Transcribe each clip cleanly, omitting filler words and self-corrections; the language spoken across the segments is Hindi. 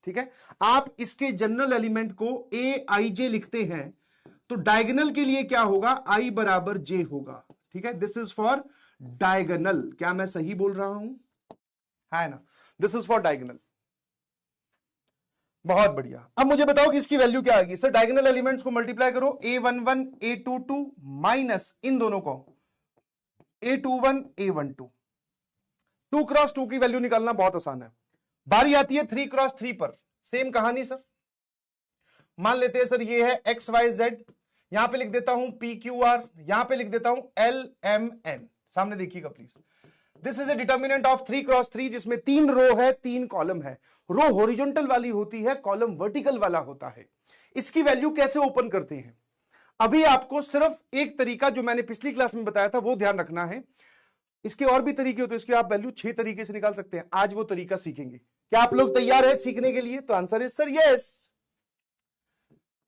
ठीक है। आप इसके जनरल एलिमेंट को ए आई जे लिखते हैं तो डायगोनल के लिए क्या होगा, आई बराबर जे होगा, ठीक है। दिस इज फॉर डायगोनल, क्या मैं सही बोल रहा हूं, है ना, दिस इज फॉर डायगोनल। बहुत बढ़िया। अब मुझे बताओ कि इसकी वैल्यू क्या आएगी। सर डायगोनल एलिमेंट्स को मल्टीप्लाई करो, a11 a22 माइनस इन दोनों को a21 a12। 2 क्रॉस 2 की वैल्यू निकालना बहुत आसान है। बारी आती है 3 क्रॉस 3 पर, सेम कहानी सर। मान लेते हैं सर ये है एक्स वाई जेड, यहां पे लिख देता हूं पी क्यू आर, यहां पे लिख देता हूं एल एम एन। सामने देखिएगा please. This is a determinant of 3 cross 3 जिसमें 3 रो है 3 कॉलम है। रो हॉरिजॉन्टल वाली होती है, कॉलम वर्टिकल वाला होता है। इसकी वैल्यू कैसे ओपन करते हैं, अभी आपको सिर्फ एक तरीका जो मैंने पिछली क्लास में बताया था वो ध्यान रखना है। इसके और भी तरीके होते हैं, इसके आप वैल्यू 6 तरीके से निकाल सकते हैं। आज वो तरीका सीखेंगे। क्या आप लोग तैयार है सीखने के लिए? तो answer is sir yes.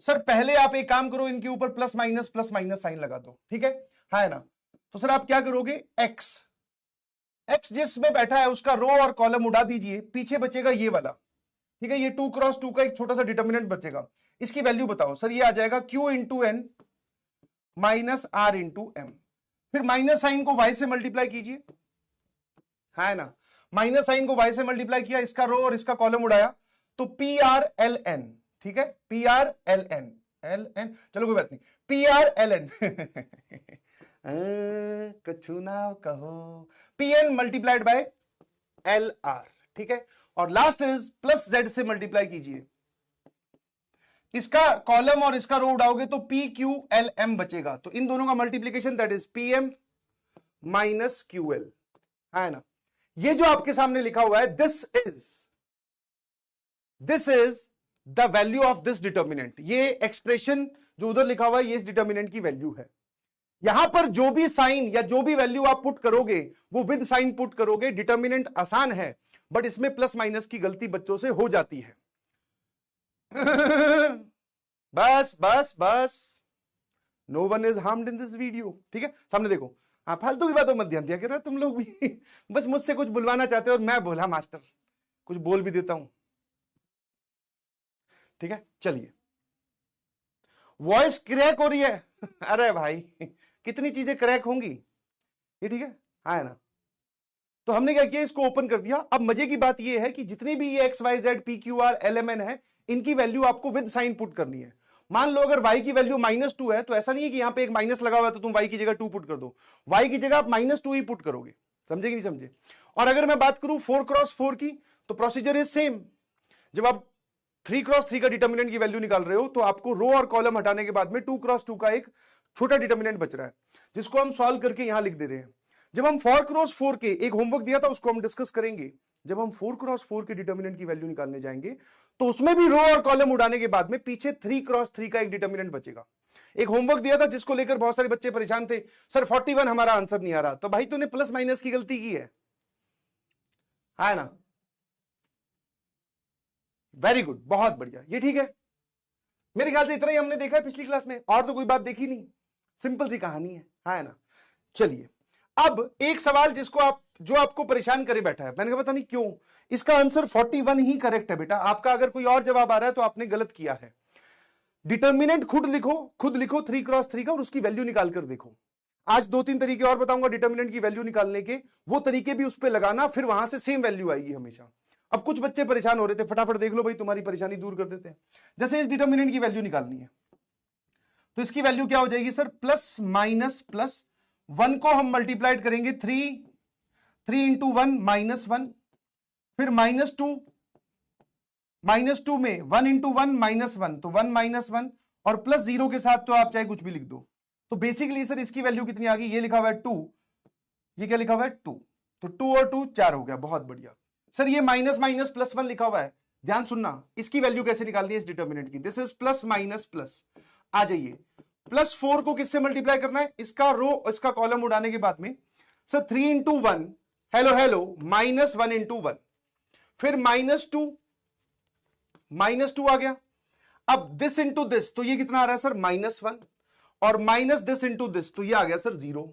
Sir पहले आप एक काम करो, इनके ऊपर प्लस माइनस साइन लगा दो, ठीक है ना। तो सर आप क्या करोगे, एक्स जिसमें बैठा है उसका रो और कॉलम उड़ा दीजिए, पीछे बचेगा ये वाला, ठीक है। ये 2 क्रॉस 2 का एक छोटा सा डिटर्मिनेंट बचेगा। इसकी वैल्यू बताओ सर, ये आ जाएगा Q into N minus R into M. फिर माइनस साइन को y से मल्टीप्लाई कीजिए, है ना। माइनस साइन को y से मल्टीप्लाई किया, इसका रो और इसका कॉलम उड़ाया, तो पी आर एल एन, ठीक है, पी आर एल एन चलो कोई बात नहीं, पी आर एल एन कछु ना कहो, P N multiplied by L R, ठीक है। और लास्ट इज प्लस जेड से मल्टीप्लाई कीजिए, इसका कॉलम और इसका रो उड़ाओगे तो पी क्यू एल एम बचेगा। तो इन दोनों का multiplication that is P M minus Q L, है ना। ये जो आपके सामने लिखा हुआ है this is the value of this determinant. ये एक्सप्रेशन जो उधर लिखा हुआ है ये इस डिटर्मिनेंट की वैल्यू है। यहां पर जो भी साइन या जो भी वैल्यू आप पुट करोगे वो विद साइन पुट करोगे। डिटर्मिनेंट आसान है बट इसमें प्लस माइनस की गलती बच्चों से हो जाती है। बस no one is harmed in this video, ठीक है। सामने देखो, हाँ फालतू की बातों मत ध्यान दिया करो तुम लोग भी बस मुझसे कुछ बुलवाना चाहते हो और मैं बोला मास्टर, कुछ बोल भी देता हूं, ठीक है। चलिए, वॉइस क्रैक हो रही है अरे भाई कितनी चीजें क्रैक होंगी ये, ठीक है ना। तो हमने क्या किया, इसको ओपन कर दिया। अब मजे की बात यह है कि जितनी भी ये X Y Z P Q R L M N है, इनकी वैल्यू आपको विद साइन पुट करनी है। मान लो अगर y की वैल्यू -2 है तो ऐसा नहीं है कि यहां पे एक माइनस लगा हुआ है तो तुम y की जगह 2 पुट कर दो, y की जगह आप -2 ही पुट करोगे। समझे कि नहीं समझे? और अगर मैं बात करूं 4 क्रॉस 4 की तो प्रोसीजर इज सेम। जब आप 3 क्रॉस 3 का डिटर्मिनेंट की वैल्यू निकाल रहे हो तो आपको रो और कॉलम हटाने के बाद में 2 क्रॉस 2 का एक छोटा डिटर्मिनेंट बच रहा है जिसको हम सॉल्व करके यहां लिख दे रहे हैं। जब हम 4 क्रॉस 4 के एक होमवर्क दिया था उसको हम डिस्कस करेंगे। जब हम 4 क्रॉस 4 के डिटर्मिनेंट की वैल्यू निकालने जाएंगे तो उसमें भी रो और कॉलम उड़ाने के बाद में पीछे 3 क्रॉस 3 का एक डिटर्मिनेंट बचेगा। एक होमवर्क दिया था जिसको लेकर बहुत सारे बच्चे परेशान थे, सर 41 हमारा आंसर नहीं आ रहा। तो भाई तूने प्लस माइनस की गलती की है ना। वेरी गुड, बहुत बढ़िया, ये ठीक है। मेरे ख्याल से इतना ही हमने देखा है पिछली क्लास में, और तो कोई बात देखी नहीं, सिंपल सी कहानी है ना। चलिए, अब एक सवाल जो आपको परेशान करे बैठा है, मैंने कहा पता नहीं क्यों, इसका आंसर 41 ही करेक्ट है बेटा। आपका अगर कोई और जवाब आ रहा है तो आपने गलत किया है। डिटर्मिनेंट खुद लिखो 3 क्रॉस 3 का और उसकी वैल्यू निकाल कर देखो। आज 2-3 तरीके और बताऊंगा डिटर्मिनेंट की वैल्यू निकालने के, वो तरीके भी उस पर लगाना, फिर वहां से सेम वैल्यू आएगी हमेशा। अब कुछ बच्चे परेशान हो रहे थे, फटाफट देख लो भाई, तुम्हारी परेशानी दूर कर देते हैं। जैसे इस डिटर्मिनेंट की वैल्यू निकालनी है तो इसकी वैल्यू क्या हो जाएगी सर, प्लस माइनस प्लस 1 को हम मल्टीप्लाइड करेंगे 3 इंटू 1 -1, फिर -2 में 1 इंटू 1 -1 तो 1 -1 और प्लस 0 के साथ तो आप चाहे कुछ भी लिख दो। तो बेसिकली सर इसकी वैल्यू कितनी आ गई, ये लिखा हुआ है 2, ये क्या लिखा हुआ है 2, तो 2 और 2 4 हो गया। बहुत बढ़िया सर, ये माइनस माइनस प्लस 1 लिखा हुआ है, ध्यान सुनना, इसकी वैल्यू कैसे निकालनी है इस डिटर्मिनेंट की। This is plus minus plus, आ जाइए, +4 को किससे मल्टीप्लाई करना है, इसका रो इसका कॉलम उड़ाने के बाद में सर 3 इंटू 1 हेलो -1 इंटू 1, फिर -2 आ गया। अब दिस इंटू दिस तो ये कितना आ रहा है सर -1, और माइनस दिस इंटू दिस तो ये आ गया सर 0,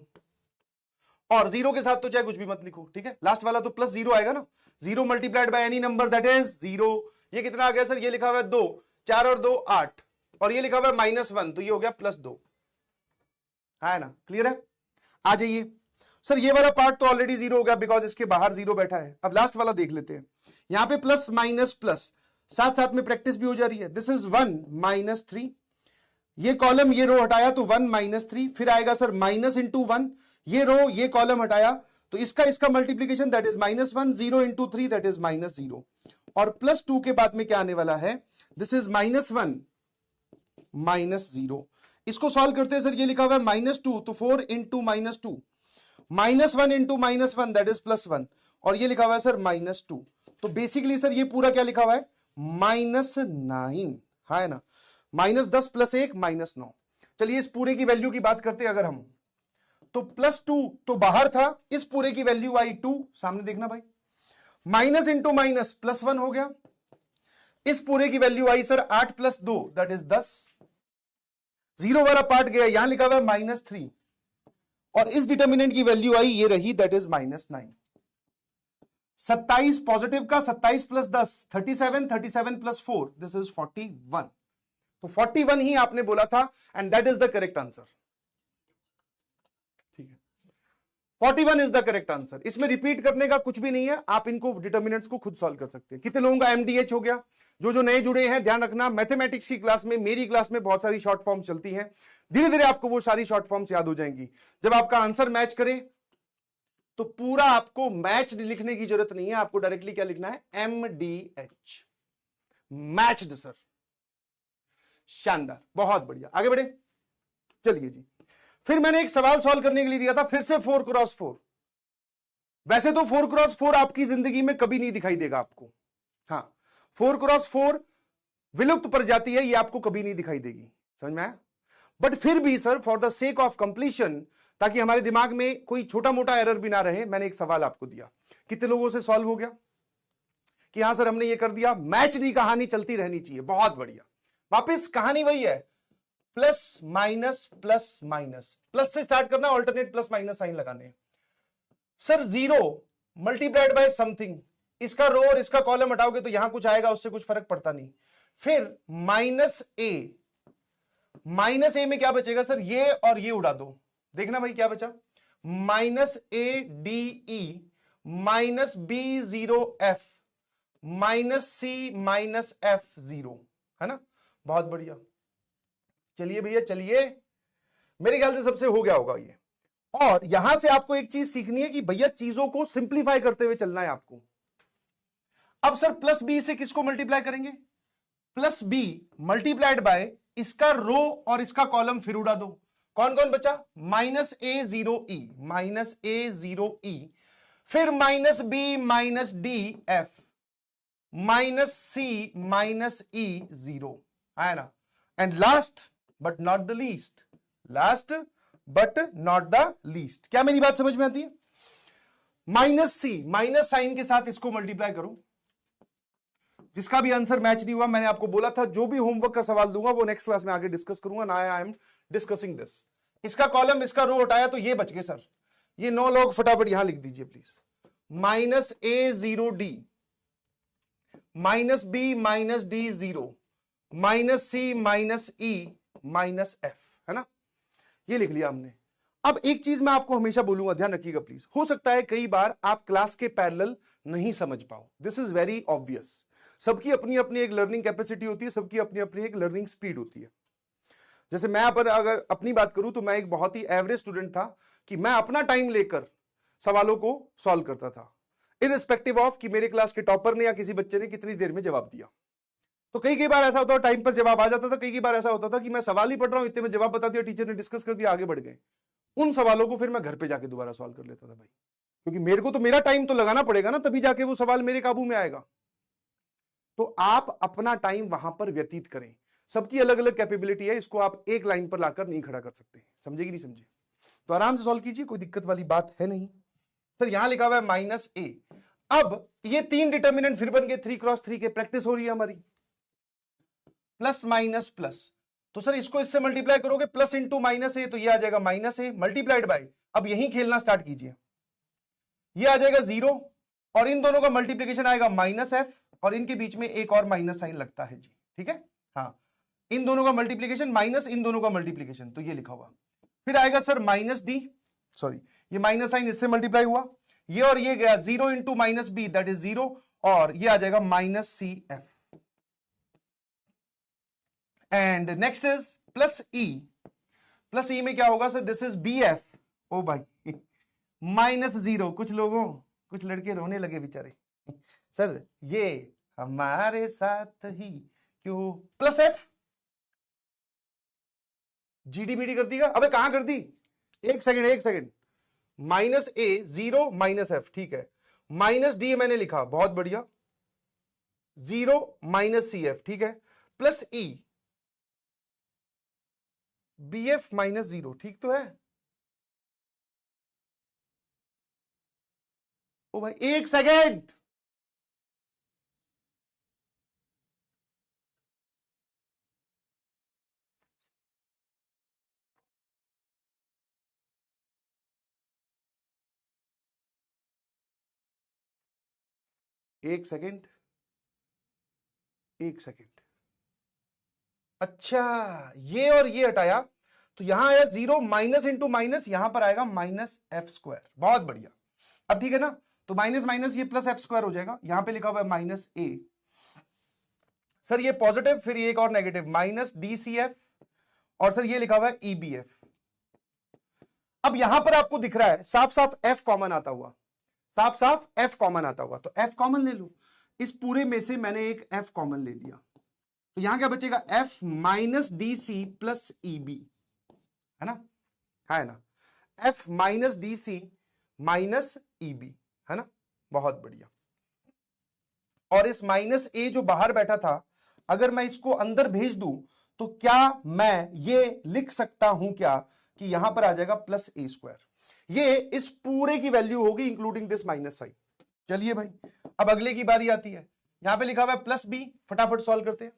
और 0 के साथ तो चाहे कुछ भी मत लिखो, ठीक है। लास्ट वाला तो +0 आएगा ना, 0 multiplied by any number that is 0, ये कितना आ गया सर, ये लिखा हुआ है 2, 4 और 2 8, और ये लिखा हुआ है -1, तो ये हो गया +2, है ना, क्लियर है। आ जाइए सर, ये वाला पार्ट तो ऑलरेडी 0 हो गया बिकॉज इसके बाहर 0 बैठा है। अब लास्ट वाला देख लेते हैं, यहां पे प्लस माइनस प्लस, साथ साथ में प्रैक्टिस भी हो जा रही है। दिस इज 1 - 3, ये कॉलम ये रो हटाया तो 1 - 3, फिर आएगा सर माइनस इंटू 1, ये रो ये कॉलम हटाया तो इसका multiplication that is -1, 0 × 3 that is -0, और +2 के बाद में क्या आने वाला है, दिस इज -1 -0। इसको सॉल्व करते हैं सर, ये लिखा हुआ है -2 तो 4 × -2, -1 × -1 दैट इज +1, और ये लिखा हुआ है सर -2, तो बेसिकली सर ये पूरा क्या लिखा हुआ है -9, है ना, -10 + 1 -9। चलिए इस पूरे की वैल्यू की बात करते हैं अगर हम, तो +2 तो बाहर था, इस पूरे की वैल्यू आई 2, सामने देखना भाई, माइनस इंटू माइनस +1 हो गया, इस पूरे की value I sir 8 + 2 that is 10, 0 वाला पार्ट गया, यहां लिखा हुआ है -3, और इस डिटर्मिनेंट की वैल्यू आई ये रही दैट इज -9। 27 पॉजिटिव का, 27 + 10 37, 37 + 4 दिस इज 41, तो 41 ही आपने बोला था and that is the correct answer. ठीक है, 41 इज द करेक्ट आंसर। इसमें रिपीट करने का कुछ भी नहीं है, आप इनको डिटर्मिनेंट्स को खुद सॉल्व कर सकते हैं। कितने लोगों का MDH हो गया? जो नए जुड़े हैं ध्यान रखना, मैथमेटिक्स की क्लास में, मेरी क्लास में बहुत सारी शॉर्ट फॉर्म चलती हैं, धीरे धीरे आपको वो सारी शॉर्ट फॉर्म्स याद हो जाएंगी। जब आपका आंसर मैच करे तो पूरा आपको मैच लिखने की जरूरत नहीं है, आपको डायरेक्टली क्या लिखना है, MDH, मैच्ड सर। शानदार, बहुत बढ़िया, आगे बढ़े। चलिए जी, फिर मैंने एक सवाल सॉल्व करने के लिए दिया था, फिर से 4 × 4। वैसे तो 4 × 4 आपकी जिंदगी में कभी नहीं दिखाई देगा आपको, हाँ 4 × 4 विलुप्त प्रजाति है, ये आपको कभी नहीं दिखाई देगी, समझ में आया। बट फिर भी sir for the sake of completion, ताकि हमारे दिमाग में कोई छोटा मोटा एरर भी ना रहे, मैंने एक सवाल आपको दिया। कितने लोगों से सॉल्व हो गया कि हाँ सर हमने ये कर दिया, मैच नहीं, कहानी चलती रहनी चाहिए, बहुत बढ़िया। वापस कहानी वही है, plus minus plus minus, plus से स्टार्ट करना, ऑल्टरनेट प्लस माइनस साइन लगाने। सर 0 मल्टीप्लाइड बाय समथिंग, इसका रो और इसका कॉलम हटाओगे तो यहां कुछ आएगा, उससे कुछ फर्क पड़ता नहीं। फिर -a में क्या बचेगा सर, ये और ये उड़ा दो, देखना भाई क्या बचा, -ADE -B0F -C-F0, है ना, बहुत बढ़िया। चलिए भैया चलिए, मेरे ख्याल से सबसे हो गया होगा ये। और यहां से आपको एक चीज सीखनी है कि भैया चीजों को सिंप्लीफाई करते हुए चलना है आपको। अब सर +B से किसको मल्टीप्लाई करेंगे, +B मल्टीप्लाइड बाय इसका रो और इसका कॉलम, फिर उड़ा दो, कौन कौन बचा, -A0E -A0E, फिर -B -DF -C-E0, है ना, and last but not the least, last but not the least, क्या मेरी बात समझ में आती है, -C, माइनस साइन के साथ इसको मल्टीप्लाई करो। जिसका भी आंसर मैच नहीं हुआ, मैंने आपको बोला था जो भी होमवर्क का सवाल दूंगा वो नेक्स्ट क्लास में आगे डिस्कस करूंगा, ना आई एम डिस्कसिंग दिस। इसका कॉलम इसका रो हटाया तो ये बच गए सर, ये 9 लोग फटाफट यहां लिख दीजिए please, -A0D -B -D0 -C -E-F, है ना, ये लिख लिया हमने। अब एक चीज मैं आपको हमेशा बोलूंगा, ध्यान रखिएगा प्लीज, हो सकता है कई बार आप क्लास के पैरेलल नहीं समझ पाओ, दिस इज वेरी ऑब्वियस। सबकी अपनी अपनी एक लर्निंग कैपेसिटी होती है, सबकी अपनी अपनी एक लर्निंग स्पीड होती है। जैसे मैं अगर अपनी बात करूं तो मैं एक बहुत ही एवरेज स्टूडेंट था कि मैं अपना टाइम लेकर सवालों को सॉल्व करता था, इररिस्पेक्टिव ऑफ कि मेरे क्लास के टॉपर ने या किसी बच्चे ने कितनी देर में जवाब दिया। तो कई बार ऐसा होता था टाइम पर जवाब आ जाता था, कई बार ऐसा होता था कि मैं सवाल ही पढ़ रहा हूं, इतने में जवाब बता दिया, टीचर ने डिस्कस कर दिया, आगे बढ़ गए। उन सवालों को फिर मैं घर पे जाके दोबारा सॉल्व कर लेता था भाई, क्योंकि मेरे को तो मेरा टाइम तो लगाना पड़ेगा ना, तभी जाके वो सवाल मेरे काबू में आएगा। तो आप अपना टाइम वहां पर व्यतीत करें, सबकी अलग अलग कैपेबिलिटी है, इसको आप एक लाइन पर लाकर नहीं खड़ा कर सकते, समझे कि नहीं समझे, तो आराम से सॉल्व कीजिए, कोई दिक्कत वाली बात है नहीं। सर यहां लिखा हुआ है -A, अब ये 3 डिटर्मिनेंट फिर बन गए 3 × 3 के, प्रैक्टिस हो रही है हमारी, प्लस माइनस प्लस, तो सर इसको इससे मल्टीप्लाई करोगे, प्लस इंटू -A तो ये आ जाएगा -A मल्टीप्लाइड बाय, अब यही खेलना स्टार्ट कीजिए, ये आ जाएगा 0 और इन दोनों का मल्टीप्लीकेशन आएगा -F और इनके बीच में एक और माइनस साइन लगता है जी, ठीक है। हाँ, इन दोनों का मल्टीप्लीकेशन माइनस इन दोनों का मल्टीप्लीकेशन, तो ये लिखा हुआ। फिर आएगा सर माइनस डी, सॉरी ये माइनस साइन इससे मल्टीप्लाई हुआ, ये और ये गया, 0 into minus B that is 0, और ये आ जाएगा minus C F. And next is plus E. Plus E में क्या होगा sir, this is B F. Oh भाई माइनस 0, कुछ लोगों, कुछ लड़के रोने लगे बेचारे, सर ये हमारे साथ ही क्यों, प्लस एफ। जीडी बीडी कर दीगा, अबे कहां कर दी, एक सेकंड, माइनस ए 0 माइनस एफ, ठीक है। माइनस डी मैंने लिखा, बहुत बढ़िया, 0 माइनस सी एफ, ठीक है, plus E B F minus 0, ठीक तो है। ओ भाई एक सेकेंड, एक सेकेंड, अच्छा ये और ये हटाया तो यहां आया 0 माइनस इंटू माइनस, यहां पर आएगा माइनस एफ स्क्वायर, बहुत बढ़िया। अब ठीक है ना, तो माइनस माइनस ये प्लस एफ स्क्वायर हो जाएगा, यहां पे लिखा हुआ है माइनस ए, सर ये पॉजिटिव, फिर ये एक और negative minus D C F, और सर ये लिखा हुआ है ई बी एफ। अब यहां पर आपको दिख रहा है साफ साफ एफ कॉमन आता हुआ, साफ साफ एफ कॉमन आता हुआ, तो एफ कॉमन ले लो, इस पूरे में से मैंने एक एफ कॉमन ले लिया, तो यहां क्या बचेगा, F minus D C plus E B, है ना, है ना, F minus D C minus E B, है ना, बहुत बढ़िया। और इस माइनस ए जो बाहर बैठा था, अगर मैं इसको अंदर भेज दूं तो क्या मैं ये लिख सकता हूं क्या कि यहां पर आ जाएगा प्लस ए स्क्वायर, ये इस पूरे की वैल्यू होगी इंक्लूडिंग दिस माइनस साइन। चलिए भाई, अब अगले की बारी आती है, यहां पे लिखा हुआ है प्लस बी, फटाफट सॉल्व करते हैं।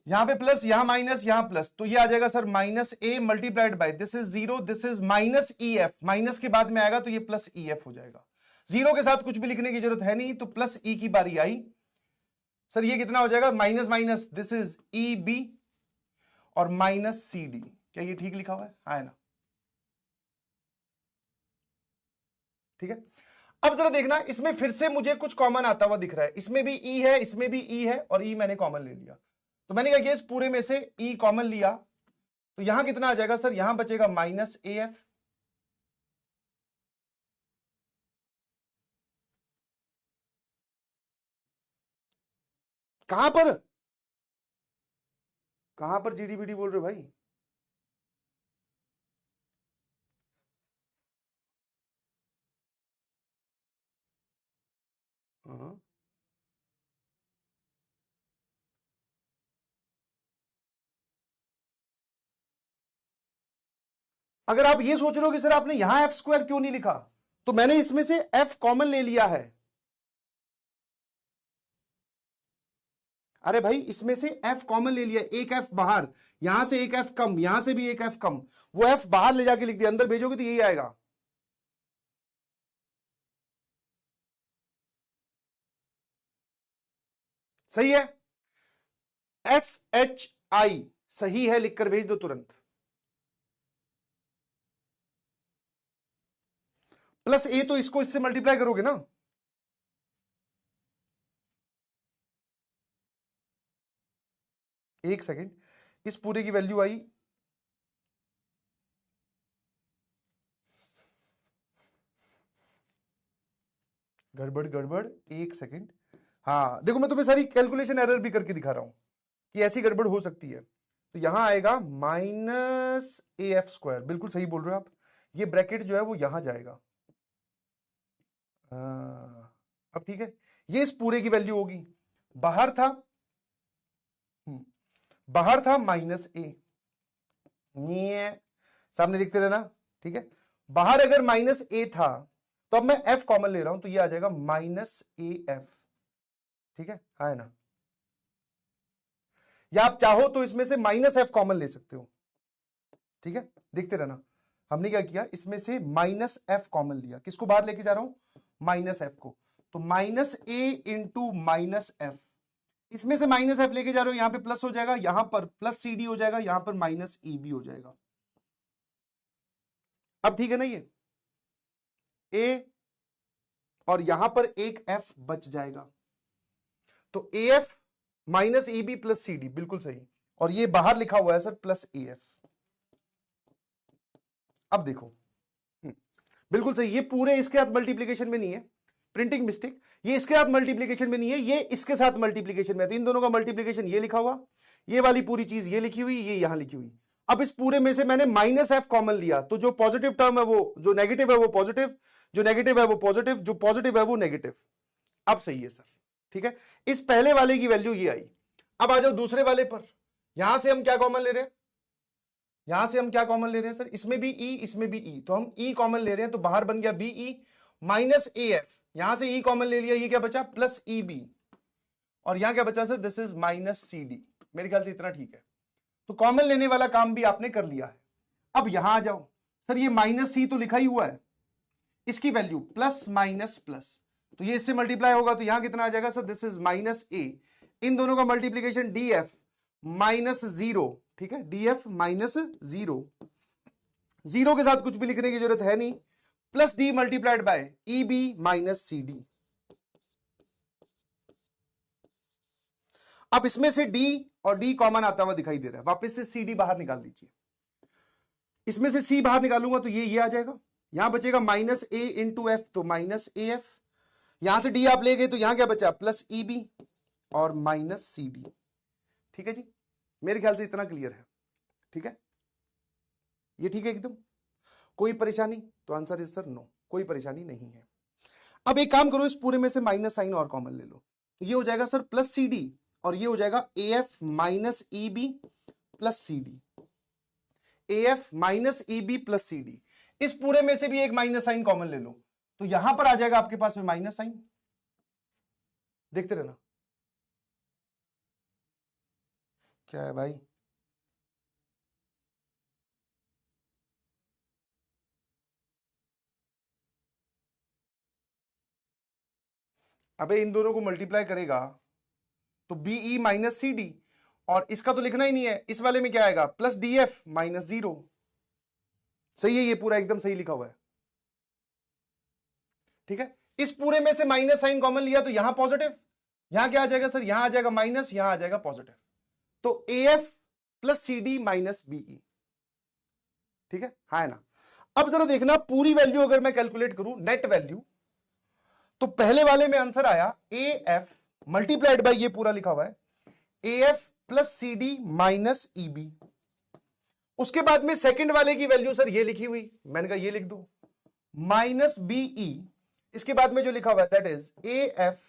यहां पे प्लस, यहां माइनस, यहां प्लस, तो ये आ जाएगा sir minus A multiplied by this is 0, this is minus E F, minus के बाद में आएगा तो ये प्लस ई एफ हो जाएगा। 0 के साथ कुछ भी लिखने की जरूरत है नहीं, तो प्लस ई की बारी आई, सर ये कितना हो जाएगा, minus minus this is E B और माइनस सी डी, क्या ये ठीक लिखा हुआ है ना, ठीक है। अब जरा देखना, इसमें फिर से मुझे कुछ कॉमन आता हुआ दिख रहा है, इसमें भी ई है, इसमें भी ई है, और ई मैंने कॉमन ले लिया, तो मैंने क्या किया, इस पूरे में से ई कॉमन लिया, तो यहां कितना आ जाएगा सर, यहां बचेगा माइनस ए एफ, कहां पर जीडीबीडी बोल रहे हो भाई, हाँ। अगर आप ये सोच रहे हो कि सर आपने यहां एफ स्क्वायर क्यों नहीं लिखा, तो मैंने इसमें से एफ कॉमन ले लिया है। अरे भाई इसमें से एफ कॉमन ले लिया, एक एफ बाहर, यहां से एक एफ कम, यहां से भी एक एफ कम, वो एफ बाहर ले जाके लिख दिया, अंदर भेजोगे तो यही आएगा। सही है, एस एच आई सही है, लिखकर भेज दो तुरंत। प्लस ए तो इसको इससे मल्टीप्लाई करोगे ना, एक सेकेंड, इस पूरे की वैल्यू आई, गड़बड़, एक सेकेंड, हाँ देखो मैं तुम्हें सारी कैलकुलेशन एरर भी करके दिखा रहा हूं कि ऐसी गड़बड़ हो सकती है। तो यहां आएगा माइनस ए एफ स्क्वायर, बिल्कुल सही बोल रहे हो आप, ये ब्रैकेट जो है वो यहां जाएगा, अब ठीक है, ये इस पूरे की वैल्यू होगी, बाहर था माइनस ए, सामने देखते रहना, ठीक है, बाहर अगर माइनस ए था तो अब मैं एफ कॉमन ले रहा हूं, तो ये आ जाएगा माइनस ए एफ, ठीक है ना, या आप चाहो तो इसमें से माइनस एफ कॉमन ले सकते हो, ठीक है, देखते रहना। हमने क्या किया, इसमें से माइनस एफ कॉमन लिया, किसको बाहर लेके जा रहा हूं, माइनस एफ को, तो माइनस ए इंटू माइनस एफ, इसमें से माइनस एफ लेके जा रहे हो, यहां पे प्लस हो जाएगा, यहां पर प्लस सी डी हो जाएगा, यहां पर माइनस ई बी हो जाएगा। अब ठीक है ना, ये ए और यहां पर एक एफ बच जाएगा, तो A F minus E B plus C D, बिल्कुल सही। और ये बाहर लिखा हुआ है सर प्लस ए एफ। अब देखो, बिल्कुल सही, ये पूरे इसके साथ मल्टीप्लीकेशन में नहीं है, प्रिंटिंग मिस्टेक, ये इसके साथ मल्टीप्लीकेशन में नहीं है, ये इसके साथ मल्टीप्लीकेशन में है, तो इन दोनों का मल्टीप्लीकेशन ये लिखा हुआ, ये वाली पूरी चीज ये लिखी हुई, ये यहां लिखी हुई। अब इस पूरे में से मैंने माइनस एफ कॉमन लिया, तो जो पॉजिटिव टर्म है वो, जो नेगेटिव है वो पॉजिटिव, जो नेगेटिव है वो पॉजिटिव, जो पॉजिटिव है वो नेगेटिव। अब सही है सर, ठीक है। इस पहले वाले की वैल्यू ये आई। अब आ जाओ दूसरे वाले पर, यहां से हम क्या कॉमन ले रहे हैं, यहां से हम क्या कॉमन ले रहे हैं सर, इसमें भी ई, इसमें भी ई, तो हम ई कॉमन ले रहे हैं, तो बाहर बन गया B E minus A F, यहां से ई कॉमन ले लिया, ये क्या बचा प्लस ई बी, और यहां क्या बचा sir, this is minus C D. मेरे ख्याल से इतना ठीक है, तो कॉमन लेने वाला काम भी आपने कर लिया है। अब यहां आ जाओ सर, ये माइनस सी तो लिखा ही हुआ है, इसकी वैल्यू प्लस माइनस प्लस, तो ये इससे मल्टीप्लाई होगा, तो यहां कितना आ जाएगा sir, this is minus A, इन दोनों का multiplication D F minus zero, ठीक है, D F minus zero, zero के साथ कुछ भी लिखने की जरूरत है नहीं, plus D multiplied by E B minus C D. अब इसमें से डी और डी कॉमन आता हुआ दिखाई दे रहा है, वापस से सी डी बाहर निकाल दीजिए, इसमें से सी बाहर निकालूंगा तो ये आ जाएगा, यहां बचेगा माइनस ए इंटू एफ, तो माइनस ए एफ, यहां से डी आप ले गए तो यहां क्या बचा प्लस ई बी और माइनस सी डी। ठीक है जी, मेरे ख्याल से इतना क्लियर है, ठीक है, ये ठीक है एकदम, कोई परेशानी, तो आंसर इज सर नो, कोई परेशानी नहीं है। अब एक काम करो, इस पूरे में से माइनस साइन और कॉमन ले लो, तो ये हो जाएगा सर प्लस सी डी, और ये हो जाएगा A F minus E B plus C D, A F minus E B plus C D. इस पूरे में से भी एक माइनस साइन कॉमन ले लो, तो यहां पर आ जाएगा आपके पास में माइनस साइन, देखते रहना क्या है भाई। अबे इन दोनों को मल्टीप्लाई करेगा तो बीई माइनस सी डी, और इसका तो लिखना ही नहीं है, इस वाले में क्या आएगा plus D F minus zero. सही है, ये पूरा एकदम सही लिखा हुआ है, ठीक है। इस पूरे में से माइनस साइन कॉमन लिया तो यहां पॉजिटिव, यहां क्या आ जाएगा सर, यहां आ जाएगा माइनस, यहां आ जाएगा पॉजिटिव, तो A F plus C D minus B E, ठीक है, हाँ ना। अब जरा देखना, पूरी वैल्यू अगर मैं कैलकुलेट करूं नेट वैल्यू, तो पहले वाले में आंसर आया ए एफ मल्टीप्लाइड बाय ये पूरा लिखा हुआ है A F plus C D minus E B. उसके बाद में सेकंड वाले की वैल्यू सर ये लिखी हुई, मैंने कहा ये लिख दो माइनस बीई, इसके बाद में जो लिखा हुआ है that is A F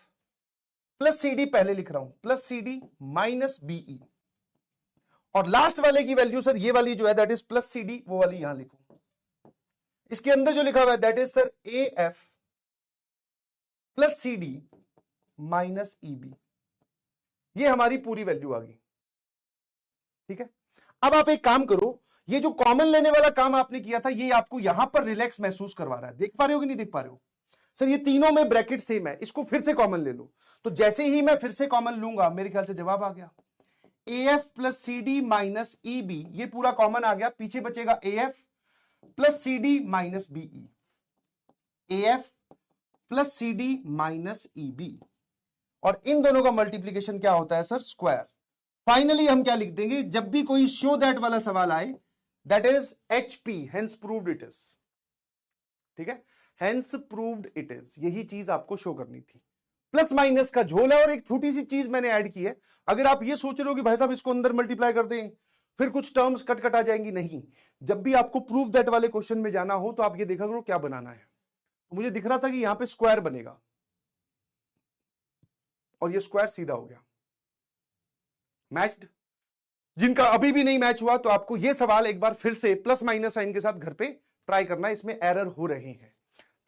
plus C D, पहले लिख रहा हूं plus C D minus B E, और लास्ट वाले की वैल्यू सर ये वाली जो है that is plus C D, वो वाली यहां लिखो। इसके अंदर जो लिखा हुआ है that is sir A F plus C D minus E B, ये हमारी पूरी वैल्यू आ गई, ठीक है। अब आप एक काम करो, ये जो कॉमन लेने वाला काम आपने किया था, ये आपको यहां पर रिलैक्स महसूस करवा रहा है, देख पा रहे हो कि नहीं देख पा रहे हो सर, ये तीनों में ब्रैकेट सेम है, इसको फिर से कॉमन ले लो, तो जैसे ही मैं फिर से कॉमन लूंगा मेरे ख्याल से जवाब आ गया, A F plus C D minus E B, ये पूरा कॉमन आ गया, पीछे बचेगा A F plus C D minus B E, A F plus C D minus E B, और इन दोनों का मल्टीप्लीकेशन क्या होता है सर, स्क्वायर। फाइनली हम क्या लिख देंगे, जब भी कोई शो दैट वाला सवाल आए, that is H P, hence proved it is, ठीक है, हेंस प्रूव्ड इट इज, यही चीज आपको शो करनी थी। प्लस माइनस का झोल है, और एक छोटी सी चीज मैंने ऐड की है, अगर आप ये सोच रहे हो कि भाई साहब इसको अंदर मल्टीप्लाई कर दें फिर कुछ टर्म्स कट कट आ जाएंगी, नहीं, जब भी आपको प्रूव दैट वाले क्वेश्चन में जाना हो तो आप ये देखा करो क्या बनाना है। तो मुझे दिख रहा था कि यहां पे स्क्वायर बनेगा, और ये स्क्वायर सीधा हो गया, मैच्ड। जिनका अभी भी नहीं मैच हुआ तो आपको ये सवाल एक बार फिर से प्लस माइनस साइन के साथ घर पे ट्राई करना, इसमें एरर हो रहे हैं।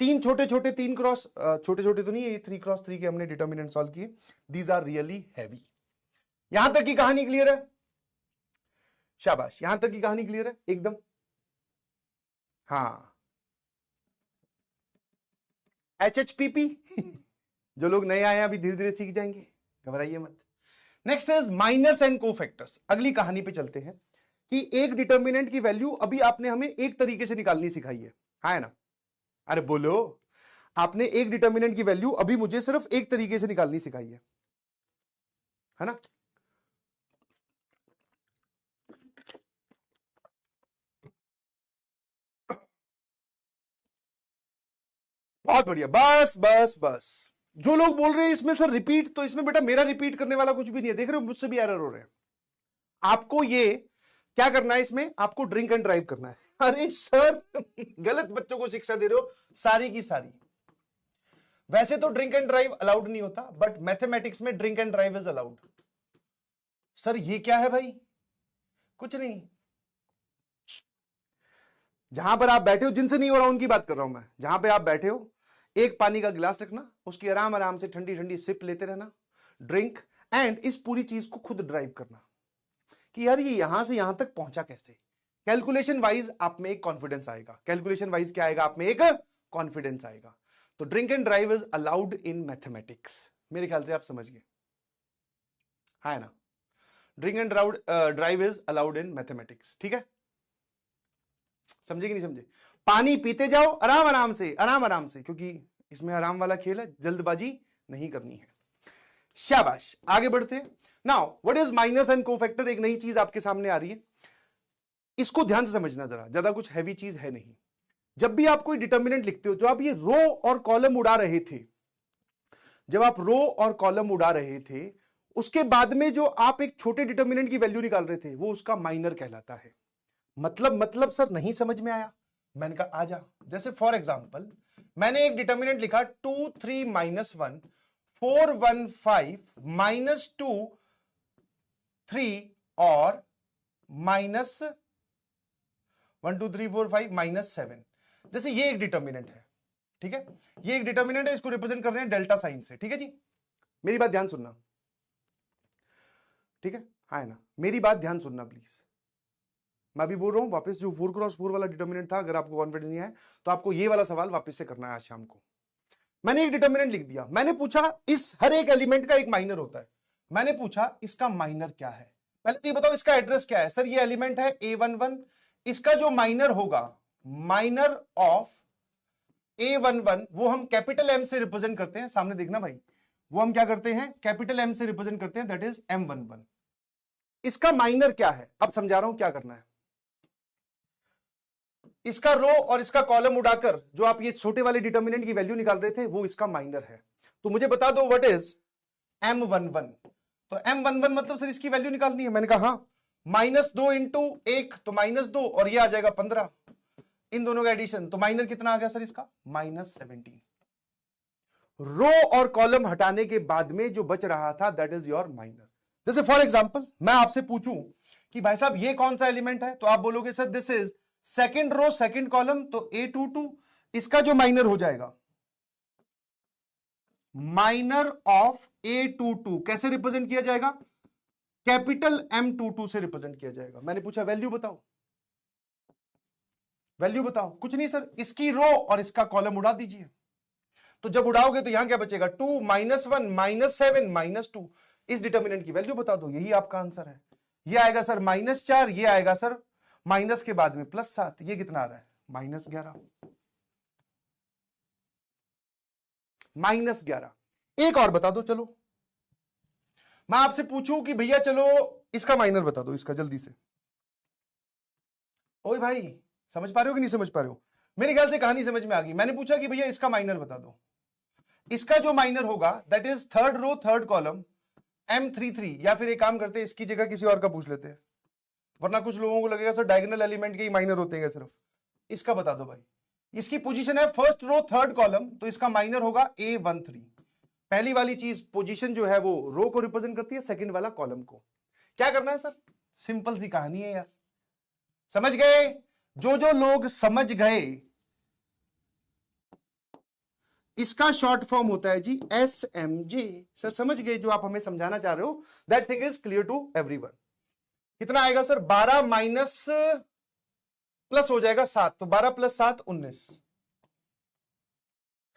तीन छोटे छोटे, तीन क्रॉस, छोटे छोटे तो नहीं है, ये 3x3 के हमने डिटर्मिनेंट सॉल्व किए, दीज आर रियली हैवी। यहां तक की कहानी क्लियर है, शाबाश, यहां तक की कहानी क्लियर है एकदम, हाँ, HHPP जो लोग नए आए हैं अभी धीरे धीरे सीख जाएंगे, घबराइए मत। Next is minus and cofactors. अगली कहानी पे चलते हैं कि एक डिटर्मिनेंट की वैल्यू अभी आपने हमें एक तरीके से निकालनी सिखाई है ना? अरे बोलो, आपने एक डिटर्मिनेंट की वैल्यू अभी मुझे सिर्फ एक तरीके से निकालनी सिखाई है ना? बहुत बढ़िया, बस बस बस। जो लोग बोल रहे हैं इसमें सर रिपीट, तो इसमें बेटा मेरा रिपीट करने वाला कुछ भी नहीं है। देख रहे हो मुझसे भी एरर हो रहे हैं। आपको ये क्या करना है, इसमें आपको ड्रिंक एंड ड्राइव करना है। अरे सर गलत बच्चों को शिक्षा दे रहे हो सारी की सारी। वैसे तो ड्रिंक एंड ड्राइव अलाउड नहीं होता, बट मैथमेटिक्स में drink and drive is allowed. Sir ये क्या है भाई? कुछ नहीं, जहां पर आप बैठे हो, जिनसे नहीं हो रहा उनकी बात कर रहा हूं मैं, जहां पे आप बैठे हो एक पानी का गिलास रखना, उसकी आराम आराम से ठंडी ठंडी सिप लेते रहना, ड्रिंक, एंड इस पूरी चीज को खुद ड्राइव करना कि यार ये यहां से यहां तक पहुंचा कैसे। कैलकुलेशन वाइज आप में एक कॉन्फिडेंस आएगा। कैलकुलेशन वाइज क्या आएगा? आप में एक कॉन्फिडेंस आएगा। तो drink and drive is allowed in mathematics. मेरे ख्याल से आप समझ गए, है ना? Drink and drive is allowed in mathematics. ठीक है, समझे कि नहीं समझे? पानी पीते जाओ आराम आराम से, आराम आराम से, क्योंकि इसमें आराम वाला खेल है, जल्दबाजी नहीं करनी है। शाबाश, आगे बढ़ते हैं। Now what is minus and cofactor? एक नई चीज आपके सामने आ रही है, इसको ध्यान से समझना जरा, ज्यादा कुछ हैवी चीज है नहीं। जब भी आप कोई डिटर्मिनेंट लिखते हो, जो आप ये रो और कॉलम उड़ा रहे थे, जब आप रो और कॉलम उड़ा रहे थे, उसके बाद में जो आप एक छोटे डिटर्मिनेंट की वैल्यू निकाल रहे थे, वो उसका माइनर कहलाता है। मतलब सर नहीं समझ में आया? मैंने कहा आ जा। जैसे फॉर एग्जांपल मैंने एक डिटर्मिनेंट लिखा 2 3 -1 4 1 5 -2 3 और -1 2 3 4 5 -7। जैसे ये एक डिटर्मिनेंट है, ठीक है, ये एक डिटर्मिनेंट है, इसको रिप्रेजेंट कर रहे हैं डेल्टा साइन से। ठीक है जी, मेरी बात ध्यान सुनना, ठीक है? हाँ ना, मेरी बात ध्यान सुनना प्लीज। मैं भी बोल रहा हूं वापस, जो 4x4 वाला डिटर्मिनेंट था, अगर आपको कॉन्फिडेंस नहीं है तो आपको ये वाला सवाल वापस से करना है आज शाम को। मैंने एक डिटर्मिनेंट लिख दिया, मैंने पूछा इस हर एक एलिमेंट का एक माइनर होता है, मैंने पूछा इसका माइनर क्या है। पहले तो ये बताओ इसका एड्रेस क्या है। सर ये एलिमेंट है A11, इसका जो माइनर होगा, माइनर ऑफ A11, वो हम कैपिटल M से रिप्रेजेंट करते हैं। सामने देखना भाई, वो हम क्या करते हैं? कैपिटल M से रिप्रेजेंट करते हैं, दैट इज M11। इसका माइनर क्या है? अब समझा रहा हूं क्या करना है। इसका रो और इसका कॉलम उड़ाकर जो आप ये छोटे वाले डिटर्मिनेंट की वैल्यू निकाल रहे थे, वो इसका माइनर है। तो मुझे बता दो व्हाट इज M11। तो M11 मतलब सर इसकी वैल्यू निकालनी है। मैंने कहा हाँ, -2 इंटू 1 तो -2, और ये आ जाएगा 15, इन दोनों का एडिशन, तो माइनर कितना आ गया सर इसका? -17। रो और कॉलम हटाने के बाद में जो बच रहा था, दैट इज योर माइनर। जैसे फॉर एग्जांपल मैं आपसे पूछूं कि भाई साहब ये कौन सा एलिमेंट है, तो आप बोलोगे sir this is second row second column, तो A22, इसका जो माइनर हो जाएगा, माइनर ऑफ A22 कैसे रिप्रेजेंट किया जाएगा? कैपिटल M22 से रिप्रेजेंट किया जाएगा। मैंने पूछा वैल्यू बताओ, वैल्यू बताओ। कुछ नहीं सर, इसकी रो और इसका कॉलम उड़ा दीजिए। तो जब उड़ाओगे तो यहां क्या बचेगा? 2 -1 -7 -2। इस डिटर्मिनेंट की वैल्यू बता दो, यही आपका आंसर है। ये आएगा सर -4, ये आएगा सर माइनस के बाद में +7, ये कितना आ रहा है? -11। -11। एक और बता दो, चलो मैं आपसे पूछूं कि भैया चलो इसका माइनर बता दो, इसका जल्दी से। ओए भाई, समझ पा रहे हो कि नहीं समझ पा रहे हो? मेरे ख्याल से कहानी समझ में आ गई। मैंने पूछा कि भैया इसका माइनर बता दो। इसका जो माइनर होगा, that is third row third column M33, या फिर एक काम करते हैं, इसकी जगह किसी और का पूछ लेते हैं, वरना कुछ लोगों को लगेगा सर डायगोनल एलिमेंट के ही माइनर होते हैं सिर्फ। इसका बता दो भाई। इसकी पोजीशन है फर्स्ट रो थर्ड कॉलम, तो इसका माइनर होगा A13। पहली वाली चीज पोजीशन जो है वो रो को रिप्रेजेंट करती है, सेकंड वाला कॉलम को। क्या करना है सर? सिंपल सी कहानी है यार, समझ गए? जो जो लोग समझ गए, इसका शॉर्ट फॉर्म होता है जी SMJ। सर समझ गए जो आप हमें समझाना चाह रहे हो? That thing is clear to everyone. कितना आएगा सर? 12 माइनस प्लस हो जाएगा 7, तो 12 + 7 19,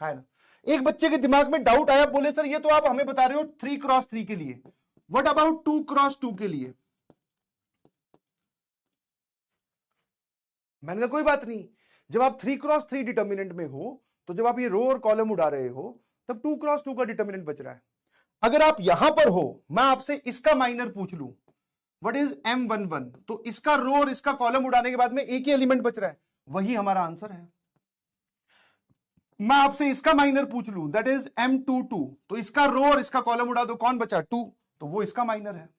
है ना? एक बच्चे के दिमाग में डाउट आया, बोले सर ये तो आप हमें बता रहे हो 3x3 के लिए, व्हाट अबाउट 2x2 के लिए? मैंने कहा कोई बात नहीं, जब आप 3x3 डिटर्मिनेंट में हो, तो जब आप ये रो और कॉलम उड़ा रहे हो, तब 2x2 का डिटर्मिनेंट बच रहा है। अगर आप यहां पर हो, मैं आपसे इसका माइनर पूछ लूं, व्हाट इज M11, तो इसका रो और इसका कॉलम उड़ाने के बाद में एक ही एलिमेंट बच रहा है, वही हमारा आंसर है। मैं आपसे इसका माइनर पूछ लूं, दैट इज M22, तो इसका रो और इसका कॉलम उड़ा दो, कौन बचा? 2, तो वो इसका माइनर है।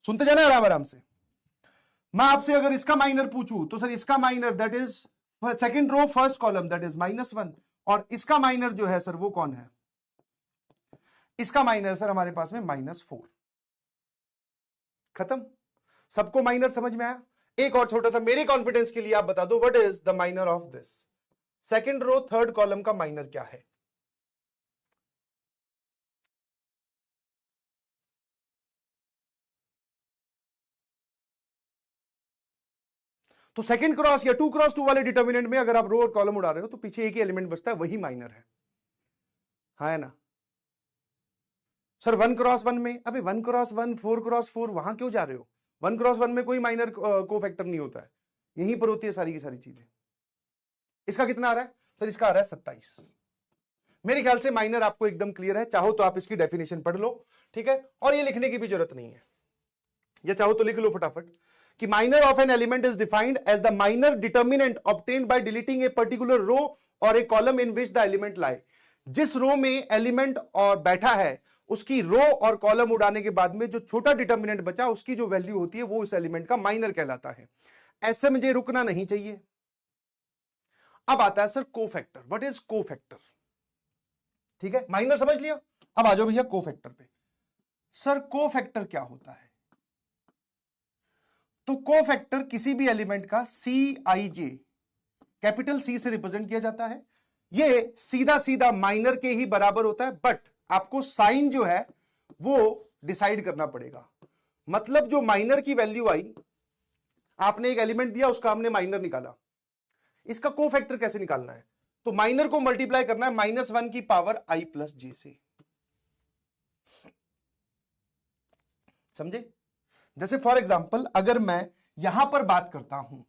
सुनते जाना आराम आराम से। मैं आपसे अगर इसका माइनर पूछूं, तो सर इसका minor that is second row first column, that is -1, और इसका माइनर जो है सर वो कौन है? इसका माइनर सर हमारे पास में -4। खत्म। सबको माइनर समझ में आया? एक और छोटा सा मेरे कॉन्फिडेंस के लिए आप बता दो, what is the minor of this? Second row third column का माइनर क्या है? तो सेकंड क्रॉस या 2x2 वाले डिटर्मिनेंट में अगर आप रो और कॉलम उड़ा रहे हो, तो पीछे एक ही एलिमेंट बचता है, वही माइनर है। हाँ है ना सर? 1x1 में, अबे 1x1 4x4 वहां क्यों जा रहे हो? 1x1 में कोई माइनर कोफैक्टर नहीं होता है, यहीं पर होती है सारी की सारी चीजें। इसका कितना आ रहा है सर? इसका आ रहा है 27। मेरे ख्याल से माइनर आपको एकदम क्लियर है। चाहो तो आप इसकी डेफिनेशन पढ़ लो, ठीक है, और ये लिखने की भी जरूरत नहीं है, या चाहो तो लिख लो फटाफट कि minor of an element is defined as the minor determinant obtained by deleting a particular row और a column in which the element lie. जिस रो में एलिमेंट और बैठा है, उसकी रो और कॉलम उड़ाने के बाद में जो छोटा डिटर्मिनेंट बचा, उसकी जो वैल्यू होती है वो उस एलिमेंट का माइनर कहलाता है। ऐसे मुझे रुकना नहीं चाहिए। अब आता है sir cofactor. What is cofactor? ठीक है, माइनर समझ लिया। अब आ जाओ भैया कोफैक्टर पे। सर कोफैक्टर क्या होता है? तो कोफैक्टर किसी भी एलिमेंट का Cij, कैपिटल C से रिप्रेजेंट किया जाता है। ये सीधा सीधा माइनर के ही बराबर होता है, बट आपको साइन जो है वो डिसाइड करना पड़ेगा। मतलब जो माइनर की वैल्यू आई, आपने एक एलिमेंट दिया, उसका हमने माइनर निकाला, इसका कोफैक्टर कैसे निकालना है? तो माइनर को मल्टीप्लाई करना है -1 की पावर i प्लस j से। समझे? जैसे फॉर एग्जाम्पल अगर मैं यहां पर बात करता हूं,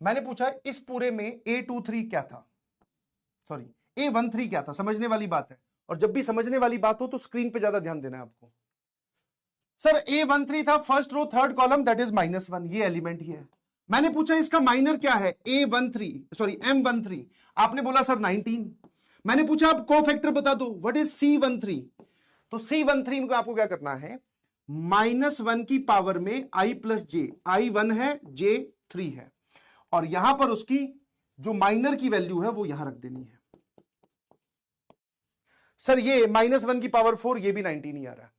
मैंने पूछा इस पूरे में A23 क्या था, सॉरी A13 क्या था, समझने वाली बात है। और जब भी समझने वाली बात हो तो स्क्रीन पे ज्यादा ध्यान देना है आपको। सर A13 था first row third column, that is -1, ये एलिमेंट ही है। मैंने पूछा इसका माइनर क्या है, M13, आपने बोला सर 19। मैंने पूछा आप कोफैक्टर बता दो, व्हाट इज C13? तो C13 को आपको क्या करना है, -1 की पावर में i प्लस j, i1 है j3 है, और यहां पर उसकी जो माइनर की वैल्यू है वो यहां रख देनी है। सर ये -1 की पावर 4, ये भी 19 ही आ रहा है,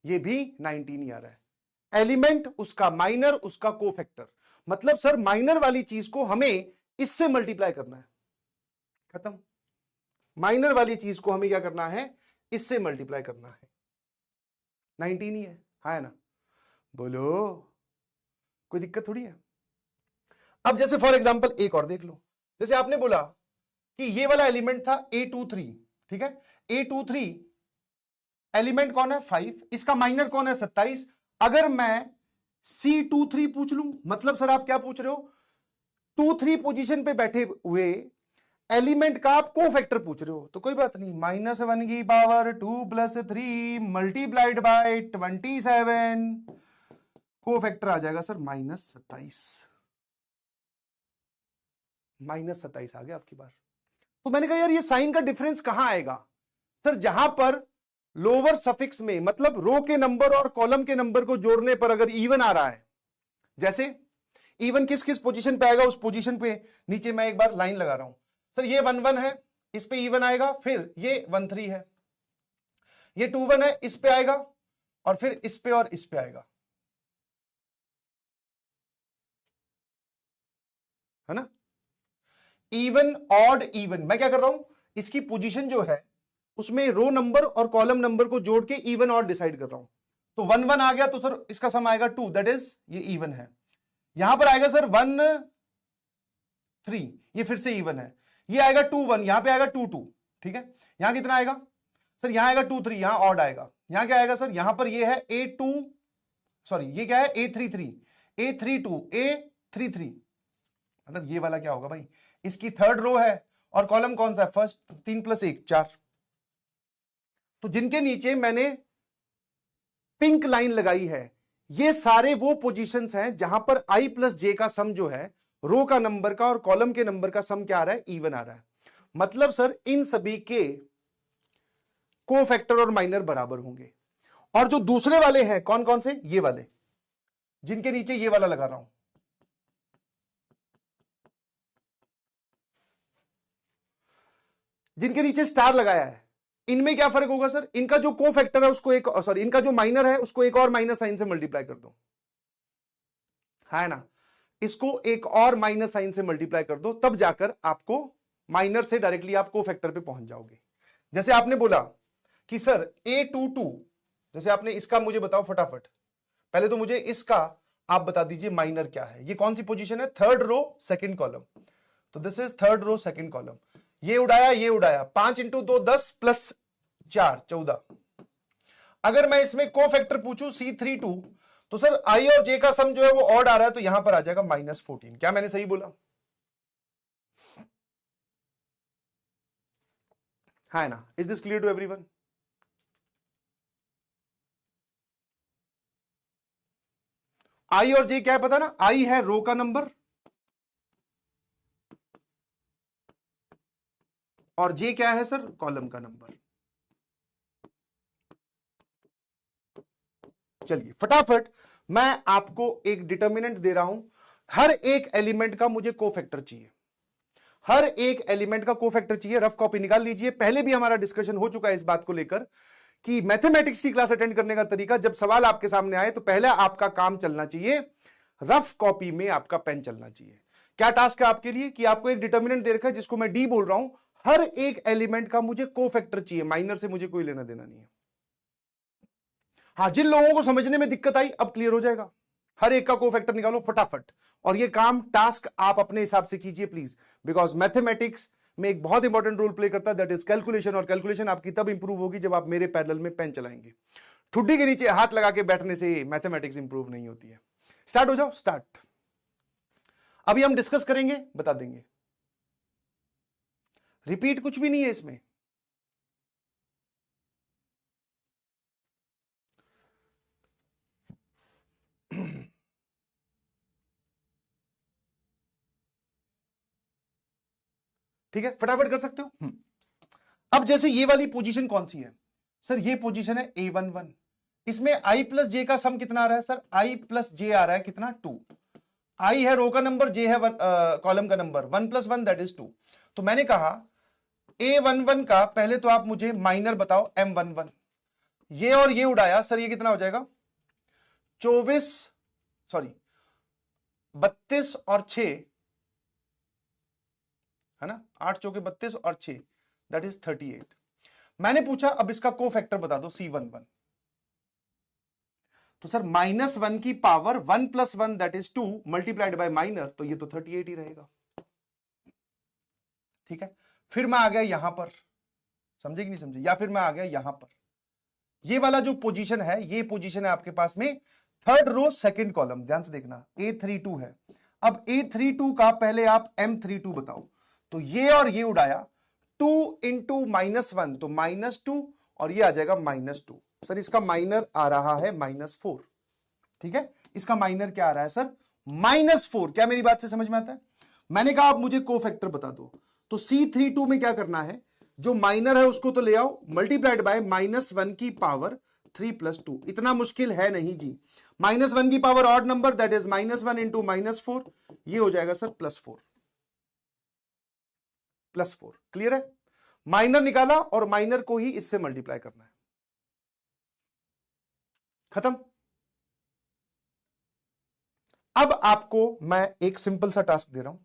ये भी 19 ही आ रहा है। एलिमेंट उसका माइनर, उसका कोफैक्टर, मतलब सर माइनर वाली चीज को हमें इससे मल्टीप्लाई करना है। खत्म। माइनर वाली चीज को हमें क्या करना है, इससे मल्टीप्लाई करना है। 19 ही है ना? बोलो, कोई दिक्कत थोड़ी है। अब जैसे फॉर एग्जांपल एक और देख लो। जैसे आपने बोला कि ये वाला एलिमेंट था A23, ठीक है, A23 एलिमेंट कौन है 5, इसका माइनर कौन है 27। अगर मैं C23 पूछ लूं, मतलब सर आप क्या पूछ रहे हो, 2-3 पोजीशन पे बैठे हुए एलिमेंट का आप कोफैक्टर पूछ रहे हो, तो कोई बात नहीं, -1 की power 2 plus 3 multiplied by 27, cofactor आ जाएगा सर -27। -27 आ गया आपकी बार। तो मैंने कहा यार ये साइन का डिफरेंस कहां आएगा? सर जहां पर लोअर सफिक्स में, मतलब रो के नंबर और कॉलम के नंबर को जोड़ने पर अगर इवन आ रहा है, जैसे इवन किस किस पोजीशन पे आएगा, उस पोजीशन पे नीचे मैं एक बार लाइन लगा रहा हूं। सर ये 1-1 है, इस पे इवन आएगा, फिर ये 1-3 है, ये 2-1 है, इस पे आएगा, और फिर इस पे और इस पे आएगा, है ना? इवन ऑड इवन, मैं क्या कर रहा हूं, इसकी पोजीशन जो है उसमें रो नंबर और कॉलम नंबर को जोड़ के इवन ऑड डिसाइड कर रहा हूं। तो 1-1 आ गया तो सर इसका सम आएगा 2, दैट इज ये इवन है। यहां पर आएगा सर 1-3, ये फिर से इवन है। ये आएगा 2 1, यहां पे आएगा 2 2, ठीक है। यहां कितना आएगा सर, यहां आएगा 2 3, यहां ऑड आएगा। यहां क्या आएगा सर, यहां पर ये है A2, सॉरी ये क्या है A33, A32, A33, मतलब ये वाला क्या होगा भाई, इसकी थर्ड रो है और कॉलम कौन सा है, फर्स्ट। 3 + 1 4। तो जिनके नीचे मैंने पिंक लाइन लगाई है, ये सारे वो पोजीशंस हैं जहां पर I + J का सम जो है, रो का नंबर का और कॉलम के नंबर का सम क्या आ रहा है, इवन आ रहा है। मतलब सर इन सभी के कोफैक्टर और माइनर बराबर होंगे। और जो दूसरे वाले हैं कौन कौन से, ये वाले जिनके नीचे ये वाला लगा रहा हूं, जिनके नीचे स्टार लगाया है, इनमें क्या फर्क होगा सर, इनका जो कोफैक्टर है उसको एक, सॉरी इनका जो माइनर है उसको एक और माइनस साइन से मल्टीप्लाई कर दो, है ना, इसको एक और माइनस साइन से मल्टीप्लाई कर दो, तब जाकर आपको माइनर से डायरेक्टली आप कोफैक्टर पे पहुंच जाओगे। जैसे आपने बोला कि सर A22, जैसे आपने इसका मुझे बताओ फटाफट, पहले तो मुझे इसका आप बता दीजिए माइनर क्या है। ये कौन सी पोजीशन है, थर्ड रो सेकंड कॉलम, तो this is third row second column. ये उड़ाया 5 × 2 10 + 4 14। अगर मैं इसमें कोफैक्टर पूछूं C32, तो सर I और J का सम जो है वो ऑड आ रहा है, तो यहां पर आ जाएगा -14। क्या मैंने सही बोला, है ना। Is this clear to everyone? I और J क्या है पता ना, I है रो का नंबर और J क्या है सर, कॉलम का नंबर। चलिए फटाफट मैं आपको एक डिटर्मिनेंट दे रहा हूं, हर एक एलिमेंट का मुझे कोफैक्टर चाहिए, हर एक एलिमेंट का कोफैक्टर चाहिए। रफ कॉपी निकाल लीजिए, पहले भी हमारा डिस्कशन हो चुका है इस बात को लेकर कि मैथमेटिक्स की क्लास अटेंड करने का तरीका, जब सवाल आपके सामने आए तो पहले आपका काम चलना चाहिए, रफ कॉपी में आपका पेन चलना चाहिए। क्या टास्क है आपके लिए कि आपको एक डिटर्मिनेंट दे रखा है जिसको मैं डी बोल रहा हूं, हर एक एलिमेंट का मुझे कोफैक्टर चाहिए, माइनर से मुझे कोई लेना देना नहीं है। हाँ, जिन लोगों को समझने में दिक्कत आई अब क्लियर हो जाएगा। हर एक का कोफैक्टर निकालो फटाफट, और ये काम टास्क आप अपने हिसाब से कीजिए प्लीज, बिकॉज मैथमेटिक्स में एक बहुत इंपॉर्टेंट रोल प्ले करता है, दैट इज कैलकुलेशन। और कैलकुलेशन आपकी तब इंप्रूव होगी जब आप मेरे पैरेलल में पेन चलाएंगे। ठुड्डी के नीचे हाथ लगा के बैठने से मैथमेटिक्स इंप्रूव नहीं होती है। स्टार्ट हो जाओ, स्टार्ट। अभी हम डिस्कस करेंगे, बता देंगे, रिपीट कुछ भी नहीं है इसमें। ठीक है, फटाफट कर सकते हो। अब जैसे ये वाली पोजीशन कौन सी है सर, ये पोजीशन है A11। इसमें I + J का सम कितना आ रहा है सर, I + J आ रहा है कितना, 2। I है रो का नंबर, J है कॉलम का नंबर, 1 + 1 दैट इज 2। तो मैंने कहा A11 का पहले तो आप मुझे माइनर बताओ, M11। ये और ये उड़ाया सर, ये कितना हो जाएगा 24, सॉरी 32 और 6, है ना, 8 चौके 32 और 6 दैट इज 38। मैंने पूछा अब इसका कोफैक्टर बता दो C11। तो सर -1 की power 1 + 1 that is 2 multiplied by minor, तो ये तो 38 ही रहेगा। ठीक है, फिर मैं आ गया यहां पर, समझे कि नहीं समझे, या फिर मैं आ गया यहां पर, ये वाला जो पोजीशन है, ये पोजीशन है आपके पास में थर्ड रो सेकंड कॉलम, ध्यान से देखना A32 है। अब A32 का पहले आप M32 बताओ, तो ये और ये उड़ाया 2 × -1 तो -2, और ये आ जाएगा -2। सर इसका माइनर आ रहा है -4। ठीक है, इसका माइनर क्या आ रहा है सर, -4। क्या मेरी बात से समझ में आता है? मैंने कहा आप मुझे कोफैक्टर बता दो, तो C32 में क्या करना है, जो माइनर है उसको तो ले आओ, मल्टीप्लाइड बाय -1 की पावर 3 + 2। इतना मुश्किल है नहीं जी, -1 की power odd number that is -1 × -4, ये हो जाएगा सर +4। +4 क्लियर है? माइनर निकाला और माइनर को ही इससे मल्टीप्लाई करना है, खत्म। अब आपको मैं एक सिंपल सा टास्क दे रहा हूं,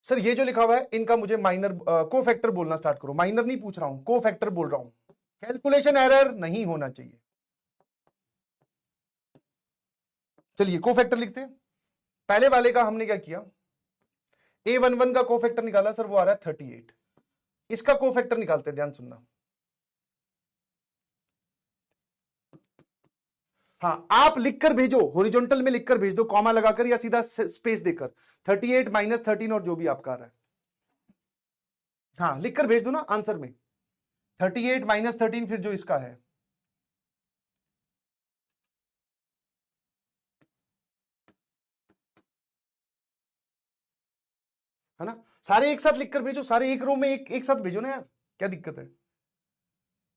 सर ये जो लिखा हुआ है इनका मुझे माइनर कोफैक्टर बोलना स्टार्ट करो। माइनर नहीं पूछ रहा हूं, कोफैक्टर बोल रहा हूं, कैलकुलेशन एरर नहीं होना चाहिए। चलिए कोफैक्टर लिखते हैं। पहले वाले का हमने क्या किया, A11 का कोफैक्टर निकाला सर, वो आ रहा है 38। इसका कोफैक्टर निकालते हैं, ध्यान सुनना। हाँ, आप लिखकर भेजो, हॉरिजॉन्टल में लिखकर भेज दो, कॉमा लगाकर या सीधा स्पेस देकर, 38 माइनस 13 और जो भी आपका आ रहा है। हाँ, लिखकर भेज दो ना आंसर में, 38 माइनस 13 फिर जो इसका है ना। सारे एक साथ लिखकर भेजो, सारे एक रो में एक साथ भेजो ना यार, क्या दिक्कत है।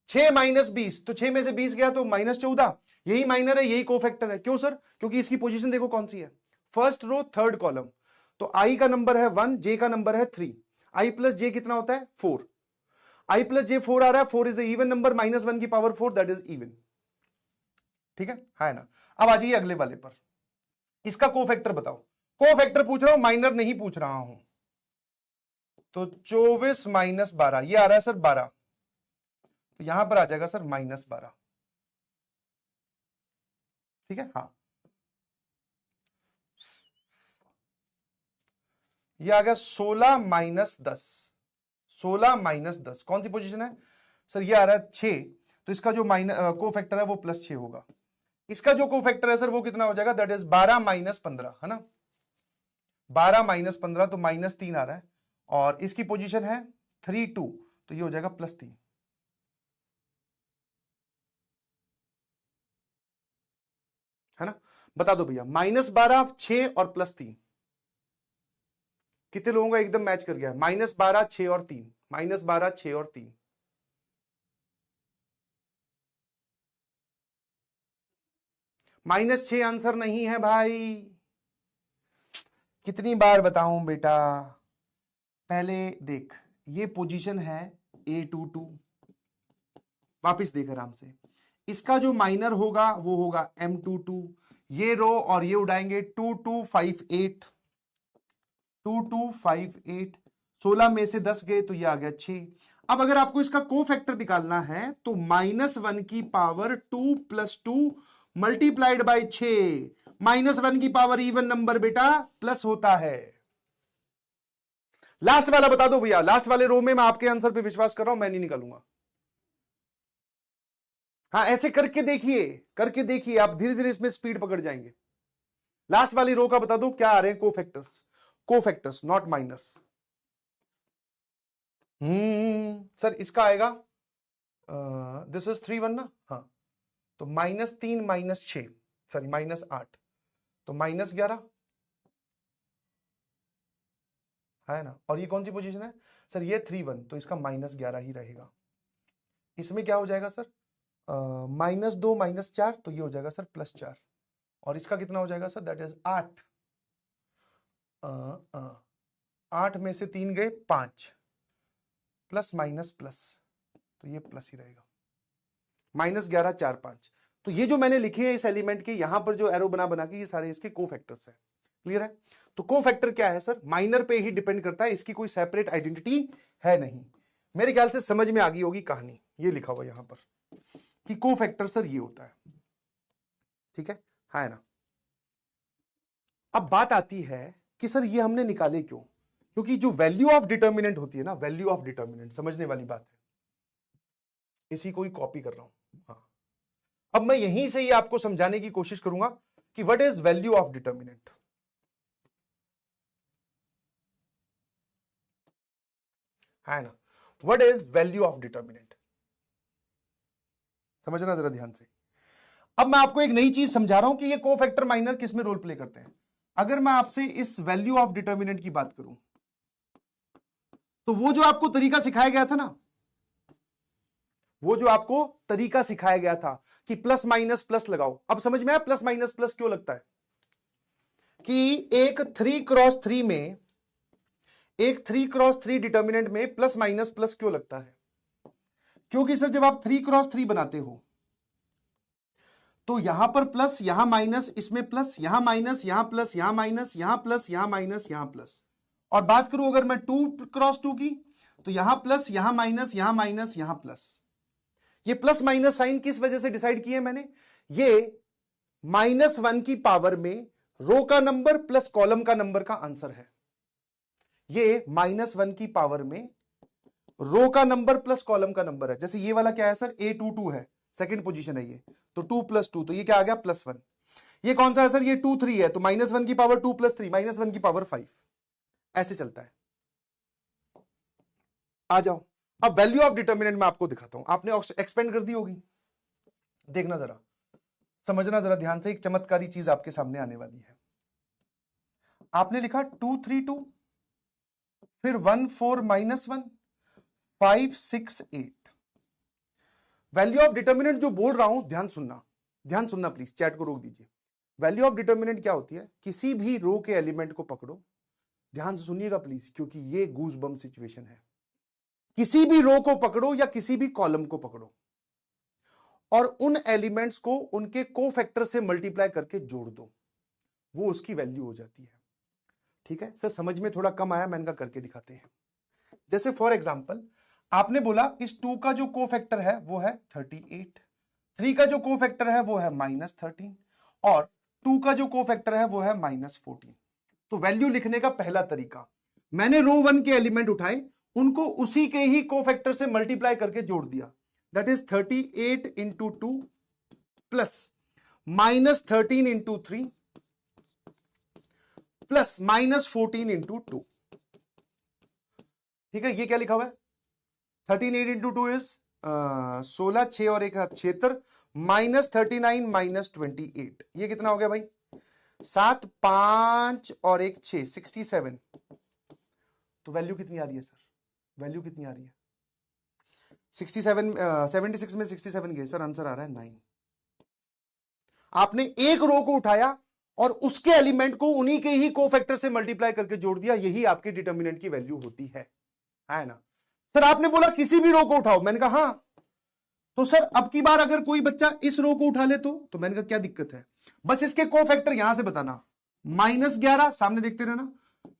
6 माइनस 20, तो 6 में से 20 गया तो माइनस 14, यही माइनर है, यही कोफैक्टर है। क्यों सर? क्योंकि इसकी पोजीशन देखो कौन सी है, फर्स्ट रो थर्ड कॉलम। तो आई का नंबर है 1, जे का नंबर है 3, आई प्लस जे कितना होता है 4, आई प्लस जे 4 आ रहा है, 4 इज इवन नंबर, -1 की पावर 4 दैट इज इवन। ठीक है ना। अब आ जाइए अगले वाले पर, इसका कोफैक्टर बताओ। कोफैक्टर पूछ रहा हूं, माइनर नहीं पूछ रहा हूं। तो 24 माइनस 12, ये आ रहा है सर 12, तो यहां पर आ जाएगा सर -12। ठीक है, हाँ, ये आ गया 16 माइनस 10, 16 माइनस 10 कौन सी पोजीशन है सर? ये आ रहा है 6, तो इसका जो कोफैक्टर है वो +6 होगा। इसका जो कोफैक्टर है सर वो कितना हो जाएगा, दैट इज 12 माइनस 15, है ना, 12 माइनस 15, तो -3 आ रहा है, और इसकी पोजीशन है 3 2, तो ये हो जाएगा +3। है ना, बता दो भैया, -12 6 और +3 कितने लोगों का एकदम मैच कर गया? -12 6 और 3, -12 6 और 3, -6 आंसर नहीं है भाई। कितनी बार बताऊं बेटा, पहले देख, ये पोजीशन है A22, वापिस देख आराम से, इसका जो माइनर होगा वो होगा M22, ये रो और ये उड़ाएंगे 2258, 2258, 16 में से 10 गए तो ये आ गया 6। अब अगर आपको इसका कोफैक्टर निकालना है तो -1 की पावर 2 + 2 मल्टीप्लाइड बाय 6, -1 की पावर इवन नंबर बेटा प्लस होता है। लास्ट वाला बता दो भैया, लास्ट वाले रो में मैं आपके आंसर पे विश्वास कर रहा हूं, मैं नहीं निकालूंगा। हाँ, ऐसे करके देखिए, आप धीरे धीरे इसमें स्पीड पकड़ जाएंगे। लास्ट वाली रो का बता दो क्या आ रहे हैं cofactors, cofactors not minors. Sir इसका आएगा दिस इज 3 1 ना, हाँ, तो -3 -6, सॉरी -8, तो -11 है ना। और ये कौन सी पोजीशन है सर? ये 3 1, तो इसका -11 ही रहेगा। इसमें क्या हो जाएगा सर? -2 -4, तो ये हो जाएगा सर +4, और इसका कितना हो जाएगा सर? दैट इज 8, 8 में से 3 गए 5, प्लस माइनस प्लस, तो ये प्लस ही रहेगा, -11 4 5। तो ये जो मैंने लिखे हैं इस एलिमेंट के यहां पर जो एरो बना बना के, ये सारे इसके कोफैक्टर्स हैं। क्लियर है? तो कोफैक्टर क्या है सर? माइनर पे ही डिपेंड करता है, इसकी कोई सेपरेट आइडेंटिटी है नहीं। मेरे ख्याल से समझ में आ गई होगी कहानी, ये लिखा हुआ यहां पर कि कोफैक्टर सर ये होता है। ठीक है ना। अब बात आती है कि सर ये हमने निकाले क्यों? क्योंकि जो वैल्यू ऑफ डिटर्मिनेंट होती है ना, वैल्यू ऑफ डिटर्मिनेंट समझने वाली बात है, इसी को ही कॉपी कर रहा हूं। हाँ, अब मैं यहीं से ही आपको समझाने की कोशिश करूंगा कि what is value of determinant. है ना, what is value of determinant, समझना जरा ध्यान से। अब मैं आपको एक नई चीज समझा रहा हूं कि ये कोफैक्टर माइनर किस में रोल प्ले करते हैं। अगर मैं आपसे इस वैल्यू ऑफ डिटर्मिनेंट की बात करूं, तो वो जो आपको तरीका सिखाया गया था ना, वो जो आपको तरीका सिखाया गया था कि प्लस माइनस प्लस लगाओ, अब समझ में आया प्लस माइनस प्लस क्यों लगता है? कि एक 3x3 में, एक 3x3 डिटर्मिनेंट में प्लस माइनस प्लस क्यों लगता है? क्योंकि सर जब आप 3x3 बनाते हो तो यहां पर प्लस, यहां माइनस, इसमें प्लस, यहां माइनस, यहां प्लस, यहां माइनस, यहां प्लस, यहां माइनस, यहां प्लस। और बात करूं अगर मैं 2x2 की, तो यहां प्लस, यहां माइनस, यहां माइनस, यहां प्लस। ये प्लस माइनस साइन किस वजह से डिसाइड किए मैंने? ये -1 की पावर में रो का नंबर प्लस कॉलम का नंबर का आंसर है। ये -1 की पावर में रो का नंबर प्लस कॉलम का नंबर है। जैसे ये वाला क्या है सर, A22 है, सेकंड पोजीशन है ये, तो 2 + 2, तो ये क्या आ गया +1। ये कौन सा है सर, ये 2 3 है, तो -1 की पावर 2 + 3 -1 की पावर 5, ऐसे चलता है। आ जाओ, अब वैल्यू ऑफ डिटर्मिनेंट मैं आपको दिखाता हूं। आपने एक्सपेंड कर दी होगी, देखना जरा, समझना जरा ध्यान से, एक चमत्कारी चीज आपके सामने आने वाली है। आपने लिखा 2 3 2, फिर 1 4 -1 5 6 8। वैल्यू ऑफ डिटर्मिनेंट जो बोल रहा हूं, ध्यान सुनना प्लीज, चैट को रोक दीजिए। वैल्यू ऑफ डिटर्मिनेंट क्या होती है, किसी भी रो के एलिमेंट को पकड़ो, ध्यान से सुनिएगा प्लीज, क्योंकि ये गूज बम सिचुएशन है। किसी भी रो को पकड़ो या किसी भी कॉलम को पकड़ो और उन एलिमेंट्स को उनके कोफैक्टर से मल्टीप्लाई करके जोड़ दो, वो उसकी वैल्यू हो जाती है। ठीक है सर, समझ में थोड़ा कम आया, मैंने कहा करके दिखाते हैं। जैसे फॉर एग्जांपल आपने बोला इस 2 का जो कोफैक्टर है वो है 38, 3 का जो कोफैक्टर है वो है -13 और 2 का जो कोफैक्टर है वो है -14। तो वैल्यू लिखने का पहला तरीका, मैंने रो 1 के एलिमेंट उठाए, उनको उसी के ही कोफैक्टर से मल्टीप्लाई करके जोड़ दिया, दैट इज 38 × 2 प्लस -13 × 3 प्लस -14 × 2। ठीक है, ये क्या लिखा हुआ है, 38 × 2 इज 16, 6 और 1 76, -39 -28, ये कितना हो गया भाई, 7 5 और 1 6, 67। तो वैल्यू कितनी आ रही है सर, वैल्यू कितनी आ रही है 67, 76 में 67 गए सर, आंसर आ रहा है 9। आपने एक रो को उठाया और उसके एलिमेंट को उन्हीं के ही कोफैक्टर से मल्टीप्लाई करके जोड़ दिया, यही आपके डिटर्मिनेंट की वैल्यू होती है ना। सर आपने बोला किसी भी रो को उठाओ, मैंने कहा हां, तो सर अब की बार अगर कोई बच्चा इस रो को उठा ले तो मैंने कहा क्या दिक्कत है, बस इसके कोफैक्टर यहां से बताना, -11 सामने देखते रहना,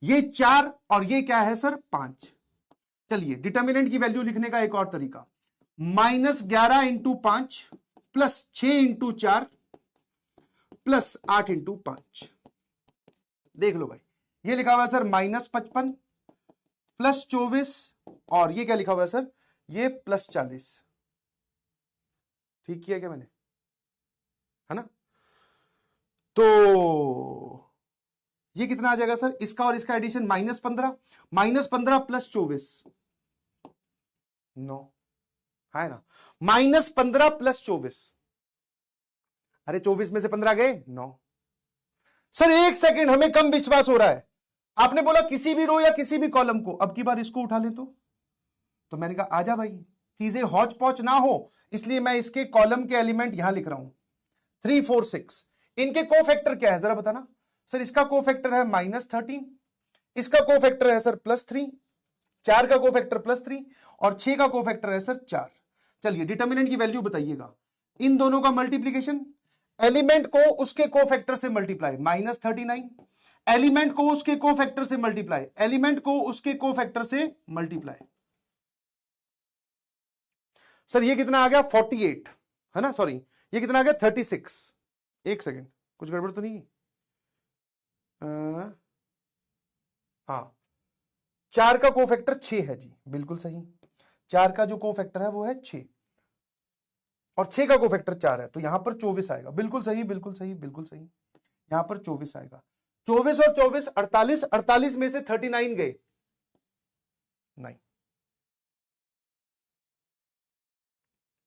ये 4 और ये क्या है सर 5। चलिए डिटर्मिनेंट की वैल्यू लिखने का एक और तरीका, -11 × 5 प्लस 6 × 4 प्लस 8 × 5। देख लो भाई, ये लिखा हुआ है सर -55 प्लस 24 और ये क्या लिखा हुआ है सर, ये +40। ठीक किया क्या मैंने, है ना। तो ये कितना आ जाएगा सर, इसका और इसका एडिशन -15 प्लस 24 9, है ना, -15 प्लस 24, अरे 24 में से 15 गए 9। सर एक सेकंड, हमें कम विश्वास हो रहा है, आपने बोला किसी भी रो या किसी भी कॉलम को, अब की बार इसको उठा ले तो मैंने कहा आजा भाई, चीजें हौच पौच ना हो, इसलिए मैं इसके कॉलम के एलिमेंट यहां लिख रहा हूं 3 4 6। इनके कोफैक्टर क्या है जरा बताना सर, इसका कोफैक्टर है -13, इसका कोफैक्टर है सर +3, 4 का कोफैक्टर +3 और 6 का कोफैक्टर है सर 4। चलिए डिटर्मिनेंट की वैल्यू बताइएगा, इन दोनों का मल्टीप्लीकेशन, एलिमेंट को उसके कोफैक्टर से मल्टीप्लाई, -39, एलिमेंट को उसके कोफैक्टर से मल्टीप्लाई, एलिमेंट को उसके कोफैक्टर से मल्टीप्लाई। सर ये कितना आ गया 48, है ना, सॉरी ये कितना आ गया 36। एक सेकेंड, कुछ गड़बड़ तो नहीं, हाँ 4 का कोफैक्टर 6 है जी, बिल्कुल सही, 4 का जो कोफैक्टर है वो है 6 और 6 का कोफैक्टर 4 है, तो यहां पर 24 आएगा, बिल्कुल सही बिल्कुल सही बिल्कुल सही, यहां पर 24 आएगा, 24 और 24 48, 48 में से 39 गए 9,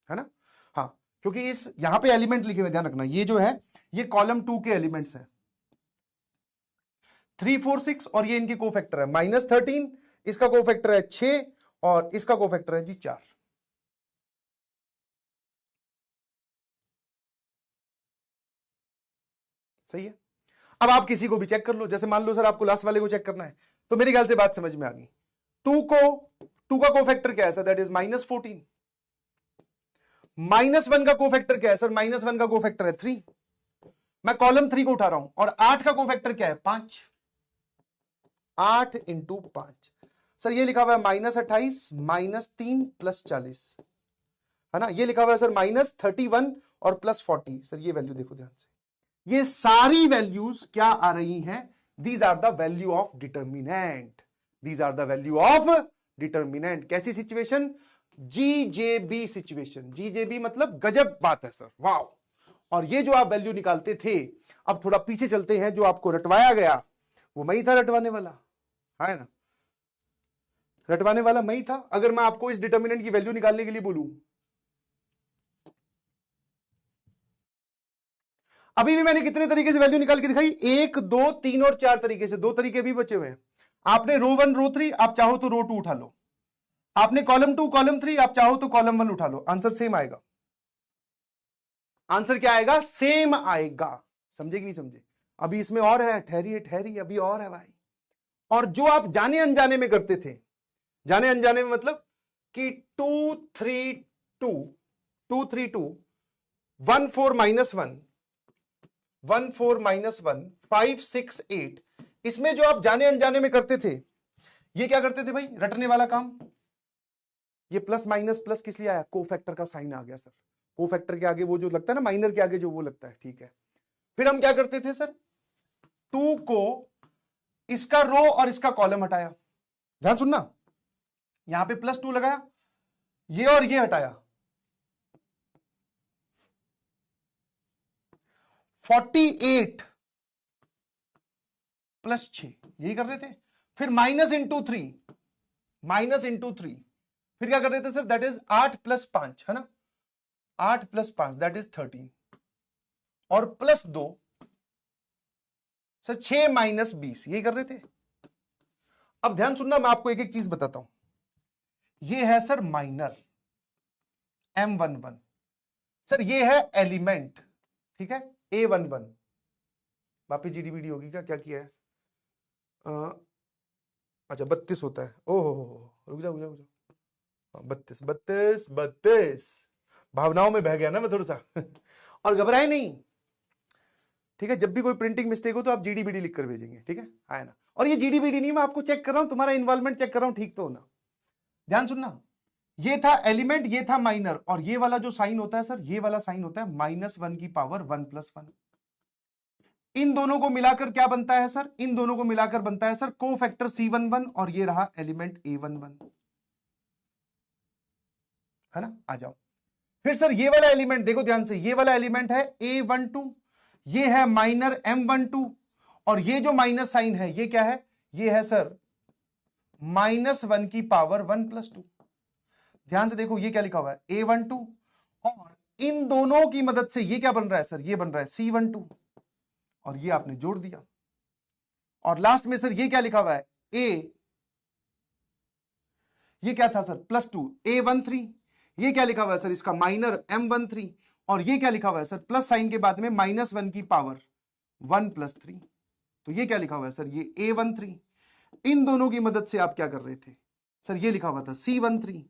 है ना। हाँ क्योंकि इस यहां पे एलिमेंट लिखे हुए, ध्यान रखना, ये जो है ये कॉलम 2 के एलिमेंट्स हैं 3 4 6 और ये इनके कोफैक्टर है, -13 इसका कोफैक्टर है 6 और इसका कोफैक्टर है जी 4। सही है। अब आप किसी को भी चेक कर लो, जैसे मान लो सर आपको लास्ट वाले को चेक करना है, तो मेरी ख्याल से बात समझ में आ गई। 2 का कोफैक्टर क्या है सर, दैट इज -14, -1 का कोफैक्टर क्या है सर, -1 का कोफैक्टर है 3, मैं कॉलम 3 को उठा रहा हूं, और 8 का कोफैक्टर क्या है 5, 8 × 5 सर, ये लिखा हुआ है -28 -3 प्लस 40, है ना, ये लिखा हुआ है सर -31 और +40। सर ये वैल्यू देखो ध्यान से, ये सारी वैल्यूज क्या आ रही हैं, these are the value of determinant. These are the value of determinant. कैसी सिचुएशन? GJB situation. जीजेबी मतलब गजब बात है सर, वाह। और ये जो आप वैल्यू निकालते थे, अब थोड़ा पीछे चलते हैं, जो आपको रटवाया गया वो मैं ही था रटवाने वाला, है ना? रटवाने वाला मैं ही था। अगर मैं आपको इस डिटर्मिनेंट की वैल्यू निकालने के लिए बोलूं, अभी भी मैंने कितने तरीके से वैल्यू निकाल के दिखाई? 1 2 3 और 4 तरीके से। 2 तरीके भी बचे हुए हैं। आपने रो 1 रो 3, आप चाहो तो रो 2 उठा लो। आपने कॉलम 2 कॉलम 3, आप चाहो तो कॉलम 1 उठा लो। आंसर सेम आएगा। आंसर क्या आएगा? सेम आएगा। समझे कि नहीं समझे? अभी इसमें और है, ठहरिए ठहरिए, अभी और है भाई। और जो आप जाने अनजाने में करते थे, जाने अनजाने में मतलब कि 2 3 2 2 3 2 1 4 -1 1 4 -1 5 6 8, इसमें जो आप जाने अनजाने में करते थे, ये क्या करते थे भाई? रटने वाला काम। ये प्लस माइनस प्लस किस लिए आया? कोफैक्टर का साइन आ गया सर। कोफैक्टर के आगे वो जो लगता है ना, माइनर के आगे जो वो लगता है, ठीक है। फिर हम क्या करते थे सर? 2 को इसका रो और इसका कॉलम हटाया। ध्यान सुनना, यहां पे +2 लगाया, ये और ये हटाया, 48 +6, यही कर रहे थे। फिर -3 -3, फिर क्या कर रहे थे सर? दैट इज 8 + 5, है ना? 8 + 5 दैट इज 13, और +2 सर 6 - 20, यही कर रहे थे। अब ध्यान सुनना, मैं आपको एक एक चीज बताता हूं। ये है सर माइनर M11, सर ये है एलिमेंट, ठीक है, A11। वापिस जीडीबीडी होगी क्या? क्या किया है? अच्छा 32 होता है। ओहो, रुक जाओ रुक जाओ रुक जाओ, 32 32 32। भावनाओं में बह गया ना मैं थोड़ा सा और घबराए नहीं, ठीक है? जब भी कोई प्रिंटिंग मिस्टेक हो तो आप जीडीबीडी लिख कर भेजेंगे, ठीक है? आया ना? और ये जीडीबीडी नहीं, मैं आपको चेक कर रहा हूं, तुम्हारा इन्वॉल्वमेंट चेक कर रहा हूं, ठीक तो होना। ध्यान सुनना, ये था एलिमेंट, ये था माइनर, और ये वाला जो साइन होता है सर, ये वाला साइन होता है -1 की पावर 1 + 1। इन दोनों को मिलाकर क्या बनता है सर? इन दोनों को मिलाकर बनता है सर कोफैक्टर C11, और ये रहा एलिमेंट A11, है ना? आ जाओ फिर सर, ये वाला एलिमेंट देखो ध्यान से, ये वाला एलिमेंट है A12, ये है माइनर M12, और ये जो माइनस साइन है ये क्या है? ये है सर -1 की पावर 1 + 2। ध्यान से देखो, ये क्या लिखा हुआ है? A12, और इन दोनों की मदद से ये क्या बन रहा है सर? ये बन रहा है C12, और ये आपने जोड़ दिया। और लास्ट में सर ये क्या लिखा हुआ है? ये क्या था सर? +2 A13। ये क्या लिखा हुआ है सर? इसका माइनर M13, और ये क्या लिखा हुआ है सर? प्लस साइन के बाद में -1 की पावर 1 + 3। तो ये क्या लिखा हुआ है सर? ये A13। इन दोनों की मदद से आप क्या कर रहे थे सर? ये लिखा हुआ था C13।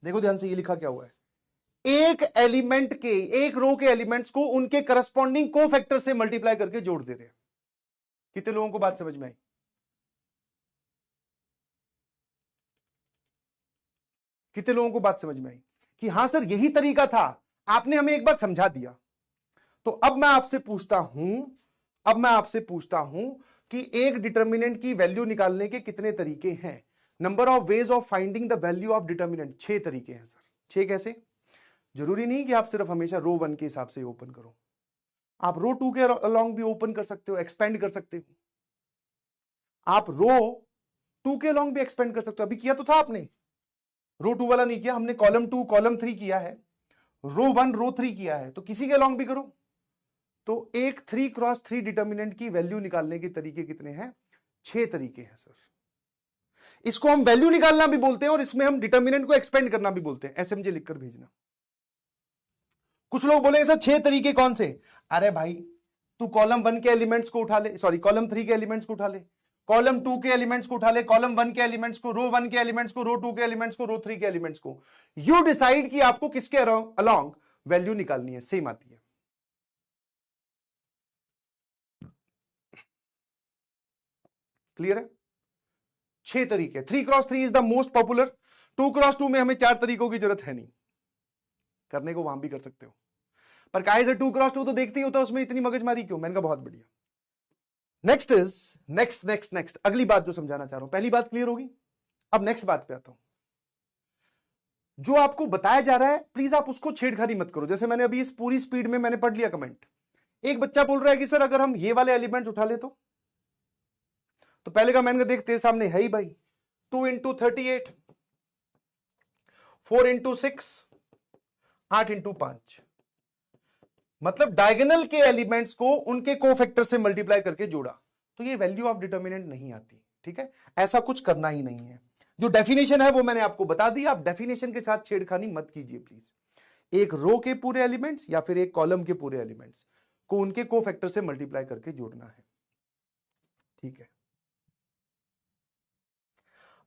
देखो ध्यान से, ये लिखा क्या हुआ है? एक एलिमेंट के, एक रो के एलिमेंट्स को उनके करस्पॉन्डिंग कोफैक्टर से मल्टीप्लाई करके जोड़ दे रहे हैं। कितने लोगों को बात समझ में आई? कितने लोगों को बात समझ में आई कि हां सर यही तरीका था, आपने हमें एक बार समझा दिया। तो अब मैं आपसे पूछता हूं कि एक डिटर्मिनेंट की वैल्यू निकालने के कितने तरीके हैं? Number of ways of finding the value of determinant, 6 तरीके हैं सर। 6 कैसे? जरूरी नहीं कि आप सिर्फ हमेशा रो 1 के हिसाब से ओपन करो, आप रो 2 के अलोंग भी ओपन कर सकते हो, एक्सपेंड कर सकते हो। आप रो 2 के अलोंग भी एक्सपेंड कर सकते हो। अभी किया तो था आपने, रो 2 वाला नहीं किया हमने, कॉलम 2 कॉलम 3 किया है, रो 1 रो 3 किया है, तो किसी के अलोंग भी करो। तो एक 3 क्रॉस 3 डिटर्मिनेंट की वैल्यू निकालने के तरीके कितने हैं? 6 तरीके हैं सर। इसको हम वैल्यू निकालना भी बोलते हैं, और इसमें हम डिटर्मिनेंट को एक्सपेंड करना भी बोलते हैं। एसएमजे लिखकर भेजना। कुछ लोग बोलेंगे सर 6 तरीके कौन से? अरे भाई, तू कॉलम 1 के एलिमेंट्स को उठा ले, सॉरी कॉलम 3 के एलिमेंट्स को उठा ले, कॉलम 2 के एलिमेंट्स को उठा ले, कॉलम 1 के एलिमेंट्स को, रो 1 के एलिमेंट्स को, रो 2 के एलिमेंट्स को, रो 3 के एलिमेंट्स को। यू डिसाइड कि आपको किसके अलोंग वैल्यू निकालनी है, सेम आती है। क्लियर है? 6 तरीके। 3 cross 3 is the most popular. 2 cross 2 में हमें 4 तरीकों की जरूरत है नहीं, करने को वहां भी कर सकते हो। पर काहे से 2 क्रॉस 2 तो देखते ही होता, उसमें इतनी मगजमारी क्यों? मैंने कहा बहुत बढ़िया। नेक्स्ट इज नेक्स्ट अगली बात जो समझाना चाह रहा हूं, पहली बात क्लियर होगी, अब नेक्स्ट बात पे आता हूं। जो आपको बताया जा रहा है प्लीज आप उसको छेड़खानी मत करो। जैसे मैंने अभी इस पूरी स्पीड में मैंने पढ़ लिया कमेंट, एक बच्चा बोल रहा है कि सर अगर हम ये वाले एलिमेंट्स उठा ले तो पहले का मैंने देख तेरे सामने है ही भाई, 2 इंटू 38, 4 इंटू 6, 8 इंटू 5, मतलब डायगोनल के एलिमेंट्स को उनके कोफैक्टर से मल्टीप्लाई करके जोड़ा, तो ये वैल्यू ऑफ डिटर्मिनेंट नहीं आती। ठीक है, ऐसा कुछ करना ही नहीं है। जो डेफिनेशन है वो मैंने आपको बता दी, आप डेफिनेशन के साथ छेड़खानी मत कीजिए प्लीज। एक रो के पूरे एलिमेंट्स या फिर एक कॉलम के पूरे एलिमेंट्स को उनके कोफैक्टर से मल्टीप्लाई करके जोड़ना है। ठीक है,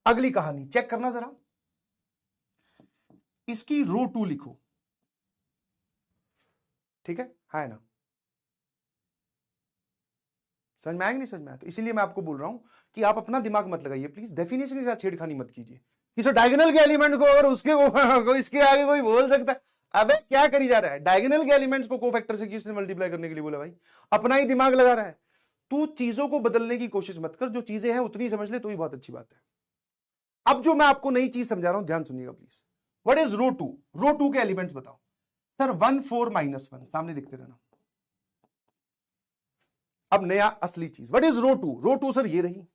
अगली कहानी चेक करना जरा, इसकी रो 2 लिखो। ठीक है ना, समझ में आएगा नहीं समझ में आया? तो इसीलिए मैं आपको बोल रहा हूं कि आप अपना दिमाग मत लगाइए प्लीज, डेफिनेशन के साथ छेड़खानी मत कीजिए कि सर डायगोनल के एलिमेंट को अगर उसके को इसके आगे कोई बोल सकता है, अबे क्या करी जा रहा है? डायगोनल के एलिमेंट्स को कोफैक्टर से किसने मल्टीप्लाई करने के लिए बोला भाई? अपना ही दिमाग लगा रहा है। तू चीजों को बदलने की कोशिश मत कर, जो चीजें हैं उतनी समझ ले तो ही बहुत अच्छी बात है। अब जो मैं आपको नई चीज समझा रहा हूं ध्यान सुनिएगा please. What is row 2? Row 2 के एलिमेंट्स बताओ सर। 1 4 -1 सामने दिखते रहना। अब नया असली चीज, what is row 2? Row 2 sir ये रही।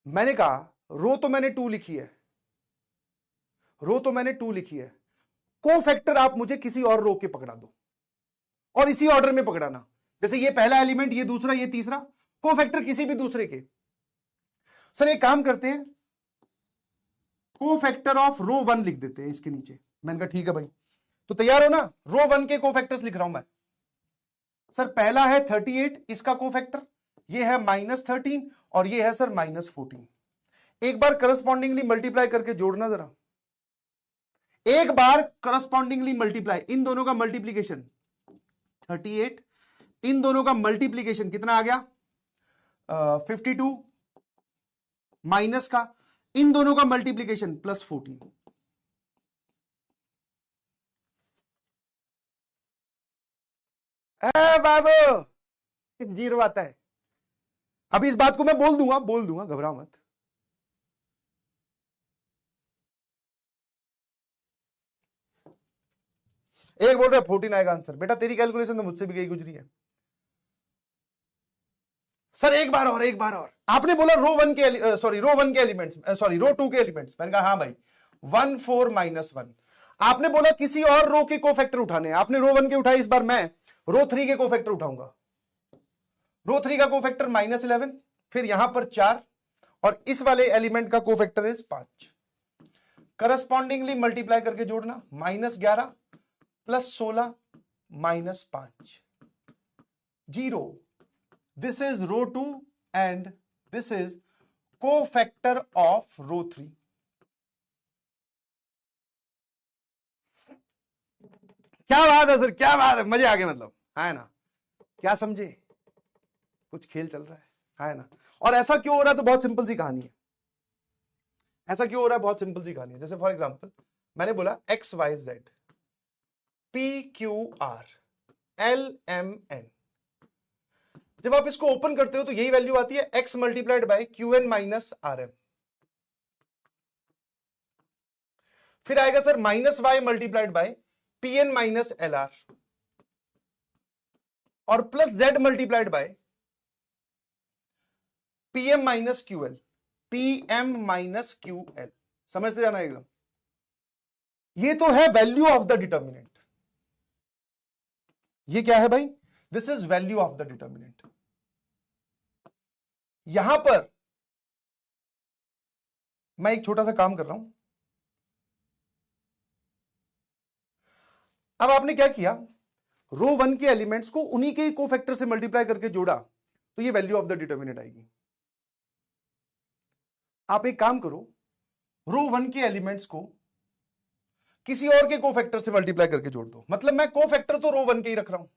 मैंने कहा रो तो मैंने 2 लिखी है, रो तो मैंने 2 लिखी है, कोफैक्टर आप मुझे किसी और रो के पकड़ा दो और इसी ऑर्डर में पकड़ाना। जैसे ये पहला एलिमेंट, ये दूसरा, ये तीसरा, कोफैक्टर किसी भी दूसरे के। सर एक काम करते हैं, कोफैक्टर ऑफ रो 1 लिख देते हैं इसके नीचे। मैंने कहा ठीक है भाई, तो तैयार हो ना? रो 1 के कोफैक्टर्स लिख रहा हूं मैं। सर पहला है 38, इसका कोफैक्टर ये है -13 और ये है सर -14। एक बार करस्पॉन्डिंगली मल्टीप्लाई करके जोड़ना जरा, एक बार करस्पॉन्डिंगली मल्टीप्लाई, इन दोनों का मल्टीप्लीकेशन 38, इन दोनों का मल्टीप्लीकेशन कितना आ गया 52, माइनस का इन दोनों का मल्टीप्लीकेशन +14। बाबू जीरो आता है। अभी इस बात को मैं बोल दूंगा, घबराओ मत। एक बोल रहा है 14 आएगा आंसर। बेटा तेरी कैलकुलेशन तो मुझसे भी गई गुजरी है। सर एक बार और आपने बोला रो 1 के एलिमेंट्स, सॉरी रो 2 के एलिमेंट्स। मैंने कहा हाँ भाई 1 4 -1। आपने बोला किसी और रो के कोफैक्टर उठाने, आपने रो 1 के उठाए, इस बार मैं रो 3 के कोफैक्टर उठाऊंगा। रो 3 का कोफैक्टर -11, फिर यहां पर 4 और इस वाले एलिमेंट का कोफैक्टर इज 5। करस्पॉन्डिंगली मल्टीप्लाई करके जोड़ना, -11 +16 -5 0। This is row 2 and this is cofactor of row 3. क्या बात है सर, क्या बात है, मजे आ गए मतलब, है ना? क्या समझे? कुछ खेल चल रहा है ना? और ऐसा क्यों हो रहा है? तो बहुत सिंपल सी कहानी है। ऐसा क्यों हो रहा है? बहुत सिंपल सी कहानी है। जैसे फॉर एग्जांपल मैंने बोला x y z p q r l m n, जब आप इसको ओपन करते हो तो यही वैल्यू आती है x multiplied by qn minus rm। फिर आएगा sir -y multiplied by pn minus lr और +z multiplied by pm minus ql, pm minus ql। समझते जाना एकदम। ये तो है वैल्यू ऑफ द डिटर्मिनेंट। ये क्या है भाई? This is value of the determinant. यहां पर मैं एक छोटा सा काम कर रहा हूं। अब आपने क्या किया, रो 1 के एलिमेंट्स को उन्हीं के कोफैक्टर से मल्टीप्लाई करके जोड़ा, तो ये वैल्यू ऑफ द डिटर्मिनेंट आएगी। आप एक काम करो, रो 1 के एलिमेंट्स को किसी और के कोफैक्टर से मल्टीप्लाई करके जोड़ दो। मतलब मैं कोफैक्टर तो रो 1 के ही रख रहा हूं,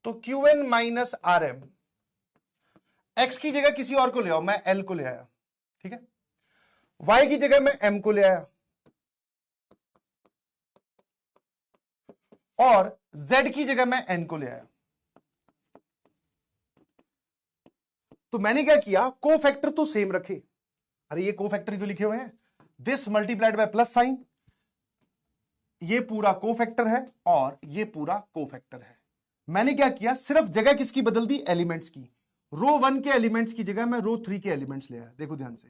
तो qn माइनस rm, x की जगह किसी और को ले आओ, मैं l को ले आया, ठीक है। y की जगह मैं m को ले आया और z की जगह मैं n को ले आया। तो मैंने क्या किया, कोफैक्टर तो सेम रखे। अरे ये कोफैक्टर ही तो लिखे हुए हैं, this multiplied by plus sign, ये पूरा कोफैक्टर है और ये पूरा कोफैक्टर है। मैंने क्या किया, सिर्फ जगह किसकी बदल दी, एलिमेंट्स की। रो 1 के एलिमेंट्स की जगह मैं रो 3 के एलिमेंट्स ले आया। देखो ध्यान से,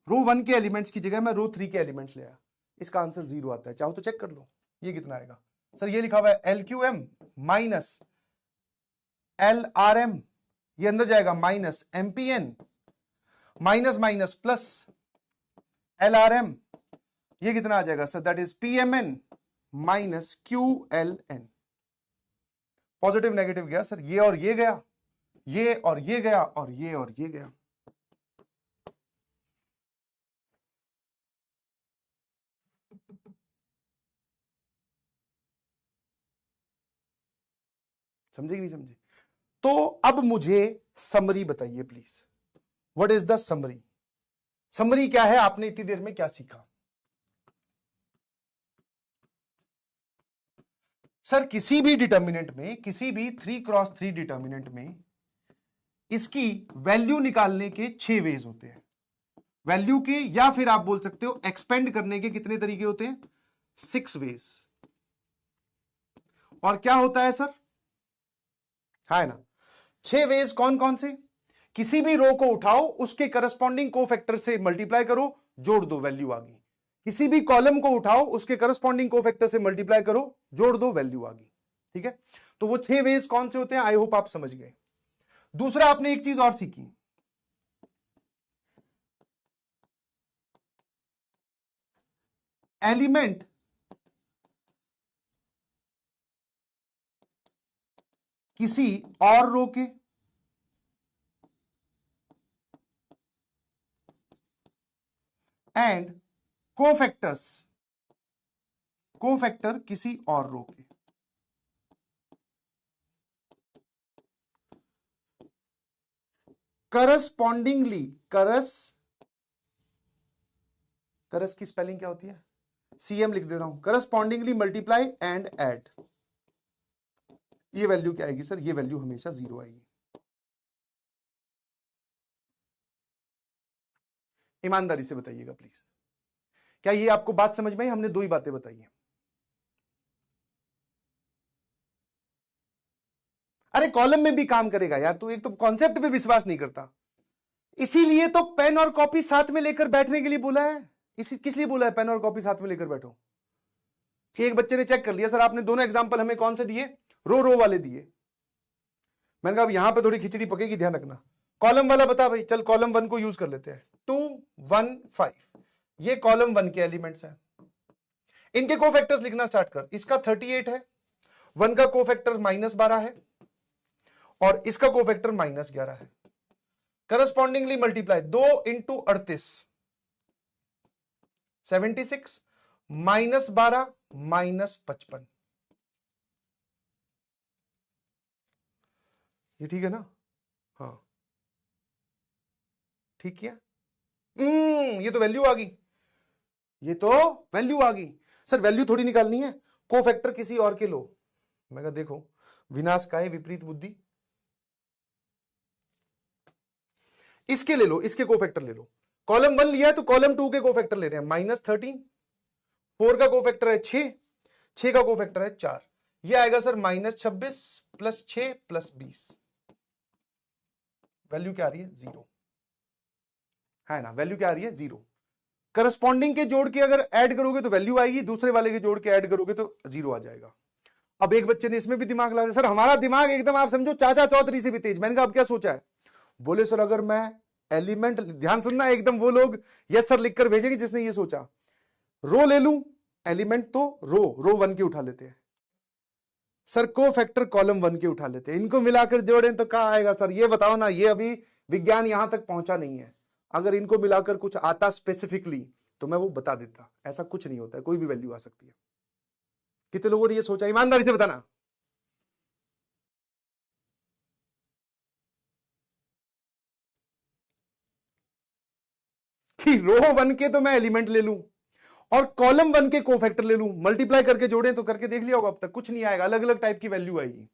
रो 1 के एलिमेंट्स की जगह मैं रो 3 के एलिमेंट्स ले आया। इसका आंसर 0 आता है, चाहो तो चेक कर लो। ये कितना आएगा सर, ये लिखा हुआ है LQM माइनस LRM, ये अंदर जाएगा minus MPN minus minus plus LRM, ये कितना आ जाएगा sir, that is PMN minus QLN। Positive negative गया सर, ये और ये गया, ये और ये गया, और ये और ये गया। समझे कि नहीं समझे? तो अब मुझे समरी बताइए please, what is the summary? Summary क्या है, आपने इतनी देर में क्या सीखा? सर किसी भी डिटर्मिनेंट में, किसी भी 3x3 डिटर्मिनेंट में इसकी वैल्यू निकालने के 6 वेज होते हैं। वैल्यू के, या फिर आप बोल सकते हो एक्सपेंड करने के कितने तरीके होते हैं, 6 वेज। और क्या होता है सर, है ना 6 वेज। कौन कौन से? किसी भी रो को उठाओ, उसके करस्पॉन्डिंग कोफैक्टर से मल्टीप्लाई करो, जोड़ दो, वैल्यू आ गई। किसी भी कॉलम को उठाओ, उसके करस्पॉन्डिंग कोफैक्टर से मल्टीप्लाई करो, जोड़ दो, वैल्यू आ गई। ठीक है, तो वो 6 वेज कौन से होते हैं, आई होप आप समझ गए। दूसरा आपने एक चीज और सीखी, एलिमेंट किसी और रो के एंड कोफैक्टर किसी और रो के। करस्पॉन्डिंगली, करस की स्पेलिंग क्या होती है, CM लिख दे रहा हूं, करस्पॉन्डिंगली मल्टीप्लाई एंड ऐड। ये वैल्यू क्या आएगी सर, ये वैल्यू हमेशा 0 आएगी। ईमानदारी से बताइएगा प्लीज, क्या ये आपको बात समझ में आई? हमने 2 ही बातें बताई हैं। अरे कॉलम में भी काम करेगा यार, तू एक तो कॉन्सेप्ट पे विश्वास नहीं करता, इसीलिए तो पेन और कॉपी साथ में लेकर बैठने के लिए बोला है। किस लिए बोला है पेन और कॉपी साथ में लेकर बैठो? कि एक बच्चे ने चेक कर लिया, सर आपने दोनों एग्जांपल हमें कौन से दिए, रो वाले दिए। मैंने कहा अब यहां पे थोड़ी खिचड़ी पकेगी, ध्यान रखना। कॉलम वाला बता भाई, चल कॉलम 1 को यूज कर लेते हैं। 2 1 5, ये कॉलम 1 के एलिमेंट्स हैं, इनके कोफैक्टर्स लिखना स्टार्ट कर। इसका 38 है, 1 का कोफैक्टर -12 है, और इसका कोफैक्टर -11 है। करस्पॉन्डिंगली मल्टीप्लाई, 2 × 38 76, -12 -55, ये ठीक है ना? हाँ ठीक है। ये तो वैल्यू आ गई, ये तो वैल्यू आ गई। सर वैल्यू थोड़ी निकालनी है, कोफैक्टर किसी और के लो। मैं कहा देखो, विनाशकाय विपरीत बुद्धि, इसके ले लो, इसके कोफैक्टर ले लो। कॉलम 1 लिया है तो कॉलम 2 के कोफैक्टर ले रहे हैं, -13, 4 का कोफैक्टर है 6, 6 का कोफैक्टर है 4, ये आएगा सर -26 + 6 + 20। वैल्यू क्या आ रही है, 0, है ना? वैल्यू क्या आ रही है, 0। करस्पॉन्डिंग के जोड़ के अगर ऐड करोगे तो वैल्यू आएगी, दूसरे वाले के जोड़ के ऐड करोगे तो 0 आ जाएगा। अब एक बच्चे ने इसमें भी दिमाग लगा, सर हमारा दिमाग एकदम आप समझो चाचा चौधरी से भी तेज। मैंने कहा अब क्या सोचा है? बोले सर अगर मैं एलिमेंट, ध्यान सुनना एकदम, वो लोग यस सर लिखकर भेजेंगे जिसने ये सोचा, रो ले लूं, एलिमेंट तो रो 1 के उठा लेते हैं सर, कोफैक्टर कॉलम 1 के उठा लेते हैं, इनको मिलाकर जोड़ें तो कहां आएगा सर? ये बताओ ना, ये अभी विज्ञान यहां तक पहुंचा नहीं है। अगर इनको मिलाकर कुछ आता स्पेसिफिकली तो मैं वो बता देता, ऐसा कुछ नहीं होता है, कोई भी वैल्यू आ सकती है। कितने लोगों ने ये सोचा, ईमानदारी से बताना। कि रो 1 के तो मैं एलिमेंट ले लूं और कॉलम 1 के कोफैक्टर ले लूं, मल्टीप्लाई करके जोड़ें तो करके देख लिया होगा, अब तक कुछ नहीं आएगा, अलग अलग टाइप की वैल्यू आएगी,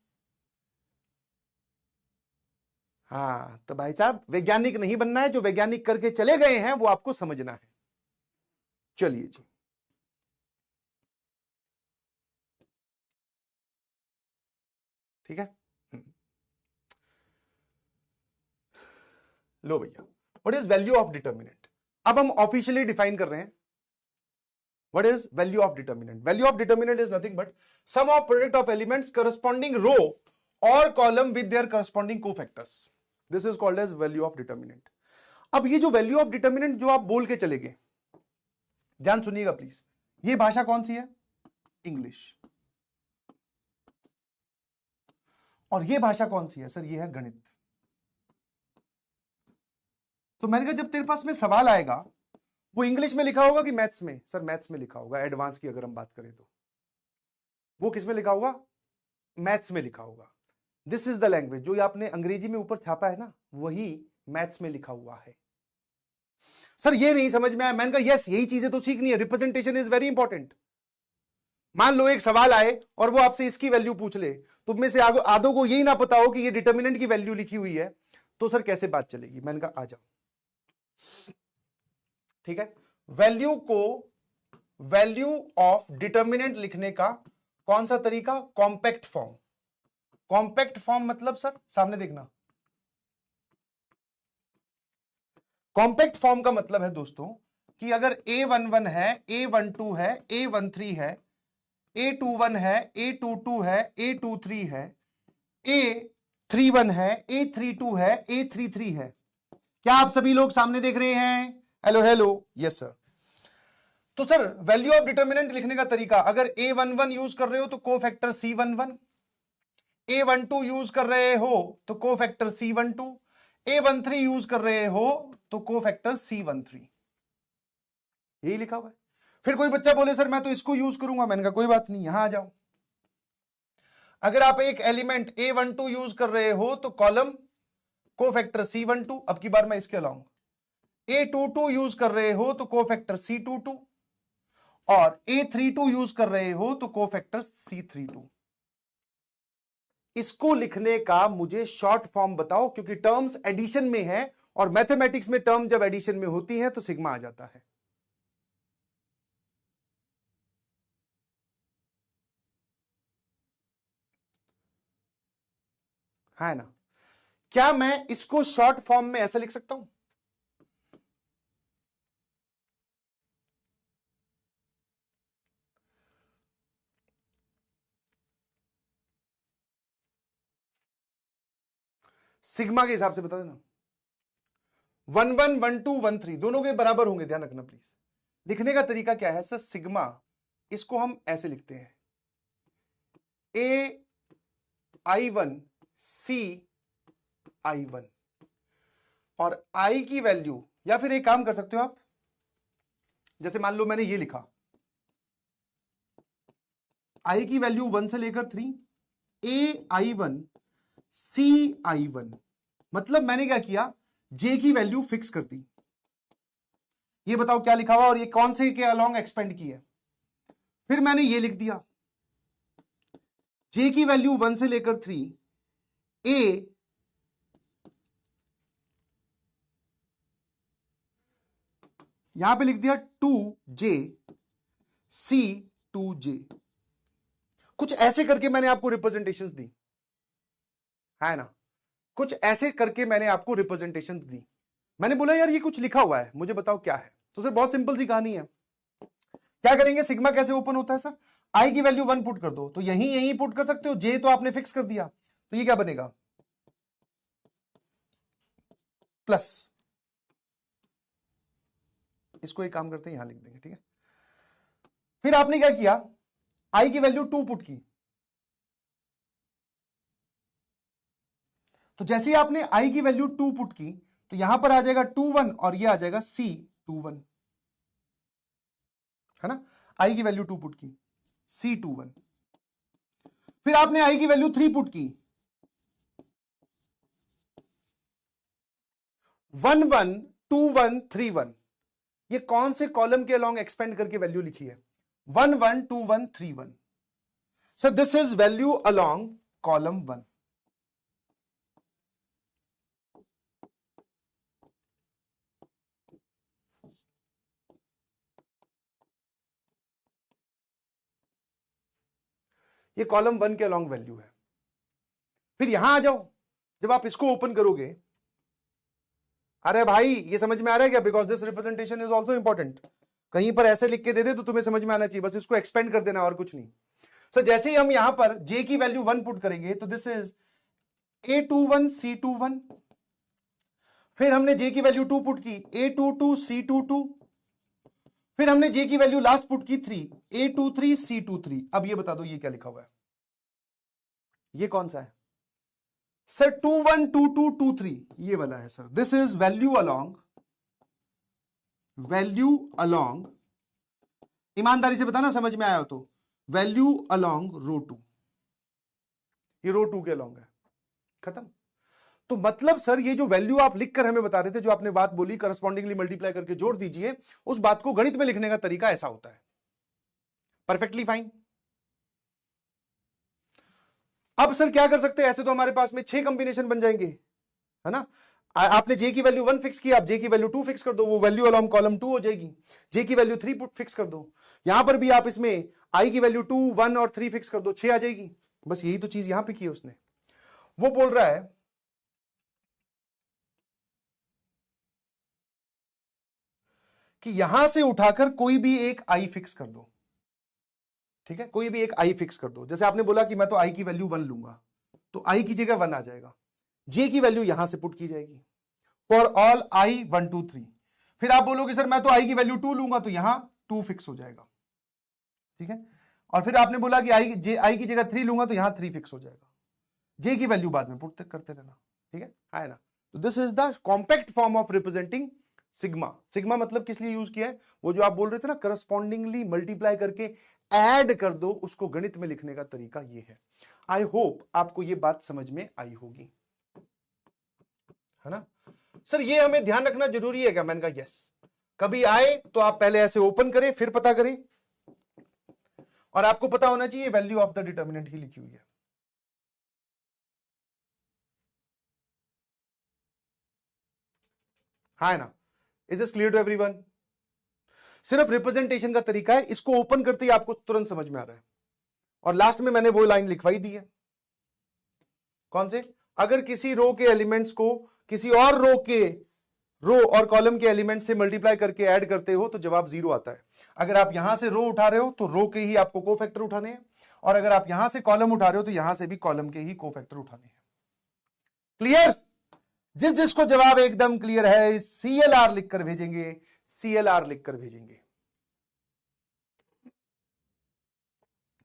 हाँ, तो भाई साहब वैज्ञानिक नहीं बनना है, जो वैज्ञानिक करके चले गए हैं वो आपको समझना है। चलिए जी, ठीक है। लो भैया, what is value of determinant? अब हम ऑफिशियली डिफाइन कर रहे हैं what is value of determinant. Value of determinant is nothing but sum of product of elements corresponding row और column with their corresponding cofactors, this is called as value of determinant. अब ये जो वैल्यू ऑफ डिटर्मिनेंट जो आप बोल के चले गए, ध्यान सुनिएगा प्लीज, ये भाषा कौन सी है? इंग्लिश। और ये भाषा कौन सी है सर? ये है गणित। तो मैंने कहा जब तेरे पास में सवाल आएगा वो इंग्लिश में लिखा होगा कि मैथ्स में? सर मैथ्स में लिखा होगा, एडवांस की अगर हम बात करें तो वो किस में लिखा होगा? मैथ्स में लिखा होगा। दिस इज द लैंग्वेज, जो आपने अंग्रेजी में ऊपर छापा है ना, वही मैथ्स में लिखा हुआ है। सर ये नहीं समझ में आया। मैंने कहा यस, यही चीजें तो सीखनी है, रिप्रेजेंटेशन इज वेरी इंपॉर्टेंट। मान लो एक सवाल आए और वो आपसे इसकी वैल्यू पूछ ले, तुम में से आधों को यही ना पता हो कि ये डिटर्मिनेंट की वैल्यू लिखी हुई है, तो सर कैसे बात चलेगी? मैंने कहा आ जाओ, ठीक है। वैल्यू ऑफ डिटर्मिनेंट लिखने का कौन सा तरीका? Compact form. कॉम्पैक्ट फॉर्म मतलब सर सामने देखना, कॉम्पैक्ट फॉर्म का मतलब है दोस्तों कि अगर A11 है, A12 है, A13 है, A21 है, A22 है, A23 है, A31 है, A32 है, A33 है। क्या आप सभी लोग सामने देख रहे हैं? Hello hello, yes sir. तो सर वैल्यू ऑफ डिटर्मिनेंट लिखने का तरीका, अगर A11 यूज कर रहे हो तो कोफैक्टर C11, A12 यूज कर रहे हो तो कोफैक्टर C12, A13 यूज कर रहे हो तो कोफैक्टर C13। यही लिखा हुआ है। फिर कोई बच्चा बोले सर मैं तो इसको यूज करूंगा, मैंने कहा कोई बात नहीं, यहां आ जाओ। अगर आप एक एलिमेंट A12 यूज कर रहे हो तो कॉलम कोफैक्टर C12, अब की बार मैं इसके लाऊंगा। A22 यूज कर रहे हो तो कोफैक्टर C22, और A32 यूज कर रहे हो तो कोफैक्टर C32। इसको लिखने का मुझे शॉर्ट फॉर्म बताओ, क्योंकि टर्म्स एडिशन में है और मैथमेटिक्स में टर्म जब एडिशन में होती है तो सिग्मा आ जाता है। है ना? क्या मैं इसको शॉर्ट फॉर्म में ऐसा लिख सकता हूं? सिग्मा के हिसाब से बता देना। 11, 12, 13 दोनों के बराबर होंगे, ध्यान रखना प्लीज। लिखने का तरीका क्या है सर? सिग्मा, इसको हम ऐसे लिखते हैं, AI1 CI1, और I की वैल्यू, या फिर एक काम कर सकते हो आप, जैसे मान लो मैंने ये लिखा, I की वैल्यू 1 से लेकर 3, AI1 CI1, मतलब मैंने क्या किया, J की वैल्यू फिक्स कर दी। ये बताओ क्या लिखा हुआ और ये कौन से के अलोंग एक्सपेंड की है? फिर मैंने ये लिख दिया, J की वैल्यू 1 से लेकर 3, A यहां पे लिख दिया 2J C2J। कुछ ऐसे करके मैंने आपको रिप्रेजेंटेशंस दी, है ना? कुछ ऐसे करके मैंने आपको रिप्रेजेंटेशंस दी। मैंने बोला यार ये कुछ लिखा हुआ है, मुझे बताओ क्या है। तो सर बहुत सिंपल सी कहानी है। क्या करेंगे? सिग्मा कैसे ओपन होता है सर? आई की वैल्यू 1 पुट कर दो, तो यहीं पुट कर सकते हो। जे तो आपने फिक्स कर दिया, तो ये क्या बनेगा? प्लस। इसको एक काम करते हैं, यहां लिख देंगे, ठीक है। फिर आपने क्या किया? आई की वैल्यू 2 पुट की, तो जैसे ही आपने आई की वैल्यू 2 पुट की तो यहां पर आ जाएगा 21 और ये आ जाएगा C21, है ना? आई की वैल्यू 2 पुट की, C21। फिर आपने आई की वैल्यू 3 पुट की, 112131। ये कौन से कॉलम के अलोंग एक्सपेंड करके वैल्यू लिखी है? 112131। Sir this is value along column 1। ये कॉलम 1 के अलॉन्ग वैल्यू है। फिर यहां आ जाओ, जब आप इसको ओपन करोगे, अरे भाई ये समझ में आ रहा है क्या? Because this representation is also important. कहीं पर ऐसे लिख के दे दे तो तुम्हें समझ में आना चाहिए, बस इसको एक्सपेंड कर देना और कुछ नहीं। सर जैसे ही हम यहां पर j की वैल्यू 1 पुट करेंगे तो दिस इज A21 C21, फिर हमने j की वैल्यू 2 पुट की A22 C22, फिर हमने j की वैल्यू लास्ट पुट की 3 A23 C23। अब ये बता दो ये क्या लिखा हुआ है, ये कौन सा है? सर 21 22 23 ये वाला है sir. This is value along, ईमानदारी से बताना समझ में आया हो तो, वैल्यू अलोंग रो 2, ये रो 2 के अलोंग है। खत्म। तो मतलब सर ये जो वैल्यू आप लिखकर हमें बता रहे थे, जो आपने बात बोली करस्पॉन्डिंगली मल्टीप्लाई करके जोड़ दीजिए, उस बात को गणित में लिखने का तरीका ऐसा होता है। Perfectly fine. अब सर क्या कर सकते हैं, ऐसे तो हमारे पास में 6 कॉम्बिनेशन बन जाएंगे, है ना। आपने j की वैल्यू 1 फिक्स की, आप j की वैल्यू 2 फिक्स कर दो, वो वैल्यू अलोंग कॉलम 2 हो जाएगी। j की वैल्यू 3 फिक्स कर दो, यहां पर भी आप इसमें i की वैल्यू 2 1 और 3 फिक्स कर दो, 6 आ जाएगी। बस यही तो चीज यहां पे की है उसने। वो बोल रहा है कि यहां से उठाकर कोई भी एक i फिक्स कर दो, ठीक है, कोई भी एक i फिक्स कर दो। जैसे आपने बोला कि मैं तो i की वैल्यू 1 लूंगा, तो i की जगह 1 आ जाएगा। j की वैल्यू यहां से पुट की जाएगी फॉर ऑल i 1 2 3। फिर आप बोलोगे सर मैं तो i की वैल्यू 2 लूंगा, तो यहां 2 फिक्स हो जाएगा, ठीक है। और फिर आपने बोला कि i की जगह 3 लूंगा, तो यहां 3 फिक्स हो जाएगा। j की वैल्यू बाद में पुट करते रहना, ठीक है ना। तो this is the compact form of representing sigma. Sigma मतलब किस लिए यूज किया है, वो जो आप बोल रहे थे ना करस्पॉन्डिंगली मल्टीप्लाई करके ऐड कर दो, उसको गणित में लिखने का तरीका ये है। आई होप आपको ये बात समझ में आई होगी, है ना। सर ये हमें ध्यान रखना जरूरी है क्या? मैंने कहा यस। कभी आए तो आप पहले ऐसे ओपन करें, फिर पता करें, और आपको पता होना चाहिए वैल्यू ऑफ द डिटर्मिनेंट ही लिखी हुई है। हाँ ना, is this clear to everyone? सिर्फ रिप्रेजेंटेशन का तरीका है, इसको ओपन करते ही आपको तुरंत समझ में आ रहा है। और लास्ट में मैंने वो लाइन लिखवाई दी है, कौन से? अगर किसी रो के एलिमेंट्स को किसी और रो और कॉलम के एलिमेंट से मल्टीप्लाई करके ऐड करते हो तो जवाब 0 आता है। अगर आप यहां से रो उठा रहे हो तो रो के ही आपको कोफैक्टर उठाने हैं, और अगर आप यहां से कॉलम उठा रहे हो तो यहां से भी कॉलम के ही कोफैक्टर उठाने हैं। क्लियर? जिसको जवाब एकदम क्लियर है CLR लिखकर भेजेंगे, CLR लिखकर भेजेंगे।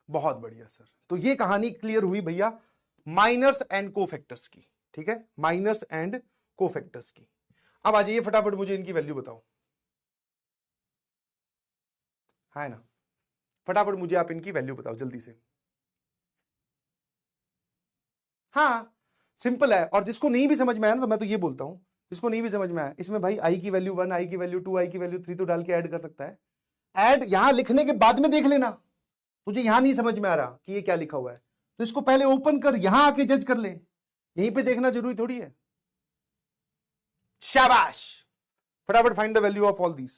बहुत बढ़िया सर। तो ये कहानी क्लियर हुई भैया माइनर्स एंड कोफैक्टर्स की, ठीक है, माइनर्स एंड कोफैक्टर्स की। अब आ जाइए फटाफट मुझे इनकी वैल्यू बताओ, है ना। फटाफट मुझे आप इनकी वैल्यू बताओ जल्दी से। हाँ सिंपल है, और जिसको नहीं भी समझ में आया ना, तो मैं तो ये बोलता हूं, जिसको नहीं भी समझ में आया, इसमें भाई i की वैल्यू 1, i की वैल्यू 2, i की वैल्यू 3 तो डाल के ऐड कर सकता है। ऐड यहां लिखने के बाद में देख लेना, तुझे यहां नहीं समझ में आ रहा कि ये क्या लिखा हुआ है, तो इसको पहले ओपन कर, यहां आके जज कर ले, यहीं पे देखना जरूरी थोड़ी है। शाबाश, फटाफट find the value of all this.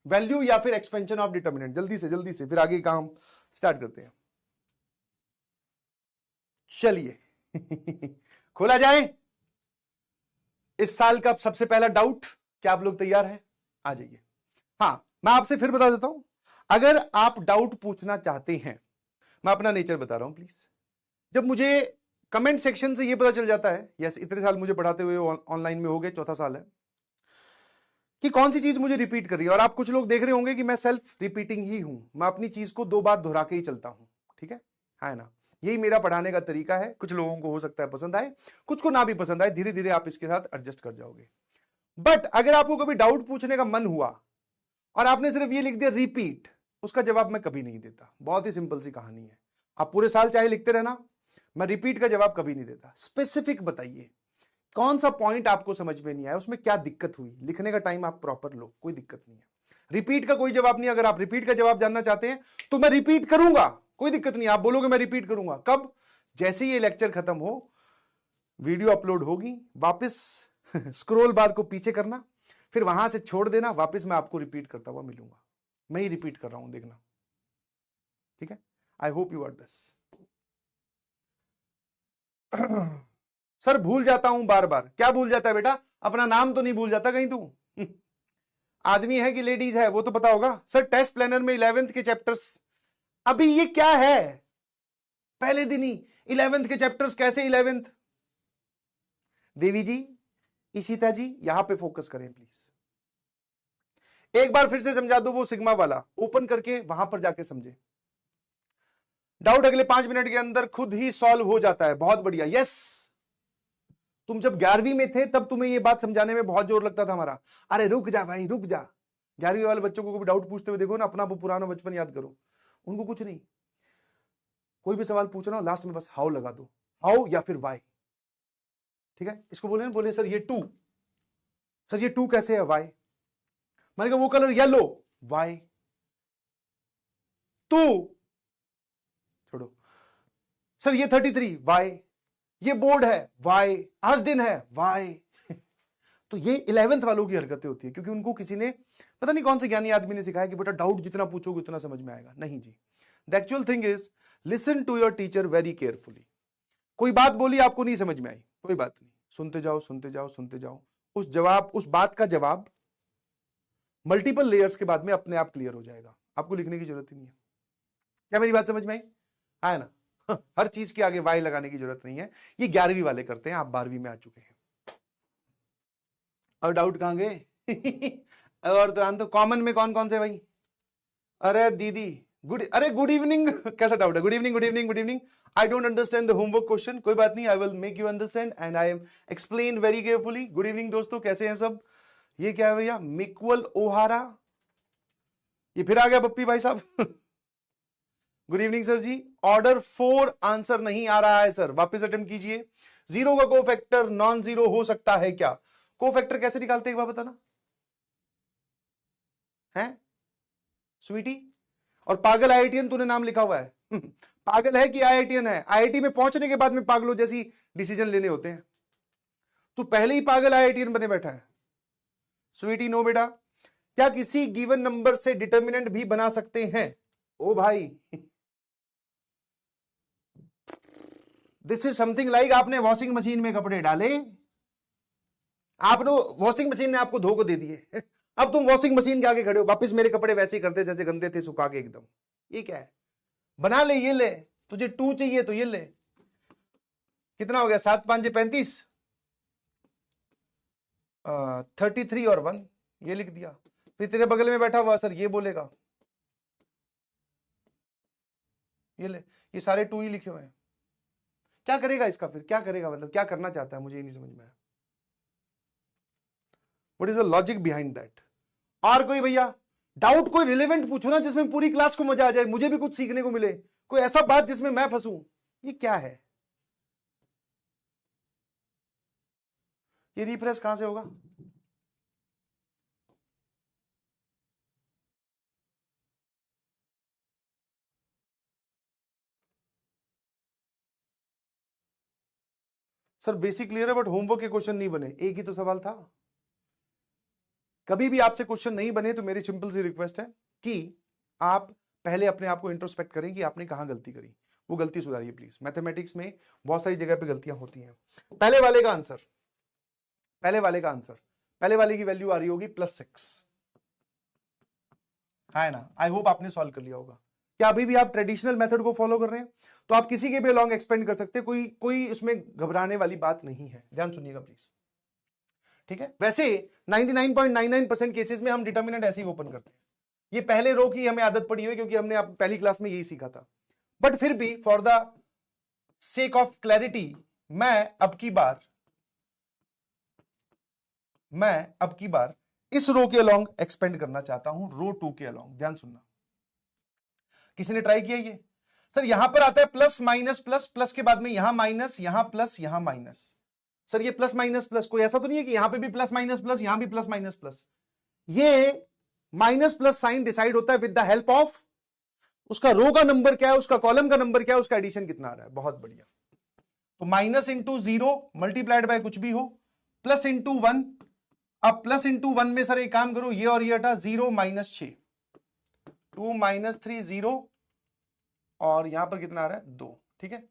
Value या फिर एक्सपेंशन ऑफ डिटर्मिनेंट, जल्दी से फिर आगे काम स्टार्ट करते हैं। चलिए खोला जाए इस साल का सबसे पहला डाउट। क्या आप लोग तैयार हैं? आ जाइए। हाँ मैं आपसे फिर बता देता हूं, अगर आप डाउट पूछना चाहते हैं, मैं अपना नेचर बता रहा हूं प्लीज। जब मुझे कमेंट सेक्शन से ये पता चल जाता है, यस इतने साल मुझे पढ़ाते हुए ऑनलाइन में हो गए, 4था साल है, कि कौन सी चीज मुझे रिपीट कर रही है, और आप कुछ लोग देख रहे होंगे कि मैं सेल्फ रिपीटिंग ही हूं, मैं अपनी चीज को 2 बार दोहरा के ही चलता हूं, ठीक है ना। यही मेरा पढ़ाने का तरीका है। कुछ लोगों को हो सकता है पसंद आए, कुछ को ना भी पसंद आए, धीरे धीरे आप इसके साथ एडजस्ट कर जाओगे। बट अगर आपको कभी डाउट पूछने का मन हुआ और आपने सिर्फ ये लिख दिया रिपीट, उसका जवाब मैं कभी नहीं देता। बहुत ही सिंपल सी कहानी है, आप पूरे साल चाहे लिखते रहना, मैं रिपीट का जवाब कभी नहीं देता। स्पेसिफिक बताइए कौन सा पॉइंट आपको समझ में नहीं आया, उसमें क्या दिक्कत हुई, लिखने का टाइम आप प्रॉपर लो, कोई दिक्कत नहीं है। रिपीट का कोई जवाब नहीं। अगर आप रिपीट का जवाब जानना चाहते हैं तो मैं रिपीट करूंगा, कोई दिक्कत नहीं। आप बोलोगे मैं रिपीट करूंगा, कब? जैसे ही ये लेक्चर खत्म हो, वीडियो अपलोड होगी, वापस स्क्रॉल बार को पीछे करना, फिर वहां से छोड़ देना, वापस मैं आपको रिपीट करता हुआ मिलूंगा। मैं ही रिपीट कर रहा हूं, देखना। ठीक है, I hope you are this. Sir भूल जाता हूं बार बार। क्या भूल जाता है बेटा? अपना नाम तो नहीं भूल जाता कहीं तू? आदमी है कि लेडीज है वो तो पता होगा। सर टेस्ट प्लानर में 11th के चैप्टर्स, अभी ये क्या है? पहले दिन ही 11th के चैप्टर्स, कैसे 11th? देवी जी, इशिता जी, यहां पे फोकस करें प्लीज। एक बार फिर से समझा दो वो सिग्मा वाला, ओपन करके वहां पर जाके समझे। डाउट अगले 5 मिनट के अंदर खुद ही सॉल्व हो जाता है। बहुत बढ़िया, यस। तुम जब 11वीं में थे तब तुम्हें ये बात समझाने में बहुत जोर लगता था हमारा। अरे रुक जा भाई, रुक जा। 11वीं वाले बच्चों को भी डाउट पूछते हुए देखो ना, अपना पुराना बचपन याद करो। उनको कुछ नहीं, कोई भी सवाल पूछना हो लास्ट में बस हाउ लगा दो, हाउ या फिर वाई। ठीक है, इसको बोले ना, बोले सर ये 2, सर ये 2 कैसे है? वाई। मैंने कहा वो कलर येलो, वाई। टू, छोड़ो। सर ये 33, वाई। ये बोर्ड है, वाई। आज दिन है, वाई। तो ये 11th वालों की हरकतें होती है, क्योंकि उनको किसी ने, पता नहीं कौन से ज्ञानी आदमी ने सिखाया कि बेटा डाउट जितना पूछोगे उतना समझ में आएगा। नहीं जी, the actual thing is listen to your teacher very carefully. कोई बात बोली आपको नहीं समझ में आई, कोई बात नहीं, सुनते जाओ सुनते जाओ सुनते जाओ। उस बात का जवाब मल्टीपल लेयर्स के बाद में अपने आप क्लियर हो जाएगा, आपको लिखने की जरूरत ही नहीं है। क्या मेरी बात समझ में आई? है ना? हर चीज के आगे वाई लगाने की जरूरत नहीं है। ये 11वीं वाले करते हैं, आप 12वीं में आ चुके हैं। और डाउट कहां गए? और तो कॉमन में कौन कौन से भाई? अरे दीदी गुड इवनिंग। कैसा डाउट है? Good evening good evening good evening. I don't understand the homework question. कोई बात नहीं, I will make you understand and I am explain very carefully. Good evening दोस्तों, कैसे हैं सब? ये क्या है भैया? मिक्वल ओहारा, ये फिर आ गया पप्पी भाई साहब। गुड इवनिंग सर जी। ऑर्डर 4 आंसर नहीं आ रहा है सर, वापस अटेम्प्ट कीजिए। 0 का कोफैक्टर नॉन जीरो हो सकता है क्या? कोफैक्टर कैसे निकालते हैं एक बार बताना है स्वीटी? और पागल आईआईटीएन तूने नाम लिखा हुआ है। पागल है कि आईआईटीएन है? आईआईटी में पहुंचने के बाद में पागलों जैसी डिसीजन लेने होते हैं। तू पहले ही पागल आईआईटीएन बने बैठा है। स्वीटी नो बेटा। क्या किसी गिवन नंबर से डिटर्मिनेंट भी बना सकते हैं? ओ भाई, दिस इज समथिंग लाइक आपने वॉशिंग मशीन में कपड़े डाले, आपने वॉशिंग मशीन ने आपको धो को दे दिए। अब तुम वॉशिंग मशीन के आगे खड़े हो, वापस मेरे कपड़े वैसे ही करते जैसे गंदे थे, सुखा के एकदम। ये क्या है? बना ले, ये ले। तुझे 2 चाहिए तो ये ले। कितना हो गया? 7 5 35, 33 और 1 ये लिख दिया। फिर तेरे बगल में बैठा हुआ सर ये बोलेगा, ये ले, ये सारे 2 ही लिखे हुए हैं। क्या करेगा इसका? फिर क्या करेगा? मतलब क्या करना चाहता है? मुझे ये नहीं समझ में आया। What is the logic behind that? और कोई भैया डाउट, कोई रिलेवेंट पूछो ना जिसमें पूरी क्लास को मजा आ जाए, मुझे भी कुछ सीखने को मिले। कोई ऐसा बात जिसमें मैं फंसूं। ये क्या है? ये रिफ्रेश कहां से होगा? सर बेसिक क्लियर है बट होमवर्क के क्वेश्चन नहीं बने। एक ही तो सवाल था। कभी भी आपसे क्वेश्चन नहीं बने तो मेरी सिंपल सी रिक्वेस्ट है कि आप पहले अपने आप को इंट्रोस्पेक्ट करें कि आपने कहां गलती करी, वो गलती सुधारिए प्लीज। मैथमेटिक्स में बहुत सारी जगह पे गलतियां होती हैं। पहले वाले का आंसर, पहले वाले का आंसर, पहले वाले की वैल्यू आ रही होगी +6, है ना? आई होप आपने सॉल्व कर लिया होगा। क्या अभी भी आप ट्रेडिशनल मेथड को फॉलो कर रहे हैं? तो आप किसी के भी लॉन्ग एक्सपेंड कर सकते हैं, कोई उसमें घबराने वाली बात नहीं है। ध्यान सुनिएगा प्लीज, ठीक है? वैसे 99.99% केसेस में हम डिटर्मिनेंट ऐसे ही ओपन करते हैं। ये पहले रो की हमें आदत पड़ी हुई क्योंकि हमने आप पहली क्लास में यही सीखा था। बट फिर भी for the sake of clarity मैं अब की बार इस रो के अलोंग एक्सपेंड करना चाहता हूं, रो 2 के अलोंग। ध्यान सुनना, किसी ने ट्राई किया ये? सर यहां पर आता है प्लस माइनस प्लस, प्लस के बाद में यहां माइनस, यहां प्लस, यहां माइनस। सर ये प्लस माइनस प्लस, कोई ऐसा तो नहीं है कि यहां पे भी प्लस माइनस प्लस, यहां भी प्लस माइनस प्लस? ये माइनस प्लस साइन डिसाइड होता है विद द हेल्प ऑफ उसका रो का नंबर क्या है, उसका कॉलम का नंबर क्या है, उसका एडिशन कितना आ रहा है। बहुत बढ़िया। तो माइनस इंटू 0 मल्टीप्लाइड बाय कुछ भी हो, प्लस इंटू 1। अब प्लस इंटू 1 में सर एक काम करो, ये और ये हटा, 0 - 6, 2 - 3 0, और यहां पर कितना आ रहा है 2, ठीक है,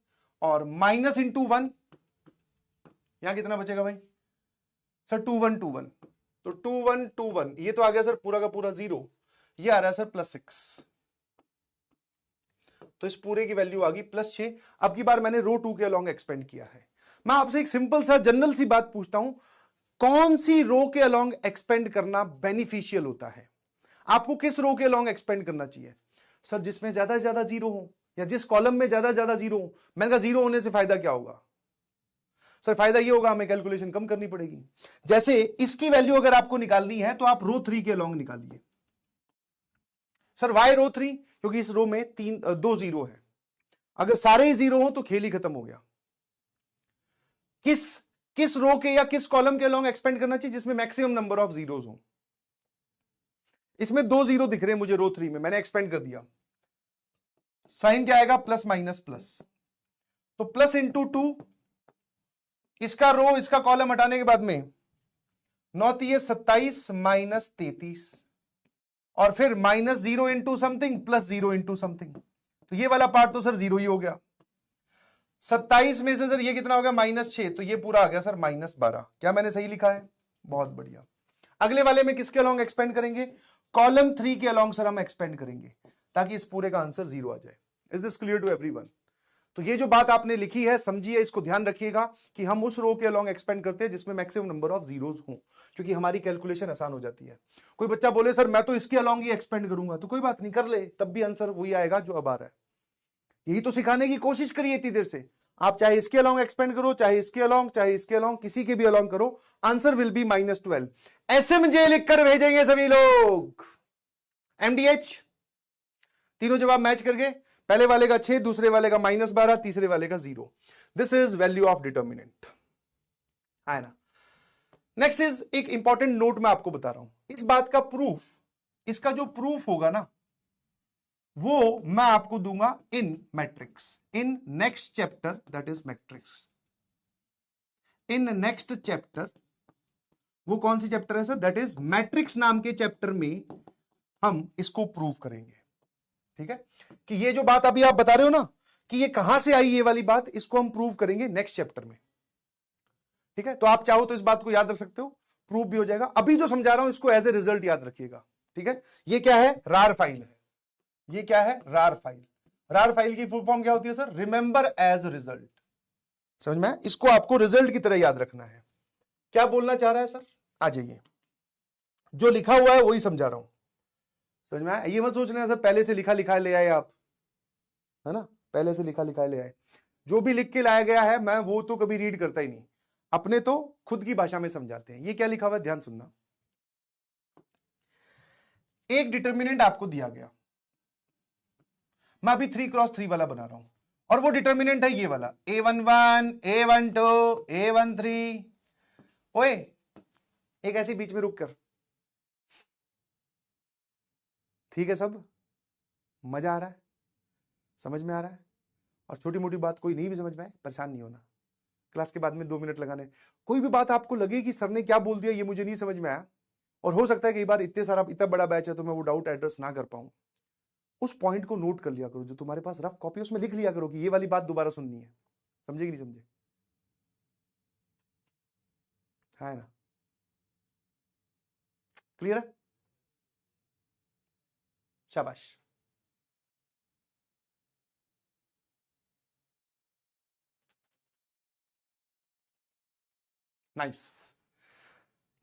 और माइनस इंटू 1, यहां कितना बचेगा भाई सर 2 1 2 1, तो 2 1 2 1, ये तो आ गया सर पूरा का पूरा 0, ये आ रहा है सर +6, तो इस पूरे की वैल्यू आ गई +6। अब की बार मैंने रो 2 के अलोंग एक्सपेंड किया है। मैं आपसे एक सिंपल सा जनरल सी बात पूछता हूं, कौन सी रो के अलोंग एक्सपेंड करना बेनिफिशियल होता है? आपको किस रो के अलोंग एक्सपेंड करना चाहिए? सर जिसमें ज्यादा से ज्यादा 0 हो, या जिस कॉलम में ज्यादा से ज्यादा 0 हो। मैंने कहा 0 होने से फायदा क्या होगा? सर फायदा ये होगा हमें कैलकुलेशन कम करनी पड़ेगी। जैसे इसकी वैल्यू अगर आपको निकालनी है तो आप रो 3 के अलोंग निकालिए। सर वाई रो 3? क्योंकि इस रो में 2 0 है, अगर सारे ही 0 हो तो खेल ही खत्म हो गया। किस रो के या किस कॉलम के अलोंग एक्सपेंड करना चाहिए जिसमें मैक्सिमम नंबर ऑफ जीरोस हो? इसमें 2 0 दिख रहे हैं मुझे रो 3 में, मैंने एक्सपेंड कर दिया। साइन क्या आएगा? प्लस माइनस प्लस, तो प्लस इंटू 2, इसका रो इसका कॉलम हटाने के बाद में 9 27 माइनस 33, और फिर -0 into something plus 0 into something, तो ये वाला पार्ट तो सर 0 ही हो गया। 27 में से सर ये कितना हो गया? -6, तो ये पूरा आ गया सर -12। क्या मैंने सही लिखा है? बहुत बढ़िया। अगले वाले में किसके अलोंग एक्सपेंड करेंगे? कॉलम 3 के अलोंग सर हम एक्सपेंड करेंगे, ताकि इस पूरे का आंसर 0 आ जाए। Is this clear to everyone? तो ये जो बात आपने लिखी है समझिए, इसको ध्यान रखिएगा कि हम उस रो के अलोंग एक्सपेंड करते हैं जिसमें मैक्सिमम नंबर ऑफ जीरोस हो, क्योंकि हमारी कैलकुलेशन आसान हो जाती है। कोई बच्चा बोले सर मैं तो इसके अलोंग ही एक्सपेंड करूंगा, तो कोई बात नहीं, कर ले, तब भी आंसर वही आएगा जो अब आ रहा है। यही तो सिखाने की कोशिश करिए इतनी देर से। आप चाहे इसके अलोंग एक्सपेंड करो, चाहे इसके अलोंग, चाहे इसके अलोंग, किसी के भी अलोंग करो, आंसर विल बी -12। SMJ लिखकर भेजेंगे सभी लोग। MDH तीनों जवाब मैच करके, पहले वाले का 6, दूसरे वाले का -12, तीसरे वाले का 0। This is value of determinant, है ना। नेक्स्ट इज एक इंपॉर्टेंट नोट मैं आपको बता रहा हूं, इस बात का प्रूफ, इसका जो प्रूफ होगा ना वो मैं आपको दूंगा in matrix, in next chapter, that is matrix. In next chapter, वो कौन सी चैप्टर है सर? दैट इज मैट्रिक्स नाम के चैप्टर में हम इसको प्रूव करेंगे। ठीक है, कि ये जो बात अभी आप बता रहे हो ना कि ये कहां से आई ये वाली बात, इसको हम प्रूव करेंगे नेक्स्ट चैप्टर में। ठीक है, तो आप चाहो तो इस बात को याद रख सकते हो, प्रूफ भी हो जाएगा। अभी जो समझा रहा हूं इसको एज ए रिजल्ट याद रखिएगा। ठीक है, ये क्या है? रार फाइल है। ये क्या है? RAR file. रार फाइल की फुल फॉर्म क्या होती है सर? Remember as result. समझ में? इसको आपको रिजल्ट की तरह याद रखना है। क्या बोलना चाह रहा है सर? आ जाइए, जो लिखा हुआ है वही समझा रहा हूं। समझ में? ये मत सोच रहे सर पहले से लिखा लिखा ले आए आप, है ना, पहले से लिखा लिखा ले आए। जो भी लिख के लाया गया है मैं वो तो कभी रीड करता ही नहीं, अपने तो खुद की भाषा में समझाते हैं। ये क्या लिखा हुआ है ध्यान सुनना। एक डिटर्मिनेंट आपको दिया गया, मैं अभी 3x3 वाला बना रहा हूं, और वो डिटर्मिनेंट है ये वाला A11 A12 A13। ओए एक ऐसी बीच में रुक कर, ठीक है, सब मजा आ रहा है, समझ में आ रहा है, और छोटी मोटी बात कोई नहीं भी समझ में आए परेशान नहीं होना, क्लास के बाद में 2 मिनट लगाने। कोई भी बात आपको लगे कि सर ने क्या बोल दिया ये मुझे नहीं समझ में आया, और हो सकता है कई बार इतना बड़ा बैच है तो मैं वो डाउट एड्रेस ना कर पाऊं, उस पॉइंट को नोट कर लिया करो जो तुम्हारे पास रफ कॉपी, उसमें लिख लिया करो कि ये वाली बात दोबारा सुननी है। समझे कि नहीं समझे? है ना? क्लियर है? शाबाश। नाइस।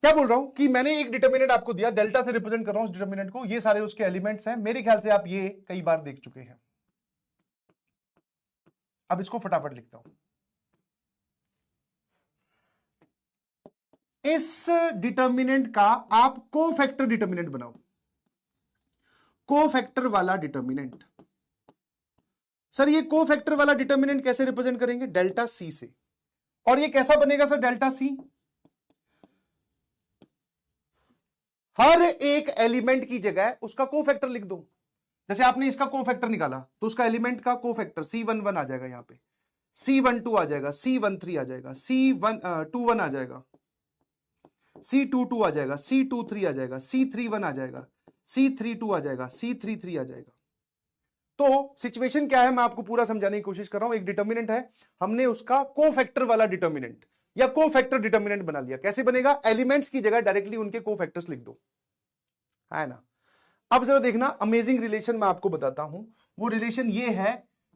क्या बोल रहा हूं कि मैंने एक डिटर्मिनेंट आपको दिया, डेल्टा से रिप्रेजेंट कर रहा हूं उस डिटर्मिनेंट को, ये सारे उसके एलिमेंट्स हैं, मेरे ख्याल से आप ये कई बार देख चुके हैं। अब इसको फटाफट लिखता हूं। इस डिटर्मिनेंट का आप कोफैक्टर डिटर्मिनेंट बनाओ, कोफैक्टर वाला डिटर्मिनेंट। सर ये कोफैक्टर वाला डिटर्मिनेंट कैसे रिप्रेजेंट करेंगे? डेल्टा सी से। और ये कैसा बनेगा सर डेल्टा सी? हर एक एलिमेंट की जगह उसका कोफैक्टर लिख दो। जैसे आपने इसका कोफैक्टर निकाला तो उसका एलिमेंट का कोफैक्टर C11 आ जाएगा, यहां पे C12 आ जाएगा, C13 आ जाएगा, C21 आ जाएगा, C22 आ जाएगा, C23 आ जाएगा, C31 आ जाएगा, C32 आ जाएगा, C33 आ जाएगा। तो सिचुएशन क्या है मैं आपको पूरा समझाने की कोशिश कर रहा हूं। एक डिटर्मिनेंट है, हमने उसका कोफैक्टर वाला डिटर्मिनेंट या कोफैक्टर डिटर्मिनेंट बना लिया। कैसे बनेगा? एलिमेंट्स की जगह डायरेक्टली उनके कोफैक्टर्स लिख दो, है ना। अब जरा देखना, अमेजिंग रिलेशन मैं आपको बताता हूं। वो रिलेशन ये है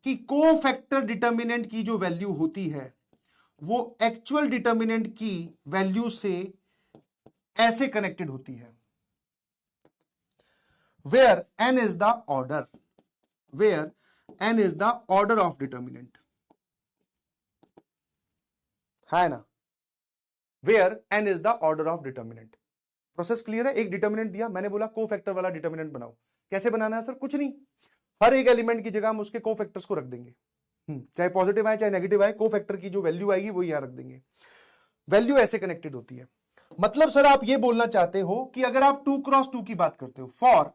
कि कोफैक्टर डिटर्मिनेंट की जो वैल्यू होती है वो एक्चुअल डिटर्मिनेंट की वैल्यू से ऐसे कनेक्टेड होती है, where n is the order, where n is the order of determinant, है ना, where n is the order of determinant. Process clear है? एक डिटर्मिनेंट दिया, मैंने बोला कोफैक्टर वाला डिटर्मिनेंट बनाओ। कैसे बनाना है सर? कुछ नहीं, हर एक एलिमेंट की जगह हम उसके कोफैक्टर्स को रख देंगे, चाहे पॉजिटिव आए चाहे नेगेटिव आए, कोफैक्टर की जो वैल्यू आएगी वो यहां रख देंगे। वैल्यू ऐसे कनेक्टेड होती है। मतलब सर आप ये बोलना चाहते हो कि अगर आप 2 क्रॉस 2 की बात करते हो फॉर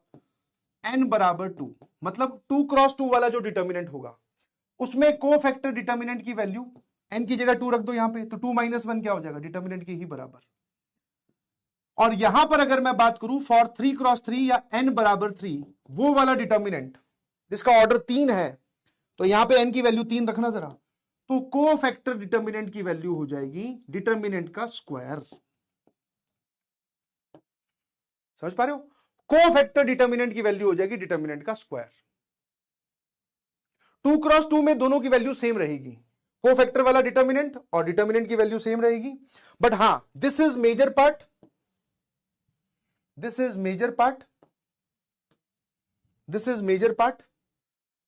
n बराबर 2, मतलब 2 क्रॉस 2 वाला जो डिटर्मिनेंट होगा उसमें कोफैक्टर डिटर्मिनेंट की वैल्यू n की जगह 2 रख दो यहां पे, तो 2 - 1 क्या हो जाएगा? डिटर्मिनेंट के ही बराबर। और यहां पर अगर मैं बात करूं फॉर 3 क्रॉस 3 या n बराबर 3, वो वाला डिटर्मिनेंट जिसका ऑर्डर 3 है, तो यहां पे n की वैल्यू 3 रखना जरा, तो कोफैक्टर डिटर्मिनेंट की वैल्यू हो जाएगी डिटर्मिनेंट का स्क्वायर। समझ पा रहे हो? कोफैक्टर डिटर्मिनेंट की वैल्यू हो जाएगी डिटर्मिनेंट का स्क्वायर। 2 क्रॉस 2 में दोनों की वैल्यू सेम रहेगी, कोफैक्टर वाला डिटर्मिनेंट और डिटर्मिनेंट की वैल्यू सेम रहेगी। बट हां, this is major part, this is major part, this is major part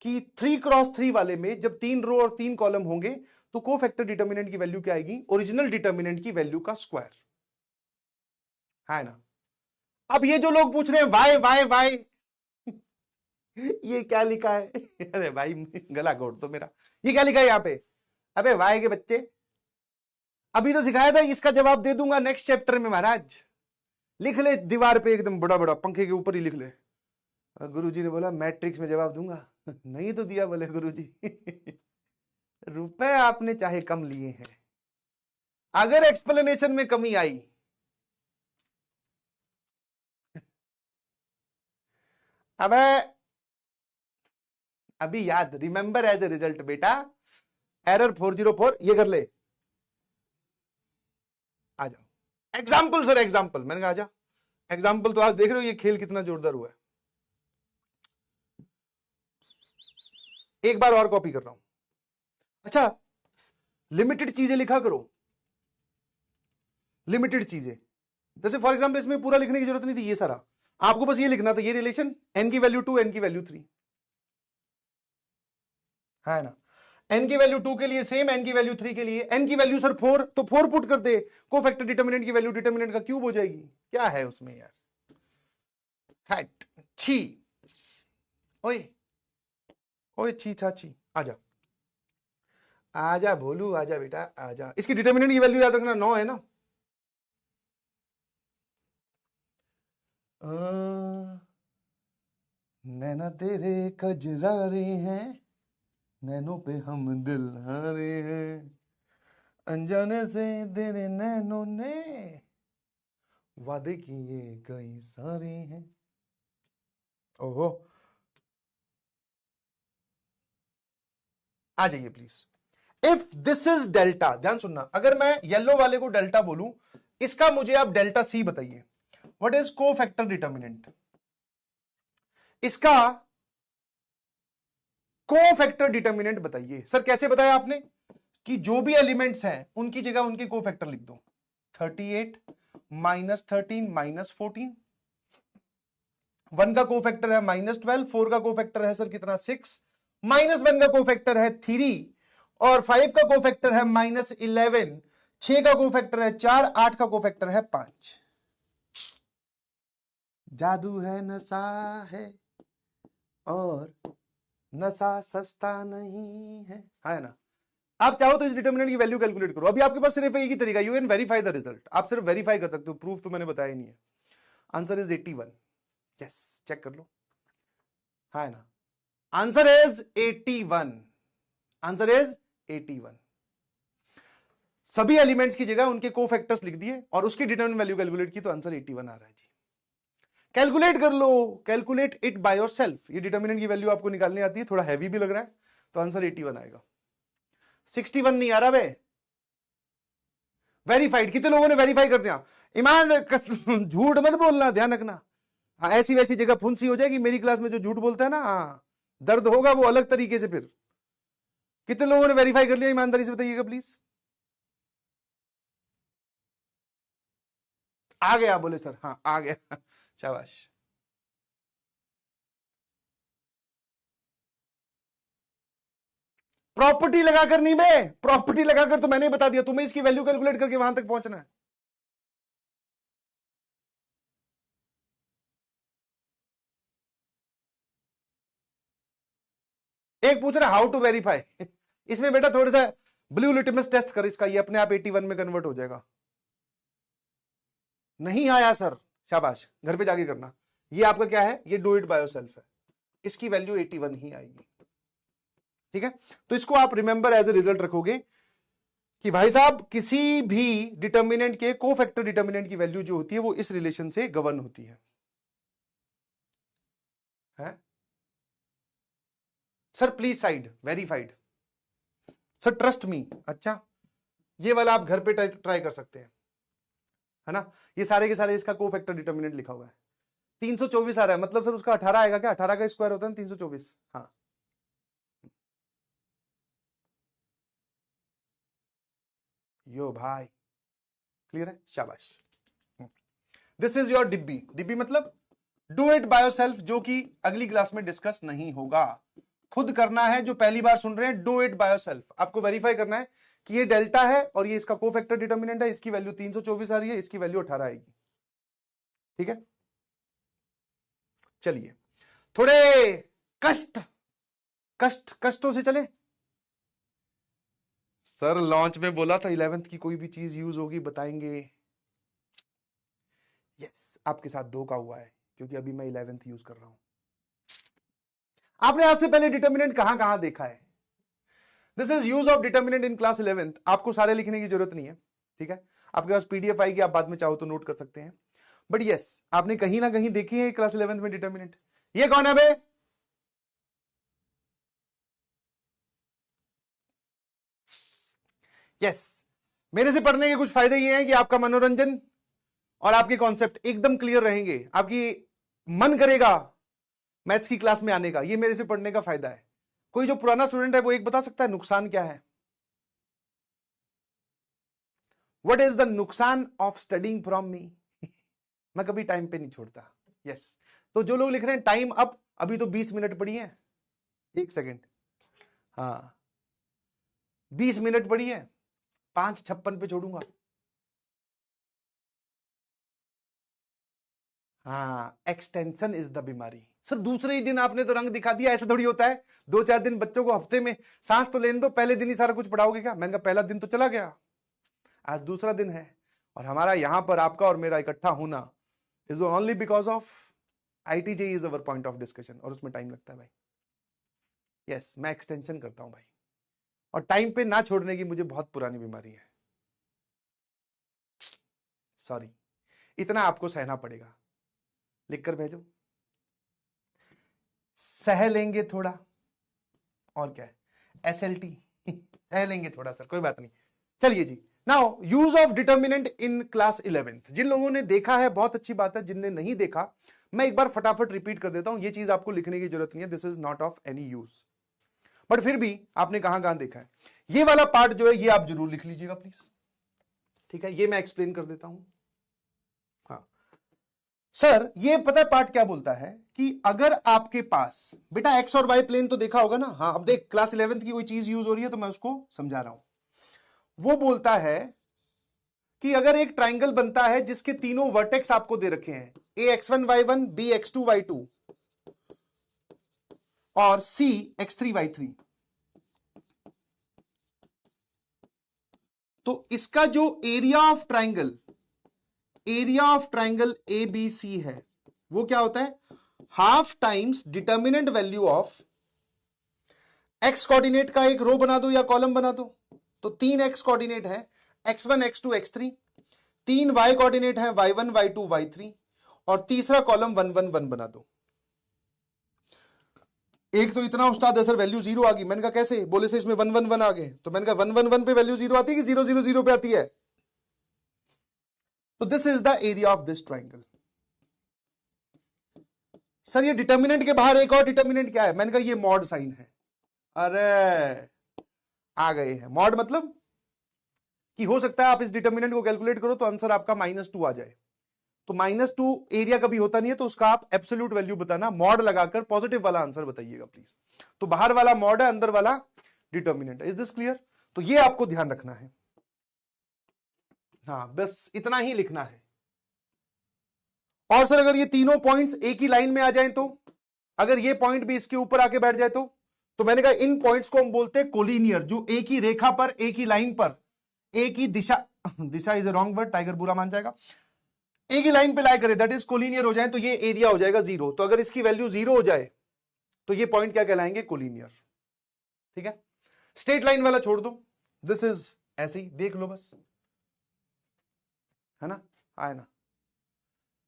कि 3 क्रॉस 3 वाले में जब 3 रो और 3 कॉलम होंगे तो कोफैक्टर डिटर्मिनेंट की वैल्यू क्या आएगी? ओरिजिनल डिटर्मिनेंट की वैल्यू का स्क्वायर, है ना। अब ये जो लोग पूछ रहे हैं वाई वाई वाई ये क्या लिखा है? अरे भाई गला घोट तो मेरा, ये क्या लिखा है यहां पे? अबे वाई के बच्चे, अभी तो सिखाया था, इसका जवाब दे दूंगा नेक्स्ट चैप्टर में महाराज। लिख ले दीवार पे एकदम बड़ा बड़ा, पंखे के ऊपर ही लिख ले। गुरुजी ने बोला मैट्रिक्स में जवाब दूंगा। नहीं तो दिया बोले गुरुजी। रुपए आपने चाहे कम लिए हैं, अगर एक्सप्लेनेशन में कमी आई अबे अभी याद, रिमेंबर एज ए रिजल्ट बेटा, एरर 404 ये कर ले। आ जाओ एग्जाम्पल सर, एग्जाम्पल मैंने कहा आ जा एग्जाम्पल। तो आज देख रहे हो ये खेल कितना जोरदार हुआ है। एक बार और कॉपी कर रहा हूं। अच्छा, लिमिटेड चीजें लिखा करो, लिमिटेड चीजें। जैसे फॉर एग्जाम्पल इसमें पूरा लिखने की जरूरत नहीं थी, ये सारा आपको बस ये लिखना था, ये रिलेशन n की वैल्यू 2 n की वैल्यू 3, है ना। n की वैल्यू 2 के लिए सेम, n की वैल्यू 3 के लिए, n की वैल्यू सर 4, तो 4 पुट कर दे, कोफैक्टर डिटर्मिनेंट की वैल्यू डिटर्मिनेंट का क्यूब हो जाएगी। क्या है उसमें यार? हैट छी, ओए ओए छी छा छी, आजा आजा भोलू, आजा बेटा आजा। इसकी डिटर्मिनेंट की वैल्यू याद रखना 9 है ना। नैना तेरे कजरारे हैं, नैनों पे हम दिल हारे हैं, अनजाने से तेरे नैनों ने वादे किए कई सारे हैं। ओहो, आ जाइए please. If this is delta, ध्यान सुनना, अगर मैं येलो वाले को डेल्टा बोलूं, इसका मुझे आप डेल्टा सी बताइए। What is cofactor determinant? इसका कोफैक्टर डिटर्मिनेंट बताइए। सर कैसे बताया आपने? कि जो भी एलिमेंट्स हैं उनकी जगह उनके कोफैक्टर लिख दो। 38 - 13 - 14, 1 का कोफैक्टर है -12, 4 का कोफैक्टर है सर कितना 6, -1 का कोफैक्टर है 3, और 5 का कोफैक्टर है -11, 6 का कोफैक्टर है 4, 8 का कोफैक्टर है 5। जादू है नशा है और नशा सस्ता नहीं है ना। आप चाहो तो इस डिटर्मिनेंट की वैल्यू कैलकुलेट करो। अभी आपके पास सिर्फ एक ही तरीका, you can verify the result. आप सिर्फ वेरीफाई कर सकते हो, प्रूफ तो मैंने बताया नहीं है। Answer is 81। यस, चेक कर लो, है ना। Answer is 81, answer is 81। सभी एलिमेंट्स की जगह उनके कोफैक्टर्स लिख दिए और उसकी डिटर्मिनेंट वैल्यू कैलकुलेट की, तो आंसर 81 आ रहा है जी। कैलकुलेट कर लो, कैलकुलेट इट बाय योरसेल्फ। ये डिटर्मिनेंट की वैल्यू आपको निकालनी आती है, थोड़ा हैवी भी लग रहा है, तो आंसर 81 आएगा। 61 नहीं आ रहा बे। वेरीफाइड, कितने लोगों ने वेरीफाई कर दिया? ईमान झूठ मत बोलना, ध्यान रखना। हाँ, ऐसी वैसी जगह फुंसी हो जाएगी। मेरी क्लास में जो झूठ बोलता है ना, हाँ दर्द होगा वो अलग तरीके से। फिर कितने लोगों ने वेरीफाई कर लिया, ईमानदारी से बताइएगा प्लीज। आ गया बोले सर, हाँ आ गया शाबाश। प्रॉपर्टी लगाकर नहीं बे, प्रॉपर्टी लगाकर तो मैंने ही बता दिया, तुम्हें इसकी वैल्यू कैलकुलेट करके वहां तक पहुंचना है। एक पूछ रहा हाउ टू वेरीफाई। इसमें बेटा थोड़ा सा ब्लू लिटमस टेस्ट कर इसका, ये अपने आप 81 में कन्वर्ट हो जाएगा। नहीं आया सर, शाबाश, घर पे जाके करना। ये आपका क्या है, ये डू इट बाय योरसेल्फ है, इसकी वैल्यू 81 ही आएगी। ठीक है, तो इसको आप रिमेंबर एज ए रिजल्ट रखोगे कि भाई साहब किसी भी डिटर्मिनेंट के कोफैक्टर डिटर्मिनेंट की वैल्यू जो होती है वो इस रिलेशन से गवर्न होती है? Sir please side verified, sir trust me. अच्छा, ये वाला आप घर पे ट्राई कर सकते हैं, है ना। ये सारे के सारे इसका कोफैक्टर डिटर्मिनेंट लिखा हुआ है। 324 आ रहा है, मतलब सर उसका 18 आएगा क्या? 18 का स्क्वायर होता है 324। हाँ, यो भाई क्लियर है, शाबाश। दिस इज योर डिब्बी। डिब्बी मतलब डू इट बाय योरसेल्फ, जो कि अगली क्लास में डिस्कस नहीं होगा, खुद करना है। जो पहली बार सुन रहे हैं, डू इट बाय योरसेल्फ, आपको वेरीफाई करना है कि ये डेल्टा है और ये इसका कोफैक्टर डिटर्मिनेंट है, इसकी वैल्यू 324 आ रही है, इसकी वैल्यू 18 आएगी। ठीक है, चलिए थोड़े कष्टों से चले। सर लॉन्च में बोला था 11th की कोई भी चीज यूज होगी बताएंगे। यस, आपके साथ धोखा हुआ है क्योंकि अभी मैं 11th यूज कर रहा हूं। आपने आज से पहले डिटर्मिनेंट कहां कहां देखा है? This is use of determinant in class 11th। आपको सारे लिखने की जरूरत नहीं है, ठीक है। आपके पास पीडीएफ आएगी, आप बाद में चाहो तो नोट कर सकते हैं। बट यस, आपने कहीं ना कहीं देखी है क्लास 11th में डिटर्मिनेंट। ये कौन है बे? यस, मेरे से पढ़ने के कुछ फायदे ये हैं कि आपका मनोरंजन और आपके कॉन्सेप्ट एकदम क्लियर रहेंगे, आपकी मन करेगा मैथ्स की क्लास में आने का। ये मेरे से पढ़ने का फायदा है। कोई जो पुराना स्टूडेंट है वो एक बता सकता है नुकसान क्या है? व्हाट इज द नुकसान ऑफ स्टडिंग फ्रॉम मी? मैं कभी टाइम पे नहीं छोड़ता। यस, तो जो लोग लिख रहे हैं टाइम अप, अभी तो 20 मिनट पड़ी है। 1 सेकेंड, हाँ 20 मिनट पड़ी है, 5:56 पे छोड़ूंगा। हाँ, एक्सटेंशन इज द बीमारी। सर दूसरे ही दिन आपने तो रंग दिखा दिया, ऐसा थोड़ी होता है। 2-4 दिन बच्चों को हफ्ते में सांस तो लेने दो, पहले दिन ही सारा कुछ पढ़ाओगे क्या? मैंने कहा पहला दिन तो चला गया, आज दूसरा दिन है। और हमारा यहां पर आपका और मेरा इकट्ठा होना is only because of ITJ is our point of discussion, और उसमें टाइम लगता है भाई। यस, मैं एक्सटेंशन करता हूं भाई, और टाइम पे ना छोड़ने की मुझे बहुत पुरानी बीमारी है। सॉरी, इतना आपको सहना पड़ेगा। लिखकर भेजो, सह लेंगे थोड़ा, और क्या है, SLT सह लेंगे थोड़ा सर, कोई बात नहीं। चलिए जी, now use of determinant in class 11th। जिन लोगों ने देखा है बहुत अच्छी बात है, जिनने नहीं देखा मैं एक बार फटाफट रिपीट कर देता हूं। ये चीज आपको लिखने की जरूरत नहीं है, this is not of any use, but फिर भी आपने कहां कहां देखा है। ये वाला पार्ट जो है ये आप जरूर लिख लीजिएगा प्लीज, ठीक है। ये मैं एक्सप्लेन कर देता हूं। हाँ सर, ये पता है पार्ट क्या बोलता है कि अगर आपके पास बेटा एक्स और वाई प्लेन तो देखा होगा ना। हाँ, अब देख क्लास 11th की कोई चीज यूज हो रही है तो मैं उसको समझा रहा हूं। वो बोलता है कि अगर एक ट्राइंगल बनता है जिसके तीनों वर्टेक्स आपको दे रखे हैं, AX1 Y1, BX2 Y2 और CX3 Y3, तो इसका जो एरिया ऑफ ट्राइंगल ABC है वो क्या होता है? Half times determinant value of x coordinate का एक रो बना दो या कॉलम बना दो, तो 3 एक्स कोऑर्डिनेट है, X1 X2 X3, 3 Y coordinate है, Y1 Y2 Y3, और तीसरा कॉलम 111 बना दो। एक तो इतना उस्ताद सर वैल्यू 0 आ गई, मैंने कहा कैसे, बोले से इसमें 111 आ गए, तो मैंने कहा 111 पे वैल्यू 0 आती है कि 000 पे आती है? तो this is the area of this triangle. Sir ये डिटर्मिनेंट के बाहर एक और डिटर्मिनेंट क्या है? मैंने कहा ये मॉड साइन है। अरे आ गए हैं। मॉड मतलब कि हो सकता है आप इस डिटर्मिनेंट को कैलकुलेट करो तो आंसर आपका -2 आ जाए। तो -2 एरिया कभी होता नहीं है, तो उसका आप एब्सोल्यूट वैल्यू बताना, मॉड लगाकर पॉजिटिव वाला आंसर बताइएगा प्लीज। तो बाहर वाला मॉड है, अंदर वाला डिटर्मिनेंट है। Is this clear? तो ये आपको ध्यान रखना है। हाँ बस इतना ही लिखना है। और सर अगर ये तीनों पॉइंट्स एक ही लाइन में आ जाएं तो, अगर ये पॉइंट भी इसके ऊपर आके बैठ जाए तो मैंने कहा इन पॉइंट्स को हम बोलते हैं कोलिनियर, जो एक ही रेखा पर, एक ही लाइन पर, एक ही दिशा दिशा is a wrong word, tiger बुरा मान जाएगा, एक ही लाइन पे लाई करे, दैट इज कोलिनियर हो जाए, तो ये एरिया हो जाएगा 0। तो अगर इसकी वैल्यू 0 हो जाए तो ये पॉइंट क्या कहलाएंगे? कोलिनियर। ठीक है, स्ट्रेट लाइन वाला छोड़ दो, दिस इज ऐसे ही देख लो बस, है ना, आए ना।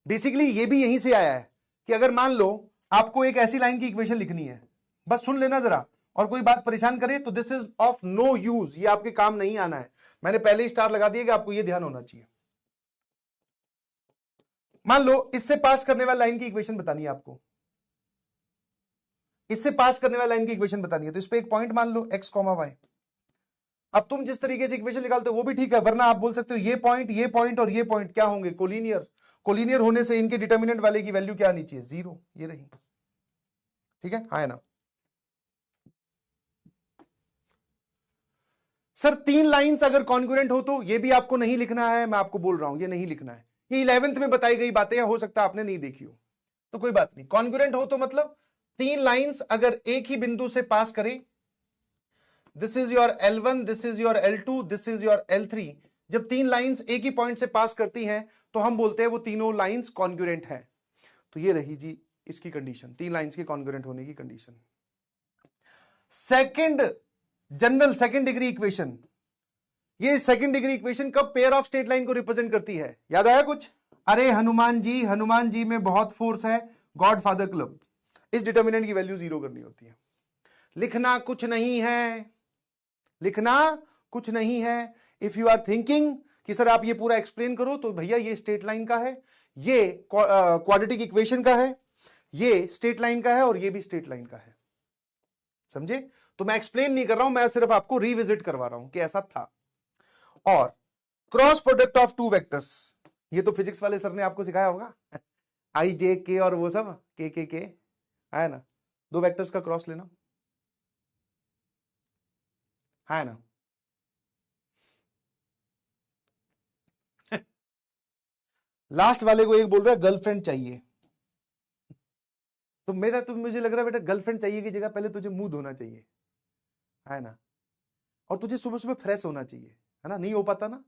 बेसिकली ये भी यहीं से आया है कि अगर मान लो आपको एक ऐसी लाइन की इक्वेशन लिखनी है, बस सुन लेना जरा, और कोई बात परेशान करे तो this is of no use, ये आपके काम नहीं आना है। मैंने पहले ही स्टार लगा दिया कि आपको ये ध्यान होना चाहिए। मान लो इससे पास करने वाली लाइन की इक्वेशन बतानी है आपको, इससे पास करने वाली लाइन की इक्वेशन बतानी है, तो इस पे एक पॉइंट मान लो x, y। अब तुम जिस तरीके से इक्वेशन निकालते हो वो भी ठीक है, वरना आप बोल सकते हो ये पॉइंट और ये पॉइंट क्या होंगे? कोलिनियर। कोलिनियर होने से इनके डिटर्मिनेंट वाले की वैल्यू क्या आनी चाहिए? 0। ये रही। ठीक है, हाँ है ना। सर 3 लाइंस अगर कॉन्ग्रुएंट हो तो ये भी आपको नहीं लिखना है, मैं आपको बोल रहा हूं ये नहीं लिखना है। ये 11th में बताई गई बातें, हो सकता है आपने नहीं देखी हो, तो कोई बात नहीं। कॉन्ग्रुएंट हो तो मतलब 3 लाइंस अगर एक ही बिंदु से पास करें, this is your L1, this is your L2, this is your L3, जब 3 लाइंस एक ही पॉइंट से पास करती हैं तो हम बोलते हैं वो तीनों लाइंस कॉन्ग्रुएंट हैं। तो ये रही जी इसकी कंडीशन, 3 लाइंस के कॉन्ग्रुएंट होने की condition. Second general second degree equation, ये सेकंड डिग्री इक्वेशन कब पेयर ऑफ स्ट्रेट लाइन को रिप्रेजेंट करती है? याद आया कुछ? अरे हनुमान जी में बहुत फोर्स है, गॉड फादर क्लब। इस डिटर्मिनेंट की वैल्यू 0 करनी होती है। लिखना कुछ नहीं है, लिखना कुछ नहीं है। इफ यू आर थिंकिंग कि सर आप ये पूरा एक्सप्लेन करो, तो भैया ये स्ट्रेट लाइन का है, ये क्वाड्रेटिक इक्वेशन का है, ये स्ट्रेट लाइन का है, और ये भी स्ट्रेट लाइन का है। समझे? तो मैं एक्सप्लेन नहीं कर रहा हूं, मैं सिर्फ आपको रिविजिट करवा रहा हूं कि ऐसा था। और क्रॉस प्रोडक्ट ऑफ 2 वेक्टर्स, ये तो फिजिक्स वाले सर ने आपको सिखाया होगा, आई जे के और वो सब के है ना। 2 वेक्टर्स का क्रॉस लेना है ना। लास्ट वाले को एक बोल रहा है गर्लफ्रेंड चाहिए, तो मुझे लग रहा है बेटा गर्लफ्रेंड चाहिए की जगह पहले तुझे मुंह धोना चाहिए, है ना, और तुझे सुबह सुबह फ्रेश होना चाहिए, है ना। नहीं हो पाता ना,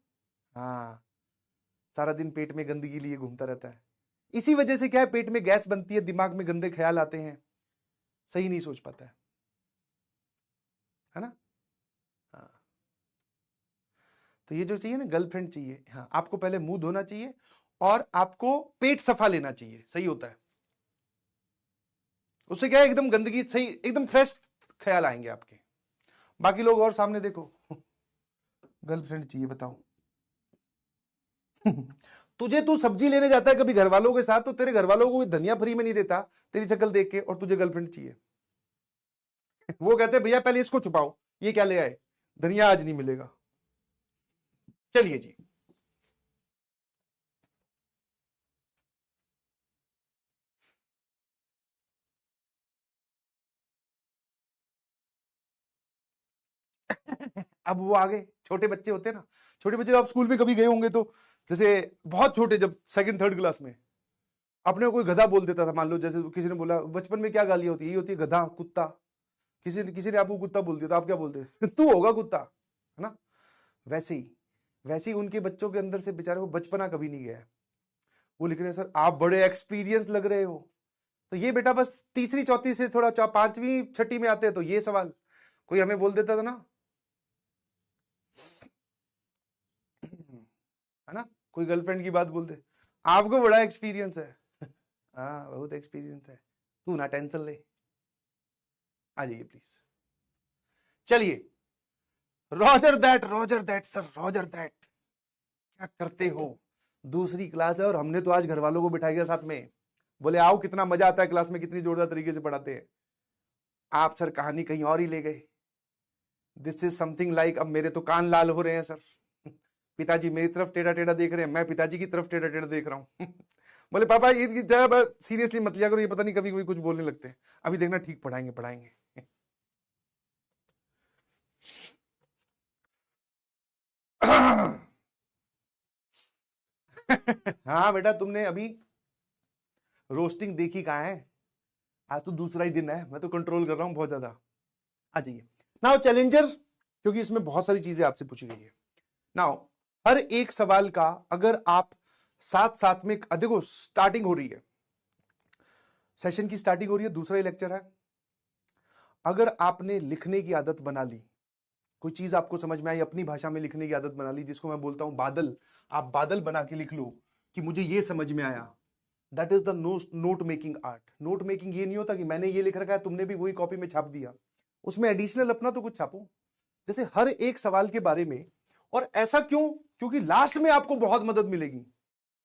हाँ, सारा दिन पेट में गंदगी लिए घूमता रहता है। इसी वजह से क्या है, पेट में गैस बनती है, दिमाग में गंदे ख्याल आते हैं, सही नहीं सोच पाता है ना। हाँ, तो ये जो चाहिए ना, गर्लफ्रेंड चाहिए, हाँ, आपको पहले मुंह धोना चाहिए और आपको पेट सफा लेना चाहिए, सही होता है। उससे क्या है, एकदम गंदगी सही, एकदम फ्रेश ख्याल आएंगे आपके। बाकी लोग और सामने देखो, गर्लफ्रेंड चाहिए बताओ। तुझे तू सब्जी लेने जाता है कभी घर वालों के साथ, तो तेरे घर वालों को धनिया फ्री में नहीं देता तेरी शक्ल देख के, और तुझे गर्लफ्रेंड चाहिए। वो कहते हैं भैया पहले इसको छुपाओ, ये क्या ले आए, धनिया आज नहीं मिलेगा। चलिए जी, अब वो आगे छोटे बच्चे होते हैं ना, छोटे बच्चे आप स्कूल में कभी गए होंगे, तो जैसे बहुत छोटे, जब सेकंड थर्ड क्लास में अपने कोई गधा बोल देता था, मान लो जैसे किसी ने बोला, बचपन में क्या गालियां होती है, ये होती है गधा, कुत्ता, किसी ने आपको कुत्ता बोल दिया तो आप क्या बोलते तू होगा कुत्ता, है ना। वैसे ही उनके बच्चों के अंदर से बेचारे को बचपना कभी नहीं गया है। वो लिख रहे हैं सर आप बड़े एक्सपीरियंस लग रहे हो, तो ये बेटा बस तीसरी चौथी से थोड़ा 5वीं 6ठी में आते हैं तो ये सवाल कोई हमें बोल देता था ना, है ना, कोई गर्लफ्रेंड की बात बोलते, आपको बड़ा एक्सपीरियंस है। हाँ बहुत एक्सपीरियंस है, तू ना टेंशन ले। आ जाइए प्लीज। चलिए, Roger that sir, Roger that, क्या करते हो? दूसरी क्लास है और हमने तो आज घर वालों को बिठाया गया साथ में, बोले आओ कितना मजा आता है क्लास में, कितनी जोरदार तरीके से पढ़ाते हैं। आप सर कहानी कहीं और ही ले गए। दिस इज समथिंग लाइक, अब मेरे तो कान लाल हो रहे हैं सर। पिताजी मेरी तरफ टेढ़ा टेढ़ा देख रहे हैं, मैं पिताजी की तरफ टेढ़ा टेढ़ा देख रहा हूं। बोले पापा ये सीरियसली मत लिया करो, ये पता नहीं कभी कोई कुछ बोलने लगते हैं। अभी देखना ठीक पढ़ाएंगे पढ़ाएंगे। हाँ बेटा, तुमने अभी रोस्टिंग देखी कहाँ है? आज तो दूसरा ही दिन है, मैं तो कंट्रोल कर रहा हूं बहुत ज्यादा। आ जाइए नाउ चैलेंजर, क्योंकि इसमें बहुत सारी चीजें आपसे पूछी गई है। नाउ हर एक सवाल का अगर आप साथ साथ में, देखो स्टार्टिंग हो रही है, सेशन की स्टार्टिंग हो रही है, दूसरा ही लेक्चर है। अगर आपने लिखने की आदत बना ली, कोई चीज आपको समझ में आई, अपनी भाषा में लिखने की आदत बना ली, जिसको मैं बोलता हूं बादल, आप बादल बना के लिख लो कि मुझे ये समझ में आया, that is the note making art. Note making ये नहीं होता कि मैंने ये लिख रखा है, तुमने भी वही कॉपी में छाप दिया, उसमें एडिशनल अपना तो कुछ छापो। जैसे हर एक सवाल के बारे में, और ऐसा क्यों? क्योंकि लास्ट में आपको बहुत मदद मिलेगी।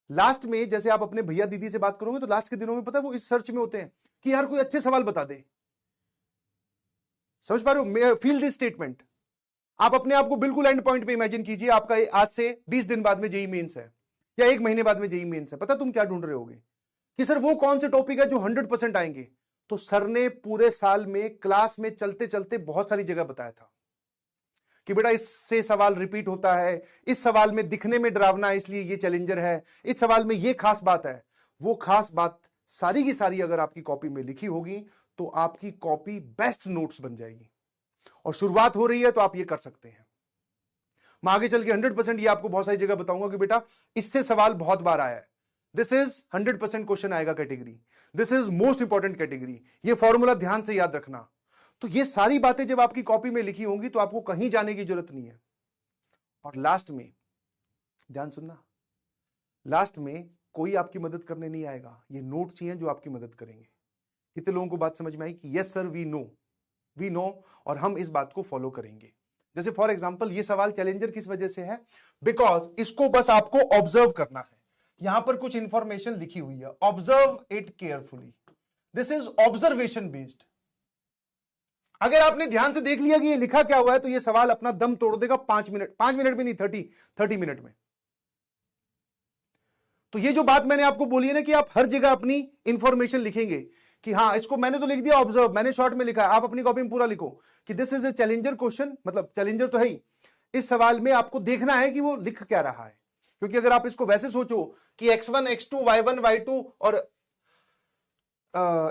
लास्ट में जैसे आप अपने भैया दीदी से बात करोगे तो लास्ट के दिनों में पता है वो इस सर्च में होते हैं कि यार कोई अच्छे सवाल बता दे। समझ पा रहे हो? Feel this statement. आप अपने आप को बिल्कुल एंड पॉइंट पे इमेजिन कीजिए, आपका आज से 20 दिन बाद में जेई मेंस है, या 1 महीने बाद में जेई मेंस है। पता तुम क्या ढूंढ रहे होगे कि सर वो कौन से टॉपिक है जो 100% आएंगे। तो सर ने पूरे साल में क्लास में चलते चलते बहुत सारी जगह बताया था कि बेटा इससे सवाल रिपीट होता है, इस सवाल में दिखने में डरावना है इसलिए ये चैलेंजर है, इस सवाल में ये खास बात है। वो खास बात सारी की सारी अगर आपकी कॉपी में लिखी होगी तो आपकी कॉपी बेस्ट नोट्स बन जाएगी। और शुरुआत हो रही है तो आप ये कर सकते हैं। मैं आगे चल के 100% ये आपको बहुत सारी जगह बताऊंगा कि बेटा इससे सवाल बहुत बार आया है, दिस इज 100% क्वेश्चन आएगा category, this is most important category, ये फॉर्मूला ध्यान से याद रखना। तो ये सारी बातें जब आपकी कॉपी में लिखी होंगी तो आपको कहीं जाने की जरूरत नहीं है। और लास्ट में ध्यान सुनना, लास्ट में कोई आपकी मदद करने नहीं आएगा, ये नोट्स ही हैं जो आपकी मदद करेंगे। कितने लोगों को बात समझ में आई कि यस सर वी नो और हम इस बात को फॉलो करेंगे। जैसे फॉर एग्जांपल ये सवाल चैलेंजर किस वजह से है? बिकॉज इसको बस आपको ऑब्जर्व करना है। यहां पर कुछ इंफॉर्मेशन लिखी हुई है, observe it carefully, this is observation based. अगर आपने ध्यान से देख लिया कि ये लिखा क्या हुआ है तो ये सवाल अपना दम तोड़ देगा 5 मिनट, 5 मिनट भी नहीं, 30 मिनट में। तो ये जो बात मैंने आपको बोली है ना कि आप हर जगह अपनी इंफॉर्मेशन लिखेंगे कि हाँ इसको मैंने तो लिख दिया ऑब्जर्व, मैंने शॉर्ट में लिखा है, आप अपनी कॉपी में पूरा लिखो कि this is A challenger question, मतलब चैलेंजर तो है ही। इस सवाल में आपको देखना है कि वो लिख क्या रहा है। क्योंकि अगर आप इसको वैसे सोचो कि x1 x2 y1 y2 और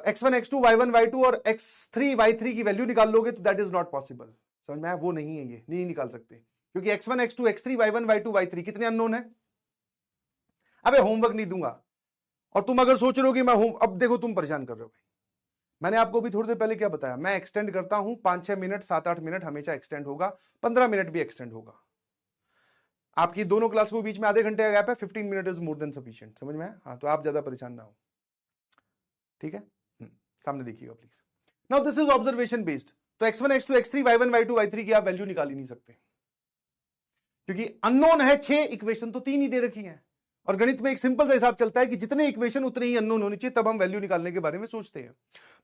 x1 x2 y1 y2 और x3 y3 की वैल्यू निकाल लोगे तो दैट इज नॉट पॉसिबल। समझ में आया? वो नहीं है, ये नहीं निकाल सकते क्योंकि x1 x2 x3 y1 y2 y3 कितने अननोन है। अबे होमवर्क नहीं दूंगा, और तुम अगर सोच रहे हो कि मैं होम, अब देखो तुम परेशान कर रहे हो भाई। मैंने आपको भी थोड़ी देर पहले क्या बताया, मैं एक्सटेंड करता हूं 5-6 मिनट, 7-8 मिनट हमेशा एक्सटेंड होगा, 15 मिनट भी एक्सटेंड होगा। आपकी दोनों क्लास के बीच में आधे घंटे का गैप है, 15 minute is more than sufficient. समझ में आया? हाँ, तो आप ज्यादा परेशान ना हो, ठीक है? सामने देखिएगा please. Now this is observation based, तो x1 x2 x3 y1 y2 y3 की आप वैल्यू निकाल ही नहीं सकते क्योंकि अननोन है 6, इक्वेशन तो 3 ही दे रखी है। और गणित में एक सिंपल सा हिसाब चलता है कि जितने इक्वेशन उतने ही अननोन होनी चाहिए, तब हम वैल्यू निकालने के बारे में सोचते हैं।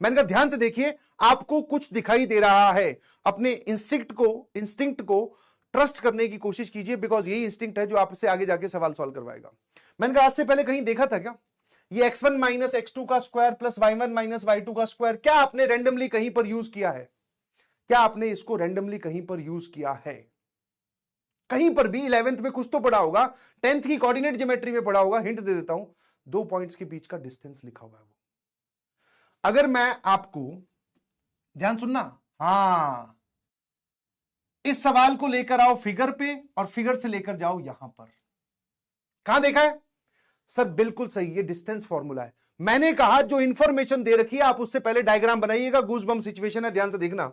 मैंने कहा ध्यान से देखिए, आपको कुछ दिखाई दे रहा है, अपने इंस्टिंक्ट को ट्रस्ट करने की कोशिश कीजिए, बिकॉज यही इंस्टिंक्ट है जो आपसे आगे जाके सवाल सॉल्व करवाएगा। मैंने कहा आज से पहले कहीं देखा था क्या ये x1 माइनस x2 का square plus y1 minus y2 का स्क्वायर, क्या आपने रैंडमली कहीं पर यूज किया है? क्या आपने इसको रैंडमली कहीं पर यूज किया है? कहीं पर भी 11th में कुछ तो पढ़ा होगा, 10th की कोऑर्डिनेट ज्योमेट्री में पढ़ा होगा। हिंट दे देता हूं, 2 पॉइंट्स के बीच का डिस्टेंस लिखा हुआ है वो। अगर मैं आपको, ध्यान सुनना, हां, इस सवाल को लेकर आओ फिगर पे और फिगर से लेकर जाओ यहां पर, कहां देखा है सर? बिल्कुल सही, ये डिस्टेंस फॉर्मूला है। मैंने कहा जो इंफॉर्मेशन दे रखी है आप उससे पहले डायग्राम बनाइएगा। गूजबम सिचुएशन है, ध्यान से देखना।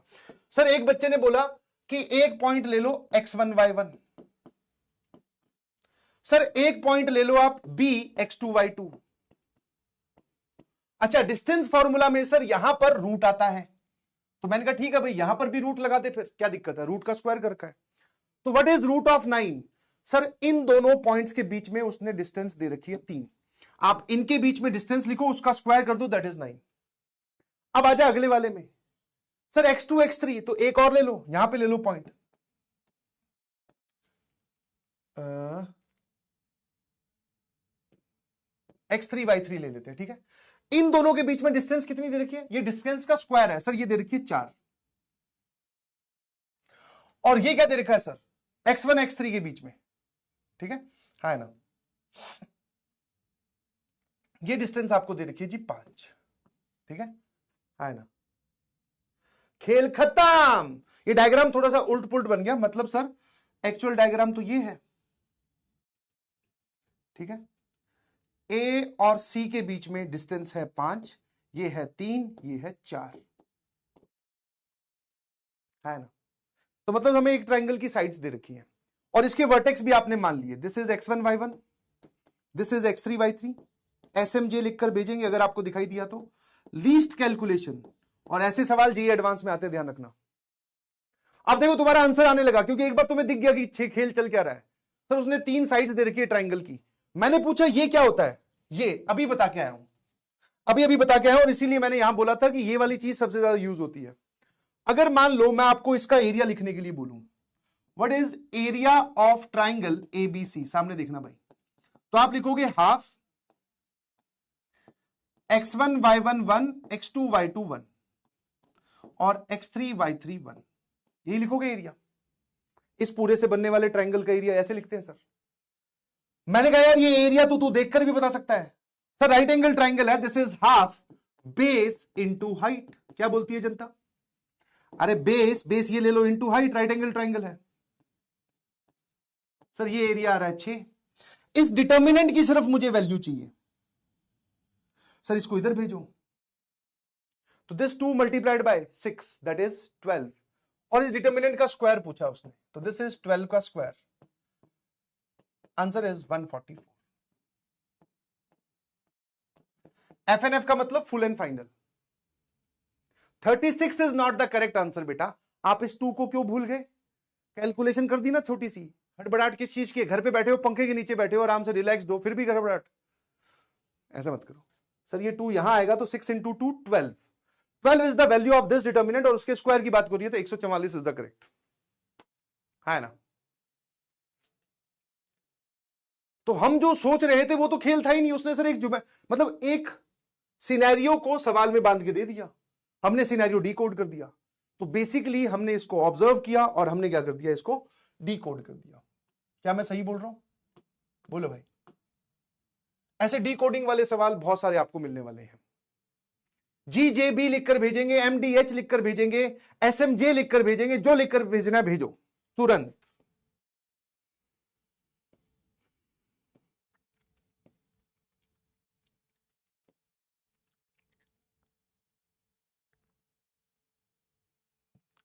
सर एक बच्चे ने बोला कि एक पॉइंट ले लो x1 y1, सर एक पॉइंट ले लो आप b x2 y2, अच्छा, डिस्टेंस फॉर्मूला में सर यहां पर रूट आता है, तो मैंने कहा ठीक है भाई, यहां पर भी रूट लगाते, फिर क्या दिक्कत है, रूट का स्क्वायर कर का है। तो what is root of 9? Sir इन दोनों पॉइंट्स के बीच में उसने डिस्टेंस दे रखी है 3, आप इनके बीच में डिस्टेंस लिखो, उसका स्क्वायर कर दो, दैट इज 9। अब आजा अगले वाले में, सर x2 x3, तो एक और ले लो, यहां पे ले लो पॉइंट, x3 y3 ले लेते हैं, ठीक है। इन दोनों के बीच में डिस्टेंस कितनी दे रखी है, ये डिस्टेंस का स्क्वायर है सर, ये दे रखी है 4, और ये क्या दे रखा है सर, x1 x3 के बीच में, ठीक है ना। ये डिस्टेंस आपको दे रखी है जी 5, ठीक है ना। खेल खत्म। ये डायग्राम थोड़ा सा उल्ट पुल्ट बन गया, मतलब सर एक्चुअल डायग्राम तो ये है, ठीक है। ए और सी के बीच में डिस्टेंस है 5, ये है 3, ये है 4, है ना। तो मतलब हमें एक ट्रायंगल की साइड्स दे रखी है, और इसके वर्टेक्स भी आपने मान लिए, this is x1 y1, this is x3 y3, SMJ लिखकर भेजेंगे अगर आपको दिखाई दिया तो। लीस्ट कैलकुलेशन, और ऐसे सवाल जेईई एडवांस में आते, ध्यान रखना। अब देखो तुम्हारा आंसर आने लगा, क्योंकि एक बार तुम्हें दिख गया कि खेल चल क्या रहा है। सर उसने 3 साइड्स दे रखी है ट्रायंगल की, मैंने पूछा ये क्या होता है, ये अभी बता के आया हूं, अभी बता के आया हूं, और इसीलिए मैंने यहां बोला था कि ये वाली चीज सबसे ज्यादा यूज होती है। अगर मान लो मैं आपको इसका एरिया लिखने के लिए बोलूं, what is area of triangle ABC, सामने देखना भाई, तो आप लिखोगे half x1 y1 1, x2 y2 1, और x3 y3 1, यही लिखोगे एरिया। इस पूरे से बनने वाले ट्राइंगल का एरिया ऐसे लिखते हैं सर। मैंने कहा यार ये एरिया तो तू देखकर भी बता सकता है। सर राइट एंगल ट्राइंगल है, this is half base into height. क्या बोलती है जनता? अरे बेस ये ले लो into height, right angle triangle है। सर ये एरिया आ रहा है 6। इस डिटर्मिनेंट की सिर्फ मुझे वैल्यू चाहिए। सर इसको इधर भेजो, तो this 2 multiplied by 6 that is 12, और इस डिटर्मिनेंट का स्क्वायर पूछा उसने, तो दिस इज 12 का square, answer is 144। F N F का मतलब full and final. 36 is not the correct answer बेटा। आप इस 2 को क्यों भूल गए? कैलकुलेशन कर दी ना छोटी सी। हड़बड़ाहट किस चीज की? घर पे बैठे हो, पंखे के नीचे बैठे हो, आराम से रिलैक्स दो, फिर भी गड़बड़ाहट। ऐसा मत करो। सर ये 2 यहां आएगा तो 6 into 2 12, 12 is the value of this determinant, और उसके स्क्वायर की बात करिए तो 144 इज द करेक्ट, है ना। तो हम जो सोच रहे थे वो तो खेल था ही नहीं। उसने सर एक मतलब एक सिनेरियो को सवाल में बांध के दे दिया, हमने सिनेरियो डीकोड कर दिया। तो बेसिकली हमने इसको ऑब्जर्व किया और हमने क्या कर दिया, इसको डीकोड कर दिया। क्या मैं सही बोल रहा हूं? बोलो भाई। ऐसे डीकोडिंग वाले सवाल बहुत सारे आपको मिलने वाले हैं। GJB लिखकर भेजेंगे, MDH लिखकर भेजेंगे, SMJ लिखकर भेजेंगे, जो लिखकर भेजना भेजो तुरंत।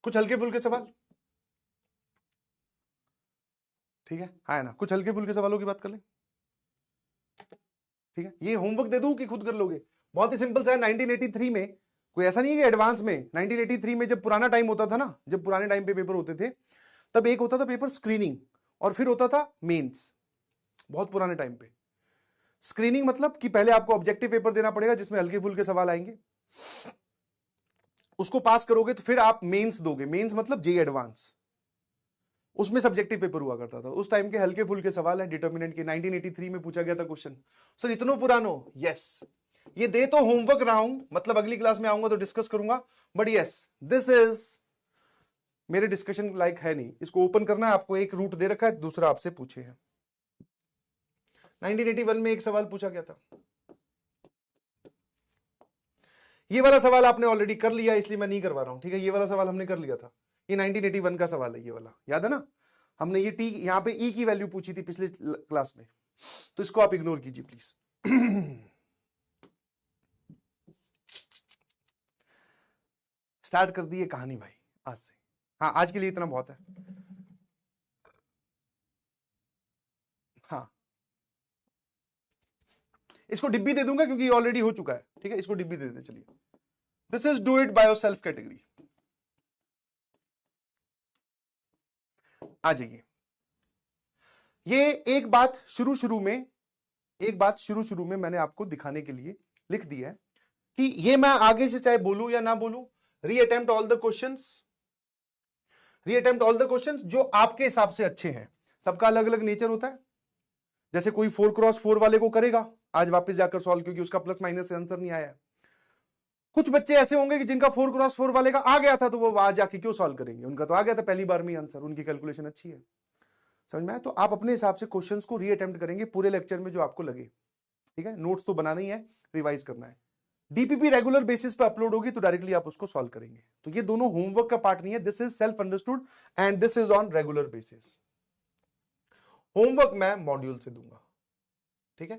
कुछ हल्के फुल्के सवाल, ठीक है ना। कुछ हल्के फुल्के सवालों की बात कर ले, ठीक है। ये होमवर्क दे दूं कि खुद कर लोगे? बहुत ही सिंपल सा है। 1983 में, कोई ऐसा नहीं है कि एडवांस में, 1983 में जब पुराना टाइम होता था ना, जब पुराने टाइम पे पेपर होते थे, तब एक होता था पेपर स्क्रीनिंग, और फिर होता था मेंस। बहुत पुराने टाइम पे स्क्रीनिंग मतलब कि पहले आपको ऑब्जेक्टिव पेपर देना पड़ेगा जिसमें हल्के फुल्के सवाल आएंगे, उसको पास करोगे तो फिर आप मेंस दोगे। मेंस मतलब जेईई एडवांस, उसमें सब्जेक्टिव पेपर हुआ करता था। उस टाइम के हल्के फुल्के सवाल है डिटर्मिनेंट के। 1983 में पूछा गया था क्वेश्चन। सर इतना पुरानो? यस। ये दे तो होमवर्क रहा हूं, मतलब अगली क्लास में आऊंगा तो डिस्कस करूंगा, बट यस दिस इज मेरे डिस्कशन लाइक है नहीं। इसको ओपन करना है आपको। एक रूट दे रखा है, दूसरा आपसे पूछे है। 1981 में एक सवाल पूछा गया था। ये वाला सवाल आपने ऑलरेडी कर लिया, इसलिए मैं नहीं करवा रहा हूं, ठीक है। ये वाला सवाल हमने कर लिया था। ये 1981 का सवाल है, ये वाला याद है ना। हमने ये टी यहां पे ई की वैल्यू पूछी थी पिछले क्लास में, तो इसको आप इग्नोर कीजिए प्लीज। स्टार्ट कर दी है कहानी भाई आज से। हाँ आज के लिए इतना बहुत है। हाँ इसको डिब्बी दे दूंगा क्योंकि ऑलरेडी हो चुका है, ठीक है, इसको डिब्बी दे देते चलिए। This is do it by yourself category. आ जाइए। ये एक बात शुरू शुरू में मैंने आपको दिखाने के लिए लिख दी है कि ये मैं आगे से चाहे बोलूं या ना बोलूं, रीअटेम्प्ट ऑल द क्वेश्चंस जो आपके हिसाब से अच्छे हैं। सबका अलग अलग नेचर होता है। जैसे कोई 4x4 वाले को करेगा आज वापस जाकर सॉल्व, क्योंकि उसका प्लस माइनस से आंसर नहीं आया है। कुछ बच्चे ऐसे होंगे कि जिनका 4x4 वाले का आ गया था, तो वो वहां जाके क्यों सॉल्व करेंगे, उनका तो आ गया था पहली बार में आंसर, उनकी कैलकुलेशन अच्छी है। समझ में आया? तो आप अपने हिसाब से क्वेश्चंस को रीअटेम्प्ट करेंगे पूरे लेक्चर में जो आपको लगे, ठीक है। नोट्स तो बनाना ही है, रिवाइज करना है। डीपीपी रेगुलर बेसिस पे अपलोड होगी तो डायरेक्टली आप उसको सॉल्व करेंगे। तो ये दोनों होमवर्क का पार्ट नहीं है, this is self understood and this is on regular basis. Homework मैं मॉड्यूल से दूंगा, ठीक है,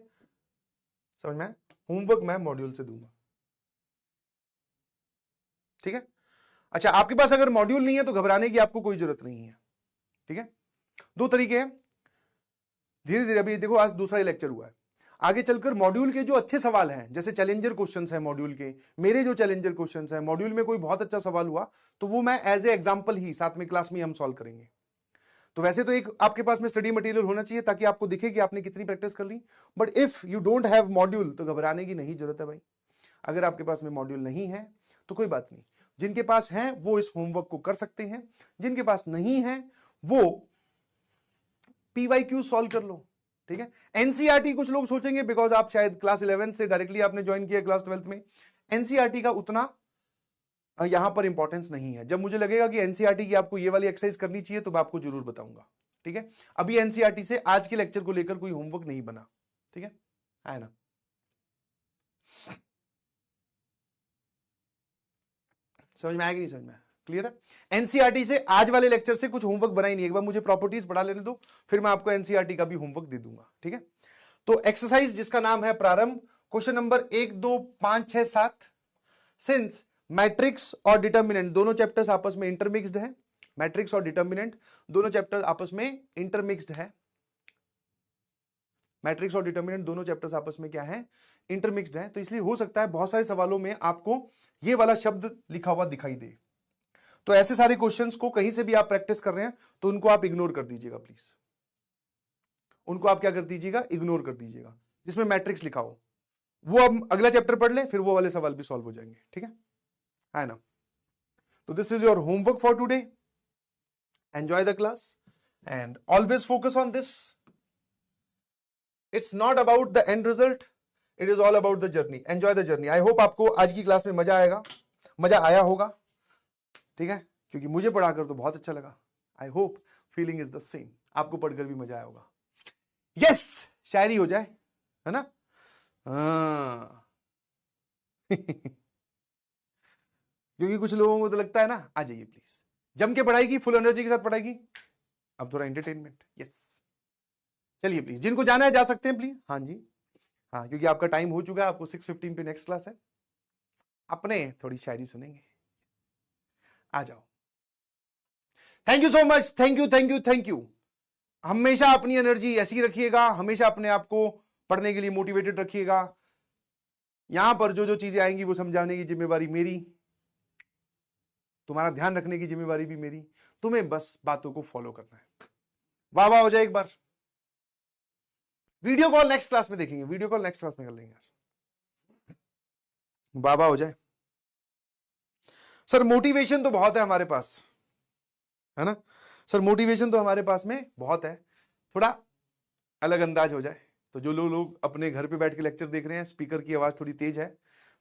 समझ में? होमवर्क मैं मॉड्यूल से दूंगा, ठीक है। अच्छा, आपके पास अगर मॉड्यूल नहीं है तो घबराने की आपको कोई जरूरत नहीं है, ठीक है। दो तरीके हैं, धीरे धीरे। अभी देखो आज दूसरा ही लेक्चर हुआ है, आगे चलकर मॉड्यूल के जो अच्छे सवाल हैं, जैसे चैलेंजर क्वेश्चंस हैं मॉड्यूल के, मेरे जो चैलेंजर क्वेश्चंस हैं मॉड्यूल में कोई बहुत अच्छा सवाल हुआ तो वो मैं एज ए एग्जांपल ही साथ में क्लास में हम सॉल्व करेंगे। तो वैसे तो एक आपके पास में स्टडी मटेरियल होना चाहिए ताकि आपको दिखे कि आपने कितनी प्रैक्टिस कर ली, but if you don't have module तो घबराने की नहीं जरूरत है भाई। अगर आपके पास में मॉड्यूल नहीं है तो कोई बात नहीं, जिनके पास है वो इस होमवर्क को कर सकते हैं, जिनके पास नहीं है वो PYQ सॉल्व कर लो, ठीक है। एनसीईआरटी कुछ लोग सोचेंगे बिकॉज आप शायद क्लास 11 से डायरेक्टली आपने ज्वाइन किया क्लास 12 में, एनसीईआरटी का उतना यहां पर इंपॉर्टेंस नहीं है। जब मुझे लगेगा कि एनसीईआरटी की आपको ये वाली एक्सरसाइज करनी चाहिए तो मैं आपको जरूर बताऊंगा, ठीक है। अभी एनसीईआरटी से आज के लेक्चर को लेकर कोई होमवर्क नहीं बना, ठीक है ना। समझ में आएगी नहीं समझ में? क्लियर है? एनसीईआरटी से आज वाले लेक्चर से कुछ होमवर्क बना ही नहीं, एक बार मुझे प्रॉपर्टीज पढ़ा लेने दो, फिर मैं आपको एनसीईआरटी का भी होमवर्क दे दूंगा, ठीक है। तो एक्सरसाइज जिसका नाम है प्रारंभ, क्वेश्चन नंबर 1, 2, 5, 6, 7। सिंस मैट्रिक्स और डिटर्मिनेंट दोनों चैप्टर्स आपस में इंटरमिक्स्ड है, मैट्रिक्स और डिटर्मिनेंट दोनों चैप्टर आपस में इंटरमिक्स्ड है, मैट्रिक्स और डिटर्मिनेंट दोनों चैप्टर्स आपस में क्या है, इंटरमिक्स्ड है। तो इसलिए हो सकता है बहुत सारे सवालों में आपको ये वाला शब्द लिखा हुआ दिखाई दे। तो ऐसे सारे क्वेश्चंस को कहीं से भी आप प्रैक्टिस कर रहे हैं तो उनको आप इग्नोर कर दीजिएगा प्लीज, उनको आप क्या कर दीजिएगा, इग्नोर कर दीजिएगा। जिसमें मैट्रिक्स लिखा हो वो अब अगला चैप्टर पढ़ ले, फिर वो वाले सवाल भी सॉल्व हो जाएंगे, ठीक है ना। तो this is your homework for today, enjoy the class and always focus on this. It's not about the end result, it is all about the journey. Enjoy the journey. I hope आपको आज की क्लास में मजा आया होगा, ठीक है, क्योंकि मुझे पढ़ाकर तो बहुत अच्छा लगा। I hope feeling is the same, आपको पढ़कर भी मजा आया होगा। यस, शायरी हो जाए, है ना। क्योंकि कुछ लोगों को तो लगता है ना, आ जाइए प्लीज, जम के पढ़ाएगी, फुल एनर्जी के साथ पढ़ाएगी। अब थोड़ा एंटरटेनमेंट, यस। चलिए प्लीज, जिनको जाना है जा सकते हैं प्लीज। हाँ जी, हाँ, क्योंकि आपका टाइम हो चुका है, आपको 6:15 पे नेक्स्ट क्लास है, अपने थोड़ी शायरी सुनेंगे। आ जाओ। Thank you so much, thank you. हमेशा अपनी एनर्जी ऐसी रखिएगा, हमेशा अपने आप को पढ़ने के लिए मोटिवेटेड रखिएगा। यहां पर जो जो चीजें आएंगी वो समझाने की जिम्मेवारी मेरी, तुम्हारा ध्यान रखने की जिम्मेवारी भी मेरी, तुम्हें बस बातों को फॉलो करना है। वाह वाह हो जाए एक बार। वीडियो कॉल नेक्स्ट क्लास में देखेंगे, वीडियो कॉल नेक्स्ट क्लास में कर लेंगे यार। वाह वाह हो जाए। सर मोटिवेशन तो बहुत है हमारे पास, है ना सर, मोटिवेशन तो हमारे पास में बहुत है, थोड़ा अलग अंदाज हो जाए। तो जो लोग अपने घर पे बैठ के लेक्चर देख रहे हैं, स्पीकर की आवाज थोड़ी तेज है,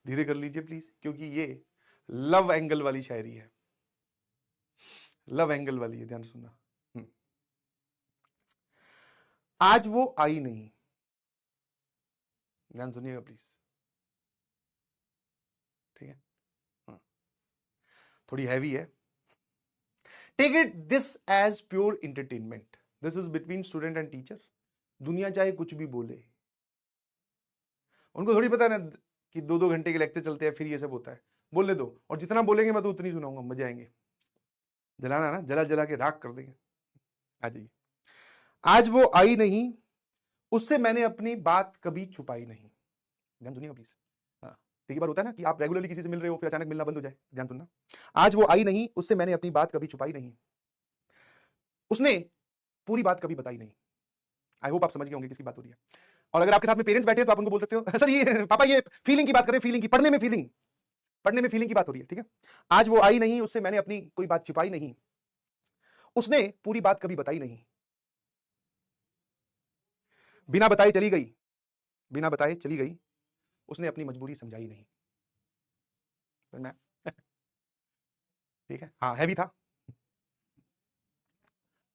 धीरे कर लीजिए प्लीज, क्योंकि ये लव एंगल वाली शायरी है, लव एंगल वाली है, ध्यान सुनना। आज वो आई नहीं, ध्यान सुनिएगा प्लीज, ठीक है। थोड़ी हैवी है। Take it this as pure entertainment, this is between student and teacher. दुनिया चाहे कुछ भी बोले, उनको थोड़ी पता है ना कि 2-2 घंटे के लेक्चर चलते हैं, फिर ये सब होता है। बोलने दो, और जितना बोलेंगे मैं तो उतनी सुनाऊंगा, मजे आएंगे। जलाना ना, जला जला के राख कर देंगे। आ जाइए। आज वो आई नहीं, उससे मैंने अपनी बात कभी छुपाई नहीं। ध्यान सुनिएगा प्लीज। हाँ, कई बार होता है ना कि आप रेगुलरली किसी से मिल रहे हो, फिर अचानक मिलना बंद हो जाए। ध्यान सुनना, आज वो आई नहीं, उससे मैंने अपनी बात कभी छुपाई नहीं, उसने पूरी बात कभी बताई नहीं। आई होप आप समझ गए होंगे किसकी बात हो रही है। और अगर आपके साथ में पेरेंट्स बैठे हैं तो आप उनको बोल सकते हो, सर ये पापा ये फीलिंग की बात करें, फीलिंग की, पढ़ने में फीलिंग की बात हो रही है, ठीक है। आज वो आई नहीं, उससे मैंने अपनी कोई बात छिपाई नहीं, उसने पूरी बात कभी बताई नहीं, बिना बताए चली गई, बिना बताए चली गई, उसने अपनी मजबूरी समझाई नहीं। मैं ठीक है, हाँ हैवी था।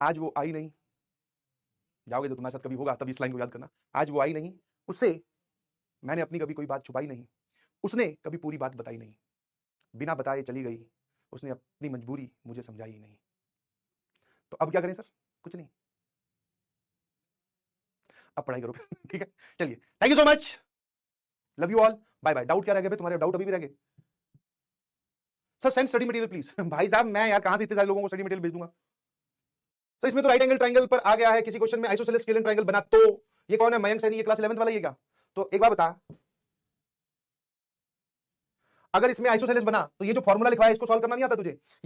आज वो आई नहीं, जाओगे तो तुम्हारे साथ कभी होगा, तब इस लाइन को याद करना। आज वो आई नहीं, उससे मैंने अपनी कभी कोई बात छुपाई नहीं, उसने कभी पूरी बात बताई नहीं, बिना बताए चली गई, उसने अपनी मजबूरी मुझे समझाई नहीं। तो अब क्या करें सर? कुछ नहीं, अब पढ़ाई करो ठीक है, चलिए, thank you so much, love you all, bye bye. Doubt क्या रह गए तुम्हारे? डाउट अभी भी रह गए? Sir send study material please भाई साहब, मैं यार कहां से इतने सारे लोगों को स्टडी मटेरियल भेज दूंगा। सर इसमें तो राइट एंगल ट्रायंगल पर आ गया है, किसी क्वेश्चन में आइसोसेलेस स्केल एंड ट्रायंगल बना, तो ये कौन है? मयंक सैनी, ये क्लास 11th वाला ही है क्या? तो एक बार बता, अगर इसमें आइसोसेलेस बना तो ये जो फॉर्मूला लिखा है इसको सॉल्व करना नहीं आता तुझे?